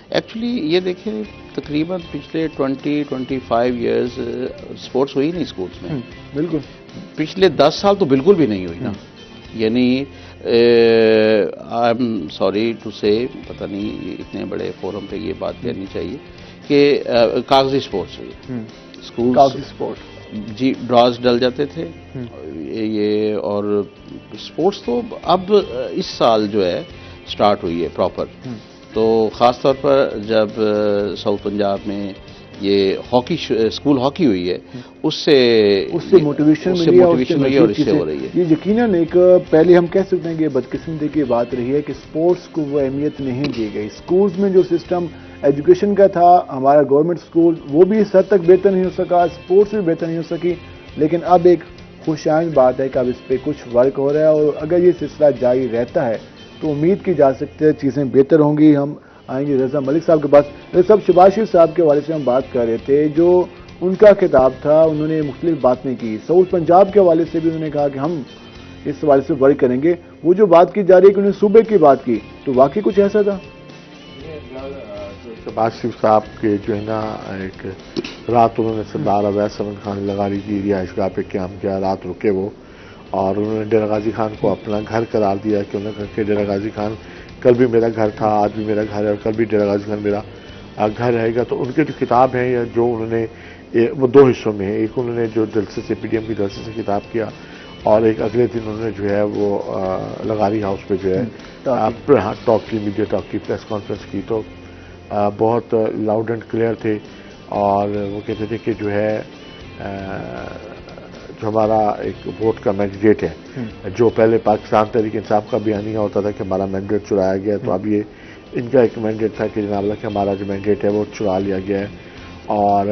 ایکچولی یہ دیکھیں تقریباً پچھلے 20-25 ایئرز اسپورٹس ہوئی نہیں اسکولس میں. بالکل. پچھلے 10 سال تو بالکل بھی نہیں ہوئی نا. یعنی آئی ایم سوری ٹو سے، پتہ نہیں اتنے بڑے فورم پہ یہ بات کہنی چاہیے کہ کاغذی اسپورٹس ہوئی اسکول. کاغذی اسپورٹ جی ڈراز ڈل جاتے تھے یہ، اور اسپورٹس تو اب اس سال جو ہے سٹارٹ ہوئی ہے پراپر. تو خاص طور پر جب ساؤتھ پنجاب میں یہ ہاکی اسکول ہاکی ہوئی ہے اس سے موٹیویشن ملی اور اس سے ہو رہی ہے. یہ یقیناً ایک پہلے ہم کہہ سکتے ہیں کہ بدقسمتی کی بات رہی ہے کہ اسپورٹس کو وہ اہمیت نہیں دی گئی. اسکولز میں جو سسٹم ایجوکیشن کا تھا ہمارا گورنمنٹ اسکول وہ بھی اس حد تک بہتر نہیں ہو سکا، اسپورٹس بھی بہتر نہیں ہو سکی. لیکن اب ایک خوش آئند بات ہے کہ اب اس پہ کچھ ورک ہو رہا ہے، اور اگر یہ سلسلہ جاری رہتا ہے تو امید کی جا سکتی ہے چیزیں بہتر ہوں گی. ہم آئیں گے رضا ملک صاحب کے پاس. رضا شہباز شریف صاحب کے حوالے سے ہم بات کر رہے تھے، جو ان کا خطاب تھا انہوں نے مختلف باتیں کی. ساؤتھ پنجاب کے حوالے سے بھی انہوں نے کہا کہ ہم اس حوالے سے ورک کریں گے. وہ جو بات کی جا رہی ہے کہ انہوں نے صوبے کی بات کی، تو واقعی کچھ ایسا تھا؟ شہباز شریف صاحب کے جو ہے نا ایک رات انہوں نے سردار اویس احمد خان لغاری کی رہائش گاہ پہ قیام کیا، رات رکے وہ، اور انہوں نے ڈیرہ غازی خان کو اپنا گھر قرار دیا کہ انہوں نے کہا کہ ڈیرہ غازی خان کل بھی میرا گھر تھا، آج بھی میرا گھر ہے، اور کل بھی ڈیرہ غازی خان میرا گھر رہے گا. تو ان کے جو کتاب ہیں یا جو انہوں نے وہ دو حصوں میں ہیں. ایک انہوں نے جو جلسے سے پی ڈی ایم کی جلسے سے کتاب کیا، اور ایک اگلے دن انہوں نے جو ہے وہ لغاری ہاؤس پہ جو ہے ٹاک کی، میڈیا ٹاک کی، پریس کانفرنس کی. تو بہت لاؤڈ اینڈ کلیئر تھے، اور وہ کہتے تھے کہ جو ہے جو ہمارا ایک ووٹ کا مینڈیٹ ہے، جو پہلے پاکستان تحریک انصاف کا بیانیہ ہوتا تھا کہ ہمارا مینڈیٹ چرایا گیا، تو اب یہ ان کا ایک مینڈیٹ تھا کہ جناب اللہ کہ ہمارا جو مینڈیٹ ہے وہ چرا لیا گیا ہے. اور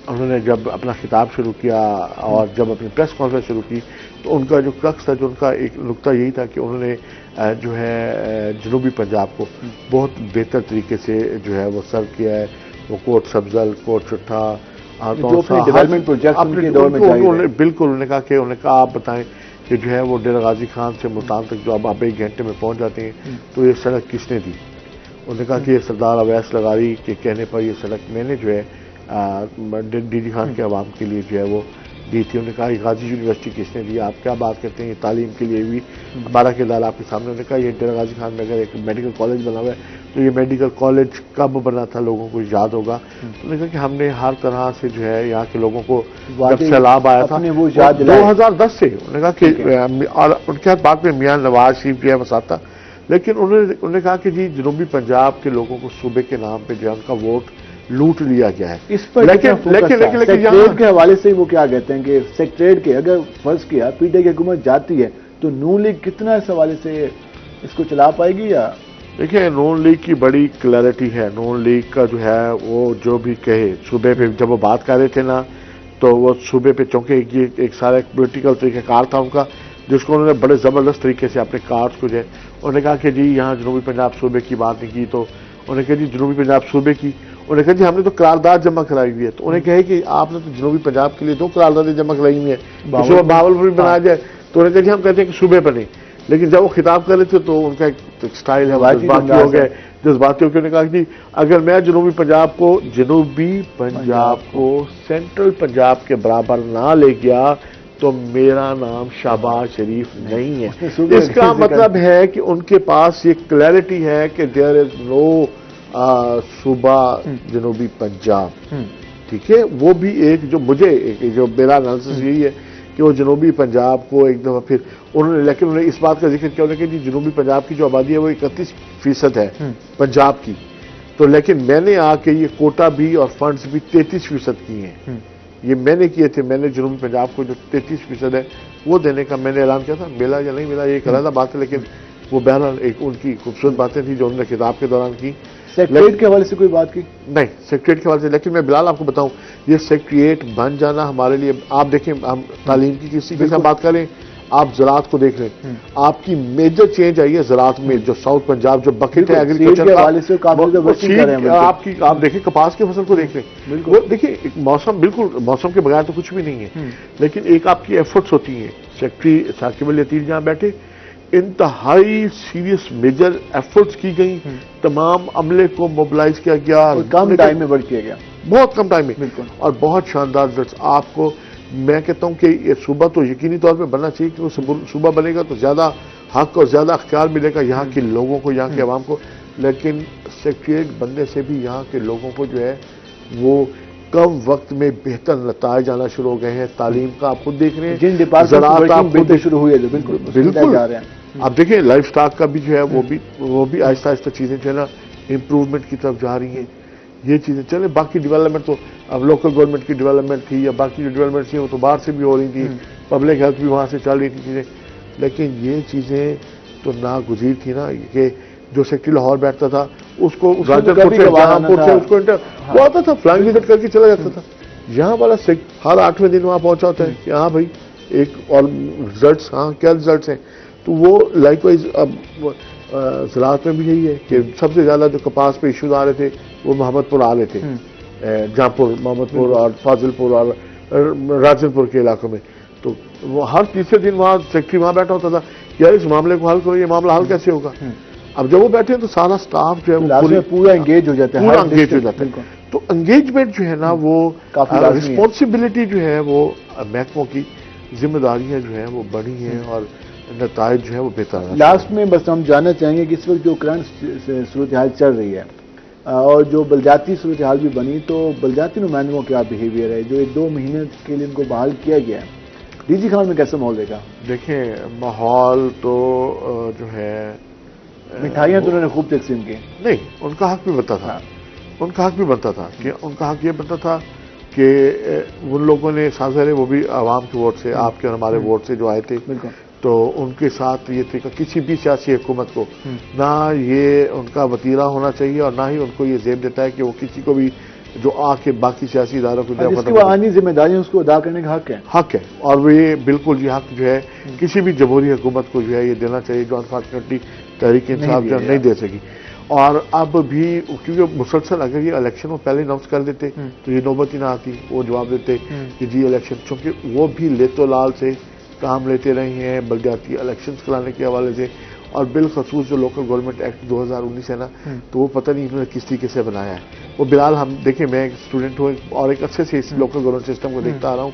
انہوں نے جب اپنا خطاب شروع کیا اور جب اپنی پریس کانفرنس شروع کی تو ان کا جو کلکس تھا، جو ان کا ایک نقطہ یہی تھا کہ انہوں نے جو ہے جنوبی پنجاب کو بہت بہتر طریقے سے جو ہے وہ سرو کیا ہے. وہ کوٹ سبزل، کوٹ چٹھا، ڈیولپمنٹ پروجیکٹ بالکل انہوں نے کہا کہ آپ بتائیں کہ جو ہے وہ ڈیرہ غازی خان سے ملتان تک جو اب آپ 1 گھنٹے میں پہنچ جاتے ہیں، تو یہ سڑک کس نے دی؟ انہوں نے کہا کہ یہ سردار اویس لغاری کے کہنے پر یہ سڑک میں نے جو ہے ڈی ڈی خان کے عوام کے لیے جو ہے وہ دی تھی. انہوں نے کہا یہ غازی یونیورسٹی کس نے دی؟ آپ کیا بات کرتے ہیں؟ یہ تعلیم کے لیے بھی ہمارا کردار آپ کے سامنے. انہوں نے کہا یہ ڈیرہ غازی خان میں اگر ایک میڈیکل کالج بنا ہوا ہے تو یہ میڈیکل کالج کب بنا تھا لوگوں کو یاد ہوگا. انہوں نے کہا کہ ہم نے ہر طرح سے جو ہے یہاں کے لوگوں کو جب سیلاب آیا تھا 2010 سے، انہوں نے کہا کہ اور ان کے بعد میں میاں نواز شریف جو ہے وساطہ، لیکن انہوں نے کہا کہ جی جنوبی پنجاب کے لوگوں کو صوبے کے نام پہ جو ہے ان کا ووٹ لوٹ لیا گیا ہے. اس پر سیکٹریٹ کے حوالے سے وہ کیا کہتے ہیں کہ سیکٹریٹ کے اگر فرض کیا پی ٹی آئی کی حکومت جاتی ہے تو نون لیگ کتنا اس حوالے سے اس کو چلا پائے گی؟ یا دیکھیں نون لیگ کی بڑی کلیئرٹی ہے. نون لیگ کا جو ہے وہ جو بھی کہے صوبے پہ جب وہ بات کر رہے تھے نا تو وہ صوبے پہ چونکہ ایک سارا ایک پولیٹیکل طریقہ کار تھا ان کا، جس کو انہوں نے بڑے زبردست طریقے سے اپنے کارڈ کو جو ہے انہوں نے کہا کہ جی یہاں جنوبی پنجاب صوبے کی بات نہیں کی، تو انہوں نے کہا جی جنوبی پنجاب صوبے کی. انہوں نے کہا جی ہم نے تو قرارداد جمع کرائی ہوئی ہے. تو انہیں کہے کہ آپ نے تو جنوبی پنجاب کے لیے 2 قراردادیں جمع کرائی ہوئی ہیں، بہاولپور بنایا جائے. تو انہوں نے کہا جی ہم کہتے ہیں کہ صوبے بنے. لیکن جب وہ خطاب کر رہے تھے تو ان کا ایک سٹائل ہے جذباتی ہو گئے، جذباتی ہو کے انہوں نے کہا کہ جی اگر میں جنوبی پنجاب کو سینٹرل پنجاب کے برابر نہ لے گیا تو میرا نام شہباز شریف نہیں اس نے ہے. صوبے اس کا کا مطلب ہے کہ ان کے پاس یہ کلیئرٹی ہے کہ دیر از نو صوبہ جنوبی پنجاب. ٹھیک ہے, وہ بھی ایک جو مجھے جو میرا انالیسس یہی ہے کہ وہ جنوبی پنجاب کو ایک دفعہ پھر انہوں نے, لیکن انہوں نے اس بات کا ذکر کیا کہ جی جنوبی پنجاب کی جو آبادی ہے وہ 31% ہے پنجاب کی, تو لیکن میں نے آ کے یہ کوٹا بھی اور فنڈز بھی 33% کیے ہیں. یہ میں نے کیے تھے, میں نے جنوبی پنجاب کو جو 33% ہے وہ دینے کا میں نے اعلان کیا تھا. ملا یا نہیں ملا یہ ایک علیحدہ بات ہے, لیکن وہ بہرحال ایک ان کی خوبصورت باتیں تھیں جو انہوں نے خطاب کے دوران کی. سیکریٹریٹ کے حوالے سے کوئی بات کی نہیں سیکریٹریٹ کے حوالے سے, لیکن میں بلال آپ کو بتاؤں یہ سیکریٹریٹ بن جانا ہمارے لیے, آپ دیکھیں ہم تعلیم کی کسی کے ساتھ بات کریں, آپ زراعت کو دیکھ لیں, آپ کی میجر چینج آئی ہے زراعت میں. جو ساؤتھ پنجاب جو بکٹ ہے ایگریکلچر آپ دیکھیں کپاس کی فصل کو دیکھ لیں, وہ دیکھیں موسم بالکل موسم کے بغیر تو کچھ بھی نہیں ہے, لیکن ایک آپ کی ایفرٹس ہوتی ہیں. سیکٹری ثاقب الیتیل جہاں بیٹھے انتہائی سیریس میجر ایفرٹس کی گئی, تمام عملے کو موبلائز کیا گیا, کم ٹائم میں بڑھ کیا گیا, بہت کم ٹائم میں, اور بہت شاندار رزلٹس. آپ کو میں کہتا ہوں کہ یہ صوبہ تو یقینی طور پہ بننا چاہیے کہ وہ صوبہ بنے گا تو زیادہ حق اور زیادہ اختیار ملے گا یہاں کے لوگوں کو, یہاں کے عوام کو. لیکن سیکریٹریٹ بننے سے بھی یہاں کے لوگوں کو جو ہے وہ کم وقت میں بہتر نتائج آنا شروع ہو گئے ہیں. تعلیم کا آپ خود دیکھ رہے ہیں, جن ڈپارٹمنٹ آپ بنتے شروع ہوئی ہے جو بالکل جا رہے ہیں. آپ دیکھیں لائف سٹاک کا بھی جو ہے وہ بھی آہستہ آہستہ چیزیں جو ہے نا امپروومنٹ کی طرف جا رہی ہیں. یہ چیزیں چلیں, باقی ڈیولپمنٹ تو اب لوکل گورنمنٹ کی ڈیولپمنٹ تھی یا باقی جو ڈیولپمنٹ تھی وہ تو باہر سے بھی ہو رہی تھی, پبلک ہیلتھ بھی وہاں سے چل رہی تھی چیزیں, لیکن یہ چیزیں تو ناگزیر تھی نا کہ جو سیکٹری لاہور بیٹھتا تھا اس کو راجنپور سے جہانپور سے اس کو وہ آتا تھا فلائنگ وزٹ کر کے چلا جاتا تھا. یہاں والا ہر 8ویں دن وہاں پہنچا ہوتا ہے کہ ہاں بھائی ایک اور رزلٹس, ہاں کیا رزلٹس ہیں. تو وہ لائک وائز اب زراعت میں بھی یہی ہے کہ سب سے زیادہ جو کپاس پہ ایشوز آ رہے تھے وہ محمد پور آ رہے تھے, جہانپور محمد پور اور فاضل پور اور راجنپور کے علاقوں میں. تو وہ ہر تیسرے دن وہاں سیکٹری وہاں بیٹھا ہوتا تھا یار اس معاملے کو حل کرو, یہ معاملہ حل کیسے ہوگا. اب جب وہ بیٹھے ہیں تو سارا سٹاف جو ہے پورا انگیج ہو جاتا ہے, پورا انگیج ہو جاتا ہے. تو انگیجمنٹ جو ہے نا وہ رسپانسبلٹی جو ہے وہ محکموں کی ذمہ داریاں جو ہیں وہ بڑی ہیں اور نتائج جو ہے وہ بہتر ہیں. لاسٹ میں بس ہم جاننا چاہیں گے کہ اس وقت جو کرنٹ صورتحال چل رہی ہے اور جو بلدیاتی صورتحال بھی بنی, تو بلدیاتی نمائندوں کا کیا بیہیویئر ہے جو 2 مہینے کے لیے ان کو بحال کیا گیا ہے, ڈی جی خان میں کیسا ماحول دیکھا؟ دیکھیں ماحول تو جو ہے مٹھائیاں تو انہوں نے خوب تقسیم کی, نہیں ان کا حق بھی بنتا تھا, ان کا حق بھی بنتا تھا کہ ان کا حق یہ بنتا تھا کہ ان لوگوں نے سازر ہے وہ بھی عوام کے ووٹ سے, آپ کے اور ہمارے ووٹ سے جو آئے تھے, تو ان کے ساتھ یہ طریقہ کسی بھی سیاسی حکومت کو نہ یہ ان کا وتیرہ ہونا چاہیے اور نہ ہی ان کو یہ زیب دیتا ہے کہ وہ کسی کو بھی جو آ کے باقی سیاسی اداروں کو جس کی وہ آنی ذمہ داریاں اس کو ادا کرنے کا حق ہے. اور وہ یہ بالکل یہ حق جو ہے کسی بھی جمہوری حکومت کو جو ہے یہ دینا چاہیے جو انفارچونیٹلی تحریک انصاف جو نہیں دے سکی. اور اب بھی کیونکہ مسلسل اگر یہ الیکشن وہ پہلے اناؤنس کر دیتے تو یہ نوبت ہی نہ آتی, وہ جواب دیتے کہ جی الیکشن, چونکہ وہ بھی لیتو لال سے کام لیتے رہے ہیں بلدیاتی الیکشنز کرانے کے حوالے سے, اور بالخصوص جو لوکل گورنمنٹ ایکٹ 2019 ہے نا, تو وہ پتہ نہیں انہوں نے کس طریقے سے بنایا ہے. وہ بلال ہم دیکھیں میں ایک اسٹوڈنٹ ہوں اور ایک عرصے سے اس لوکل گورنمنٹ سسٹم کو دیکھتا آ رہا ہوں,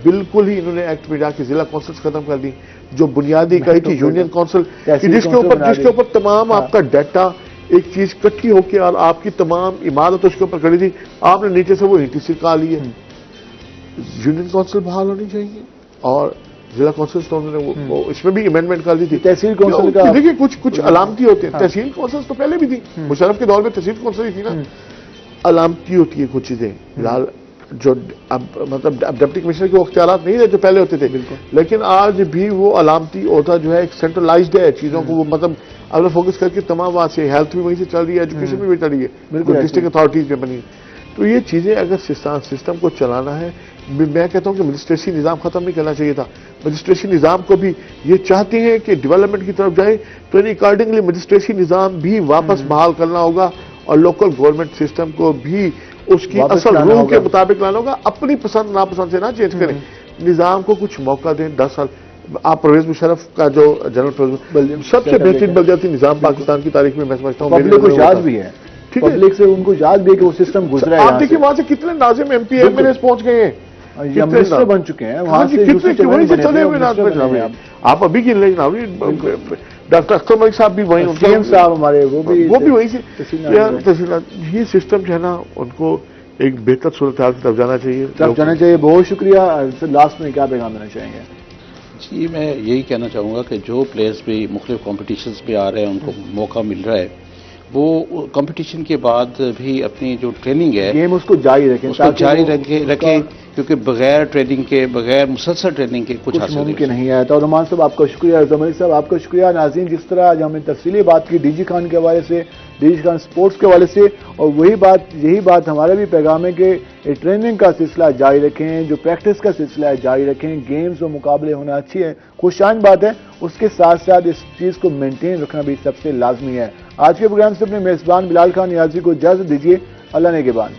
بالکل ہی انہوں نے ایکٹ میں جا کے ضلع کونسلز ختم کر دی جو بنیادی اکائی تھی یونین کونسل, جس کے اوپر تمام آپ کا ڈیٹا ایک چیز کٹھی ہو کے اور آپ کی تمام عمارت اس کے اوپر کھڑی تھی, آپ نے نیچے سے وہ ETC کا لی ہے. یونین کونسل بحال ہونی چاہیے اور ضلع کونسلز تو انہوں نے وہ اس میں بھی امینڈمنٹ کر دی تھی. تحصیل کونسل کا دیکھیے کچھ علامتی ہوتے ہیں, تحصیل کونسلز تو پہلے بھی تھی, مشرف کے دور میں تحصیل کونسل ہی تھی نا, علامتی ہوتی ہے کچھ چیزیں. فلحال جو اب مطلب اب ڈپٹی کمشنر کے اختیارات نہیں رہے جو پہلے ہوتے تھے, لیکن آج بھی وہ علامتی ہوتا جو ہے ایک سینٹرلائزڈ ہے چیزوں کو, وہ مطلب اگر فوکس کر کے تمام بات سے ہیلتھ بھی وہیں سے چل رہی ہے, ایجوکیشن بھی وہیں چل رہی ہے, ڈسٹرکٹ اتھارٹیز میں بنی. تو یہ چیزیں اگر سسٹم کو چلانا ہے, میں کہتا ہوں کہ مجسٹریسی نظام ختم نہیں کرنا چاہیے تھا. مجسٹریسی نظام کو بھی یہ چاہتے ہیں کہ ڈیولپمنٹ کی طرف جائے تو ان اکارڈنگلی مجسٹریسی نظام بھی واپس بحال کرنا ہوگا اور لوکل گورنمنٹ سسٹم کو بھی اس کی اصل روح کے مطابق لانا ہوگا. اپنی پسند ناپسند سے نہ چینج کریں, نظام کو کچھ موقع دیں. 10 سال آپ پرویز مشرف کا جو جنرل سب سے بہترین بلدیاتی نظام پاکستان کی تاریخ میں میں سمجھتا ہوں پبلک کو یاد بھی ہے, پبلک سے ان کو یاد بھی ہے کہ وہ سسٹم گزرا ہے. آپ دیکھیں وہاں سے کتنے ناظم MP MLAs پہنچ گئے ہیں, یا منسٹر بن چکے ہیں، وہاں سے وہیں سے چلے ہوئے ناز میں جناب، آپ ابھی کی لے جناب، ڈاکٹر اختر ملک صاحب بھی وہیں، سی ایم صاحب ہمارے وہ بھی وہیں سے تحصیلات. یہ سسٹم جو ہے نا ان کو ایک بہتر صورتحال کی طرف جانا چاہیے. بہت شکریہ. لاسٹ میں کیا پیغام دینا چاہیں گے؟ جی میں یہی کہنا چاہوں گا کہ جو پلیئرز بھی مختلف کمپٹیشنز پہ آ رہے ہیں ان کو موقع مل رہا ہے، وہ کمپٹیشن کے بعد بھی اپنی جو ٹریننگ ہے گیم اس کو جاری رکھیں، اس کو جاری رکھیں، کیونکہ بغیر ٹریننگ کے، بغیر مسلسل ٹریننگ کے کچھ حاصل ممکن نہیں ہے. تو رحمان صاحب آپ کا شکریہ، رضا ملک صاحب آپ کا شکریہ. ناظرین، جس طرح آج ہم نے تفصیلی بات کی ڈی جی خان کے حوالے سے، ڈی جی خان سپورٹس کے حوالے سے، اور یہی بات ہمارا بھی پیغام ہے کہ ٹریننگ کا سلسلہ جاری رکھیں، جو پریکٹس کا سلسلہ ہے جاری رکھیں. گیمز و مقابلے ہونا اچھی ہے، خوشائن بات ہے، اس کے ساتھ ساتھ اس چیز کو مینٹین رکھنا بھی سب سے لازمی ہے. آج کے پروگرام سے اپنے میزبان بلال خان نیازی کو اجازت دیجیے. اللہ نگہبان.